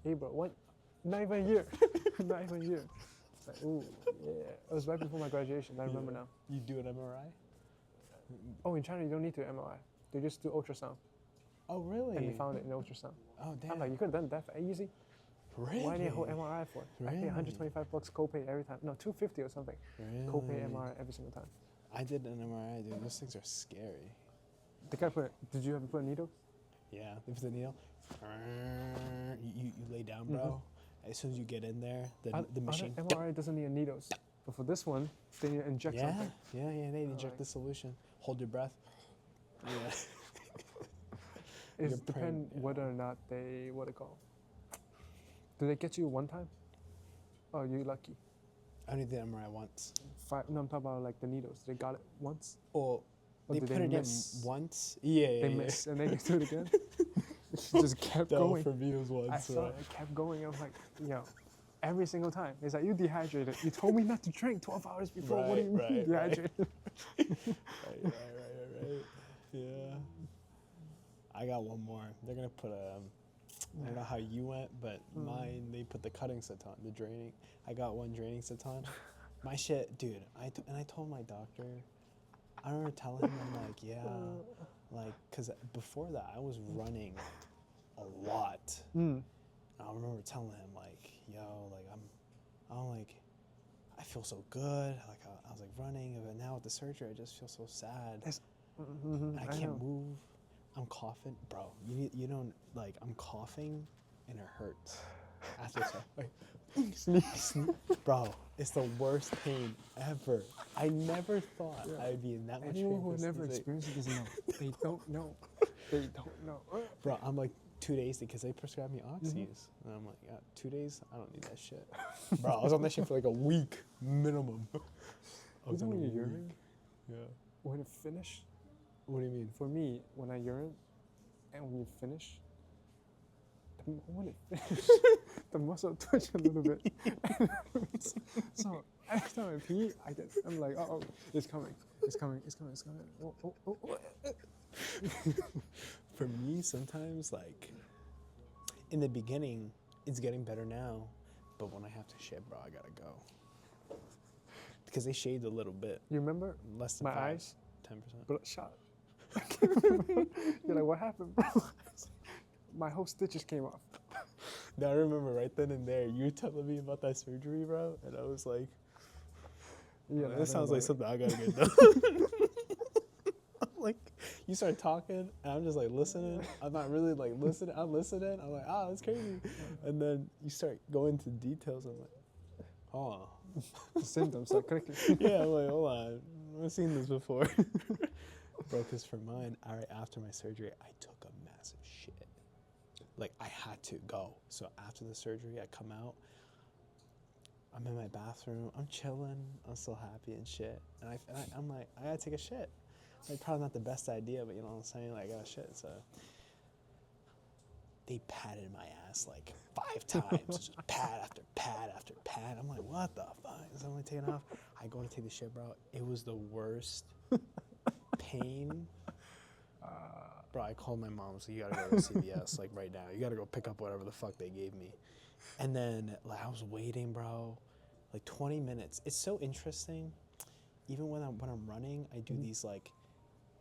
April, what? Not even a year. Not even a year. Like, ooh, yeah. It was right before my graduation, I remember now. You do an MRI? Oh, in China, you don't need to MRI. They just do ultrasound. Oh, really? And they found it in ultrasound. Oh, damn. I'm like, you could have done that for easy. Really? Why need a whole MRI for? I pay $125 copay every time. No, $250 or something. Really? Copay MRI every single time. I did an MRI, dude. Those things are scary. Did you ever put a needle? Yeah, they put the needle. You lay down, bro. As soon as you get in there, the machine. MRI doesn't need needles. But for this one, they need to inject something. Yeah, they inject the solution. Hold your breath. Yeah. It depends whether or not they, what it called. Do they get you one time? Oh, you're lucky. I only did MRI once. No, I'm talking about like the needles. They got it once? Or they put it miss? In once. Yeah. They miss and they do it again. She just kept going. For me it was once. I saw it kept going. I was like, yo, every single time. It's like, you dehydrated. You told me not to drink 12 hours before. What do you mean dehydrated? Right. Yeah. I got one more. They're gonna put I don't know how you went, but mine, they put the cutting set on, the draining. I got one draining set on. My shit, dude, and I told my doctor, I remember telling him, I'm like, yeah, like, because before that, I was running a lot. I remember telling him, like, yo, like, I'm like, I feel so good. Like, I was like running, but now with the surgery, I just feel so sad. And I can't move. I'm coughing, bro. You don't, like, I'm coughing and it hurts. After so, like, sneeze. Bro, it's the worst pain ever. I never thought I'd be in that much pain. Anyone who never experienced it doesn't know. They don't know. They don't know. Bro, I'm like 2 days because they prescribed me oxys. And I'm like, yeah, 2 days? I don't need that shit. Bro, I was on that shit for like a week minimum. You know when you urinate? Yeah. When it finished? What do you mean? For me, when I urinate and when you finish, when it finished, the muscle twitch a little bit. So every time I pee, I'm like, oh, it's coming. Oh. For me, sometimes, like, in the beginning, it's getting better now, but when I have to shit, bro, I gotta go. Because they shaved a little bit. You remember? Less than my 5, eyes? 10%. Bloodshot. You're like, what happened, bro? My whole stitches came off. Now I remember right then and there, you were telling me about that surgery, bro, and I was like, yeah, this sounds like something I gotta get done. Like, you start talking, and I'm just like listening. I'm not really like listening. I'm listening. I'm like, that's crazy. And then you start going into details. I'm like, oh. The symptoms start clicking. Yeah, I'm like, hold on. I've seen this before. Bro, because for mine, after my surgery, I took a massive shit. Like, I had to go. So after the surgery, I come out. I'm in my bathroom. I'm chilling. I'm still happy and shit. And I'm like, I gotta take a shit. Like, probably not the best idea, but you know what I'm saying? Like, I got shit. So they patted my ass like 5 times. Just pat after pat after pat. I'm like, what the fuck? Is someone taking off? I go to take the shit, bro. It was the worst pain. Bro, I called my mom, so you gotta go to CVS, like, right now. You gotta go pick up whatever the fuck they gave me. And then, like, I was waiting, bro, like 20 minutes. It's so interesting. Even when I'm running, I do these, like,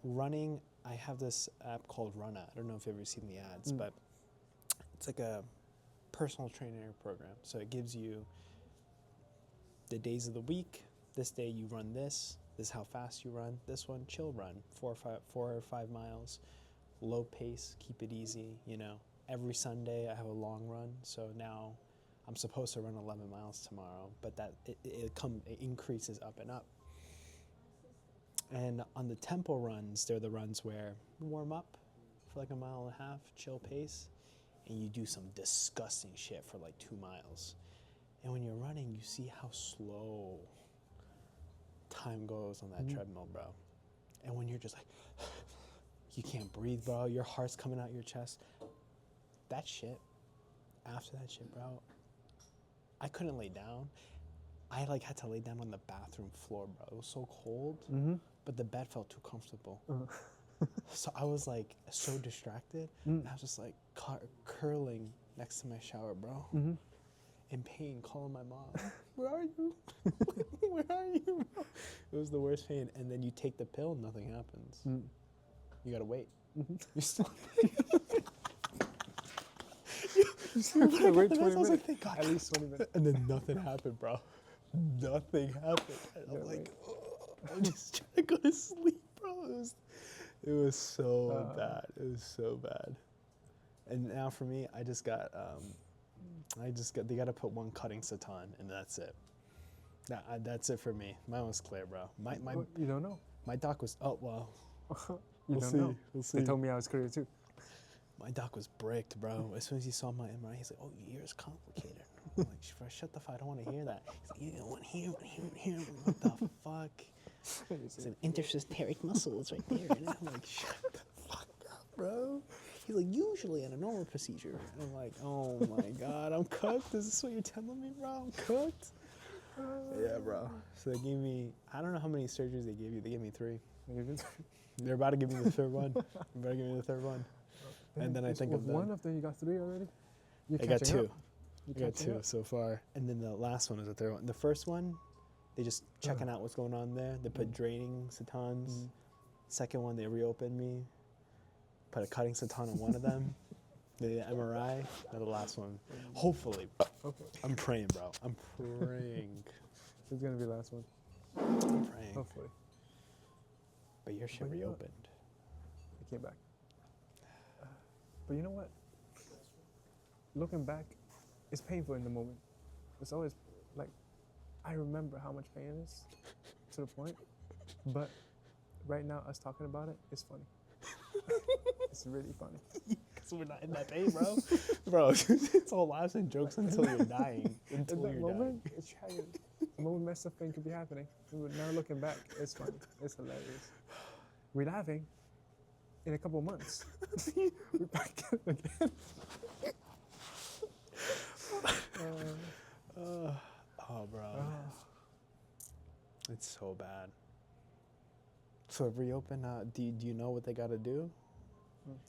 running. I have this app called Runna. I don't know if you've ever seen the ads, but it's like a personal trainer program. So it gives you the days of the week. This day you run this. This is how fast you run. This one, chill run, 4 or 5 miles, low pace, keep it easy, you know. Every Sunday I have a long run, so now I'm supposed to run 11 miles tomorrow, but that it increases up and up. And on the tempo runs, they're the runs where you warm up for like 1.5 miles, chill pace, and you do some disgusting shit for like 2 miles. And when you're running, you see how slow time goes on that treadmill, bro. And when you're just like, you can't breathe, bro, your heart's coming out your chest. That shit, after that shit, bro, I couldn't lay down. I like had to lay down on the bathroom floor, bro. It was so cold, but the bed felt too comfortable. So I was like so distracted, and I was just like curling next to my shower, bro. In pain, calling my mom. Where are you? Where are you, bro? It was the worst pain. And then you take the pill, nothing happens. You gotta wait. You still wait 20 minutes. Like, thank God. At least 20 minutes. And then nothing happened, bro. Nothing happened. And I'm like, I'm just trying to go to sleep, bro. It was so bad. It was so bad. And now for me, they got to put one cutting satan, and that's it. That's it for me. Mine was clear, bro. You don't know. My doc was, we'll We'll see. They told me I was clear too. My doc was bricked, bro. As soon as he saw my MRI, he's like, oh, your ear's complicated. I'm like, shut the fuck, I don't want to hear that. He's like, yeah, one here. What the fuck? It's an intersysteric muscle. It's right there. And I'm like, shut the fuck up, bro. He's like, usually in a normal procedure. And I'm like, oh my God, I'm cooked? Is this what you're telling me, bro? I'm cooked? Yeah, bro. So they gave me, I don't know how many surgeries they gave you. They gave me 3. They're about to give me the third one. And then I think of one of them. You got 3 already. I got 2. I got 2 so far. And then the last one is the third one. The first one, they just checking out what's going on there. They put draining sitons. Second one, they reopened me. Put a cutting siton on one of them. The MRI. And the last one. Hopefully. I'm praying, bro. I'm praying. It's going to be the last one. I'm praying. Hopefully. But your shit reopened. It came back. But you know what? Looking back, it's painful in the moment. It's always like, I remember how much pain it is to the point. But right now, us talking about it, it's funny. It's really funny. Because we're not in that pain, bro. Bro, it's all laughs and jokes until you're dying. Until in that moment, it's tragic. The moment messed up thing could be happening. But now looking back, it's funny. It's hilarious. We're laughing. In a couple of months, we're back again. Bro. It's so bad. So if reopen, do you know what they got to do?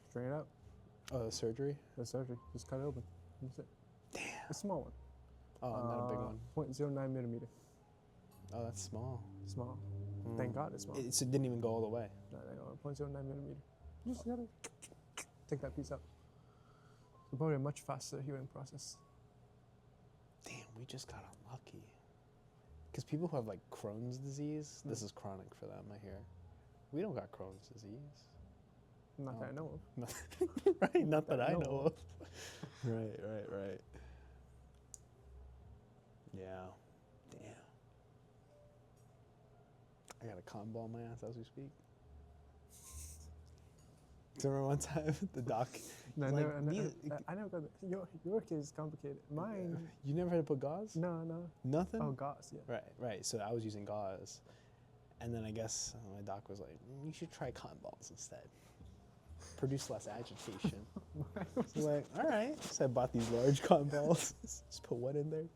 Straighten it out. Oh, the surgery? The surgery. Just cut it open. That's it. Damn. A small one. Oh, not a big one. 0.09 millimeter. Oh, that's small. Small. Thank God it's small. It didn't even go all the way. No, 0.09 millimeter. You just gotta take that piece out. So probably a much faster healing process. Damn, we just got unlucky. Because people who have like Crohn's disease, this is chronic for them, I hear. We don't got Crohn's disease. Not that I know of. Right, not that I know of. Right. Yeah. Damn. I got a cotton ball in my ass as we speak. Do you remember one time the doc? No, I never got that. Your case is complicated. Mine. You never had to put gauze? No. Nothing? Oh, gauze, yeah. Right. So I was using gauze. And then I guess my doc was like, you should try cotton balls instead. Produce less agitation. So like, all right. So I bought these large cotton balls. Just put one in there.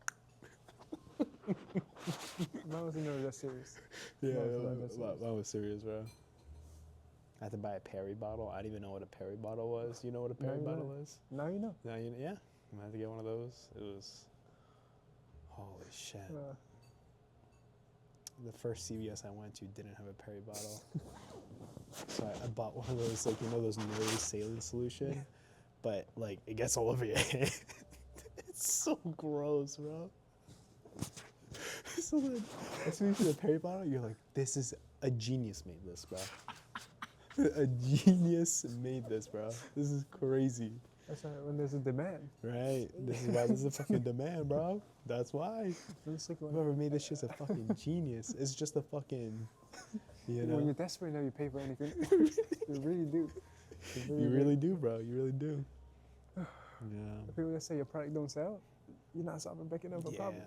Mine wasn't never that serious. Yeah, mine was serious, bro. I had to buy a Perry bottle. I didn't even know what a Perry bottle was. You know what a Perry bottle is? Now you know. Now you know. Yeah. I had to get one of those. It was, holy shit. The first CVS I went to didn't have a Perry bottle. So I bought one of those, like, you know, those Mille saline solution, but like it gets all over your hand. It's so gross, bro. So then, as soon as you see the Perry bottle, you're like, this is a genius made this, bro. A genius made this, bro. This is crazy. That's right, when there's a demand. Right. This is why there's a fucking demand, bro. That's why. Whoever made this shit's a fucking genius. It's just a fucking, you know. When you're desperate now, you pay for anything. You really do. You really do, bro. You really do. Yeah. People that say your product don't sell, you're not solving big enough a problem.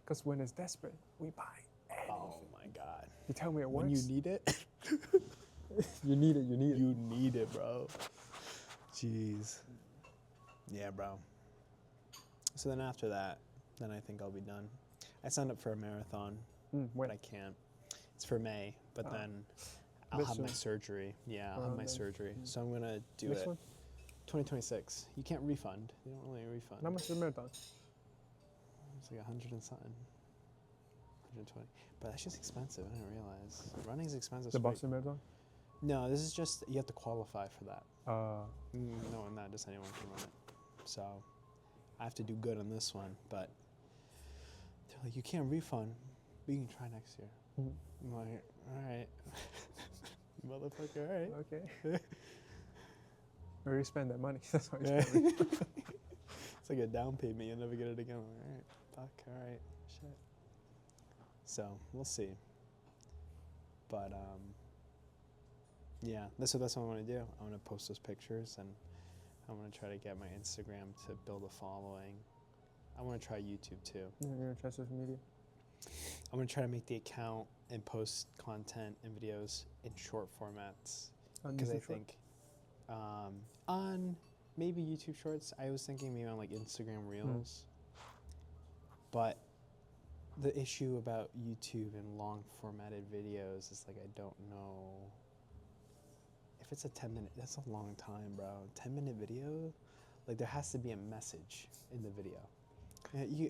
Because when it's desperate, we buy anything. Oh my God. You tell me it works. When you need it. You need it. You need it, bro. Jeez. Yeah, bro. So then after that, then I think I'll be done. I signed up for a marathon, when I can't. It's for May, but then I'll have my surgery. Yeah, I'll have my surgery. So I'm going to do it. 2026. You can't refund. You don't really refund. How much is a marathon? It's like 100 and something. 120. But that's just expensive. I didn't realize. Running's expensive. The Boston Marathon? No, this is just, you have to qualify for that. No, not just anyone can run it. So I have to do good on this one, but they're like, you can't refund, but you can try next year. I'm like, all right. Motherfucker, all right. Okay. Where you spend that money? That's what you're spending. It's like a down payment. You'll never get it again. I'm like, all right, fuck, all right, shit. So we'll see. But yeah, that's what I want to do. I want to post those pictures, and I want to try to get my Instagram to build a following. I want to try YouTube too. You're going to try social media? I'm going to try to make the account and post content and videos in short formats. Because I think on maybe YouTube Shorts, I was thinking maybe on like Instagram Reels. But the issue about YouTube and long formatted videos is like I don't know if if it's a 10-minute, that's a long time, bro. 10-minute video, like there has to be a message in the video.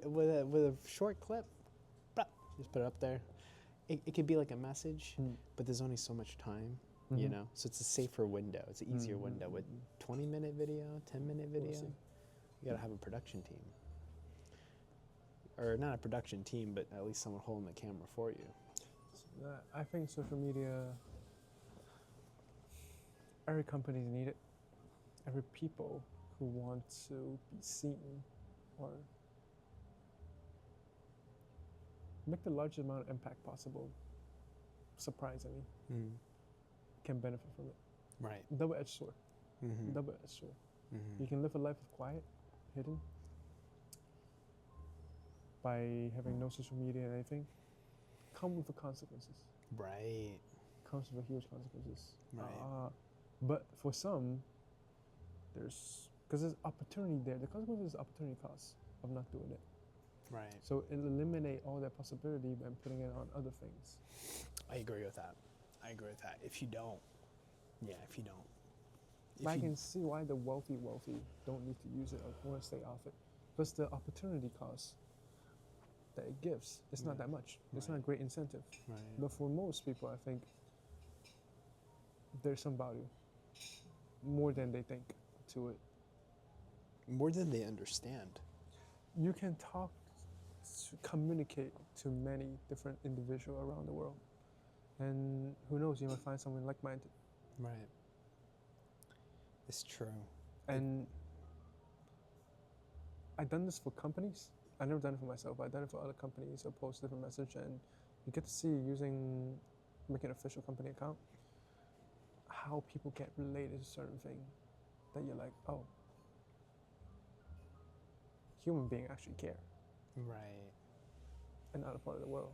With a short clip, just put it up there. It could be like a message, but there's only so much time, you know? So it's a safer window. It's an easier window. With 20-minute video, 10-minute video, you gotta have a production team. Or not a production team, but at least someone holding the camera for you. I think social media, every company need it. Every people who want to be seen or make the largest amount of impact possible, surprisingly, can benefit from it. Right. Double-edged sword. Double-edged sword. You can live a life of quiet, hidden, by having no social media and anything. Come with the consequences. Right. Comes with huge consequences. Right. But for some, because there's opportunity there. The consequence is opportunity cost of not doing it. Right. So it eliminate all that possibility by putting it on other things. I agree with that. If you don't. I can see why the wealthy don't need to use it or want to stay off it. Plus the opportunity cost that it gives, it's not that much. It's not a great incentive. Right. But for most people, I think there's some value, more than they think, to it. More than they understand. You can communicate to many different individuals around the world. And who knows, you might find someone like-minded. Right. It's true. And I've done this for companies. I've never done it for myself, but I've done it for other companies. I post different message, and you get to see making an official company account, how people get related to certain thing that you're like, oh, human being actually care. Right. In other part of the world.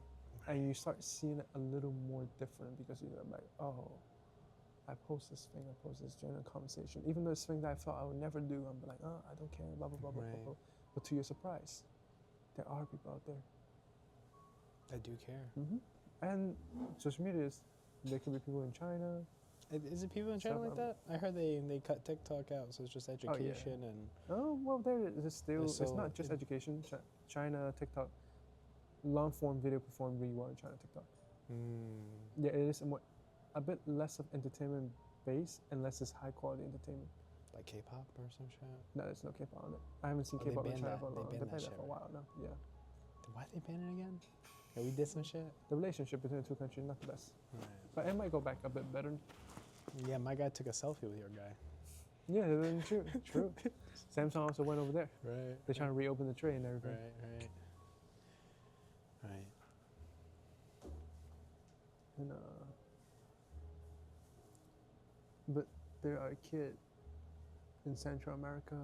And you start seeing it a little more different because you're like, oh, I post this general conversation. Even though it's something that I thought I would never do, I'm like, oh, I don't care, blah, blah, blah, blah, blah, blah. But to your surprise, there are people out there that do care. And social media there could be people in China. Is it people in China like that? I heard they cut TikTok out, so it's just education and. Oh well, there it is still. It's not just education. China, TikTok, long form video perform really well in China, TikTok. Yeah, it is a bit less of entertainment base and less is high quality entertainment. Like K-pop or some shit? No, there's no K-pop on it. I haven't seen K-pop in China for a long time. They banned that for a while now. Yeah. Why they ban it again? Yeah, we did some shit. The relationship between the two countries not the best. Right. But it might go back a bit better. Yeah, my guy took a selfie with your guy. Yeah, true. Samsung also went over there. Right. They're trying to reopen the trade and everything. Right. And but there are kids in Central America,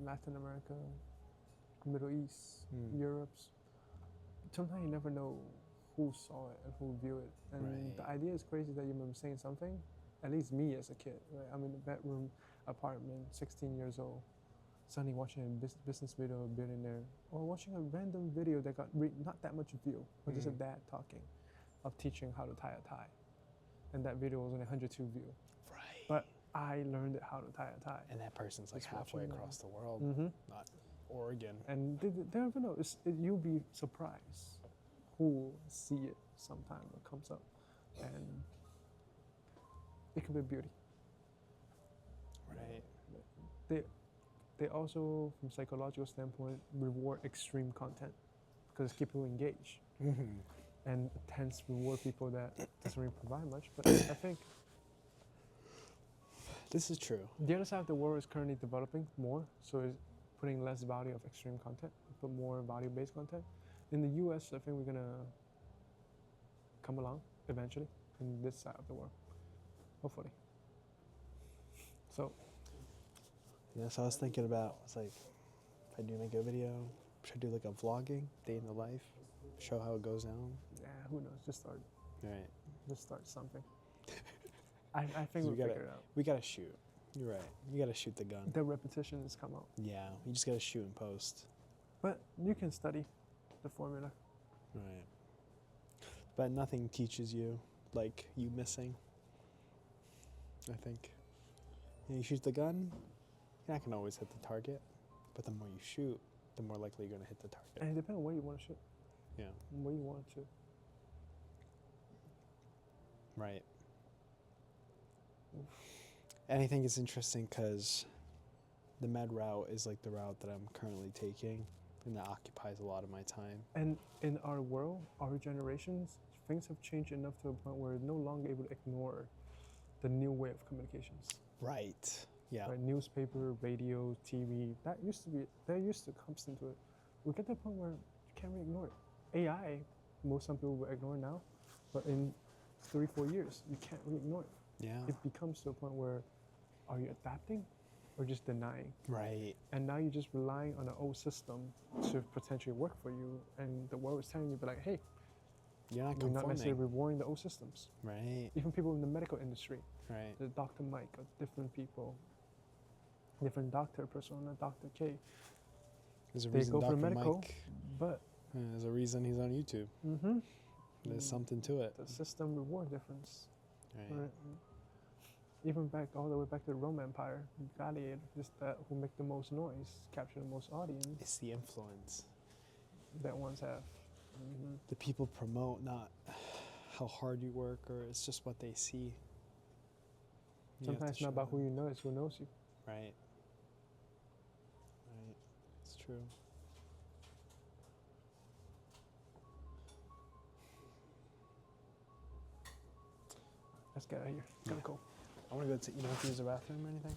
Latin America, Middle East, Europe. Sometimes you never know who saw it and who viewed it. And the idea is crazy that you remember saying something. At least me as a kid, right? I'm in a bedroom apartment, 16 years old, suddenly watching a business video of a billionaire, or watching a random video that got not that much view, or just a dad talking, of teaching how to tie a tie. And that video was only 102 views. Right. But I learned how to tie a tie. And that person's like halfway across the world, not Oregon. And they never know. You'll be surprised who will see it sometime when it comes up. And it could be beauty. Right. They also, from psychological standpoint, reward extreme content because people engage. And tends to reward people that doesn't really provide much. But I think this is true. The other side of the world is currently developing more, so it's putting less value of extreme content, but more value-based content. In the U.S., I think we're gonna come along eventually in this side of the world, hopefully. So. Yeah, so I was thinking about, it's like, if I do make a video, should I do like a vlogging, day in the life, show how it goes down? Yeah, who knows? Just start. Right. Just start something. I think we'll figure it out. We gotta shoot. You're right. You gotta shoot the gun. The repetitions come out. Yeah, you just gotta shoot and post. But you can study the formula. Right. But nothing teaches you like you missing. I think. You shoot the gun, you're not going to always hit the target, but the more you shoot, the more likely you're going to hit the target. And it depends on where you want to shoot. Yeah. Where you want to. Right. And I think it's interesting because the med route is like the route that I'm currently taking, and that occupies a lot of my time. And in our world, our generations, things have changed enough to a point where we're no longer able to ignore the new way of communications. Right. Yeah. Right? Newspaper, radio, TV, they're used to constant to it. We get to a point where you can't really ignore it. AI, some people will ignore now, but in 3-4 years, you can't really ignore it. Yeah. It becomes to a point where, are you adapting or just denying? Right. And now you're just relying on an old system to potentially work for you, and the world is telling you, but like, hey, you're not we're not necessarily rewarding the old systems. Right. Even people in the medical industry. Right. The Dr. Mike, or different people, different doctor persona, Dr. K. There's a They reason go for Dr. medical, Mike, but there's a reason he's on YouTube. There's something to it. The system reward difference. Right. Even back all the way back to the Roman Empire, gladiator is that who make the most noise, capture the most audience. It's the influence that ones have. The people promote not how hard you work, or it's just what they see. Sometimes it's not about who you know, it's who knows you. Right. Right. It's true. Let's get out of here. Gotta go. I want to go to, you don't have to use the bathroom or anything?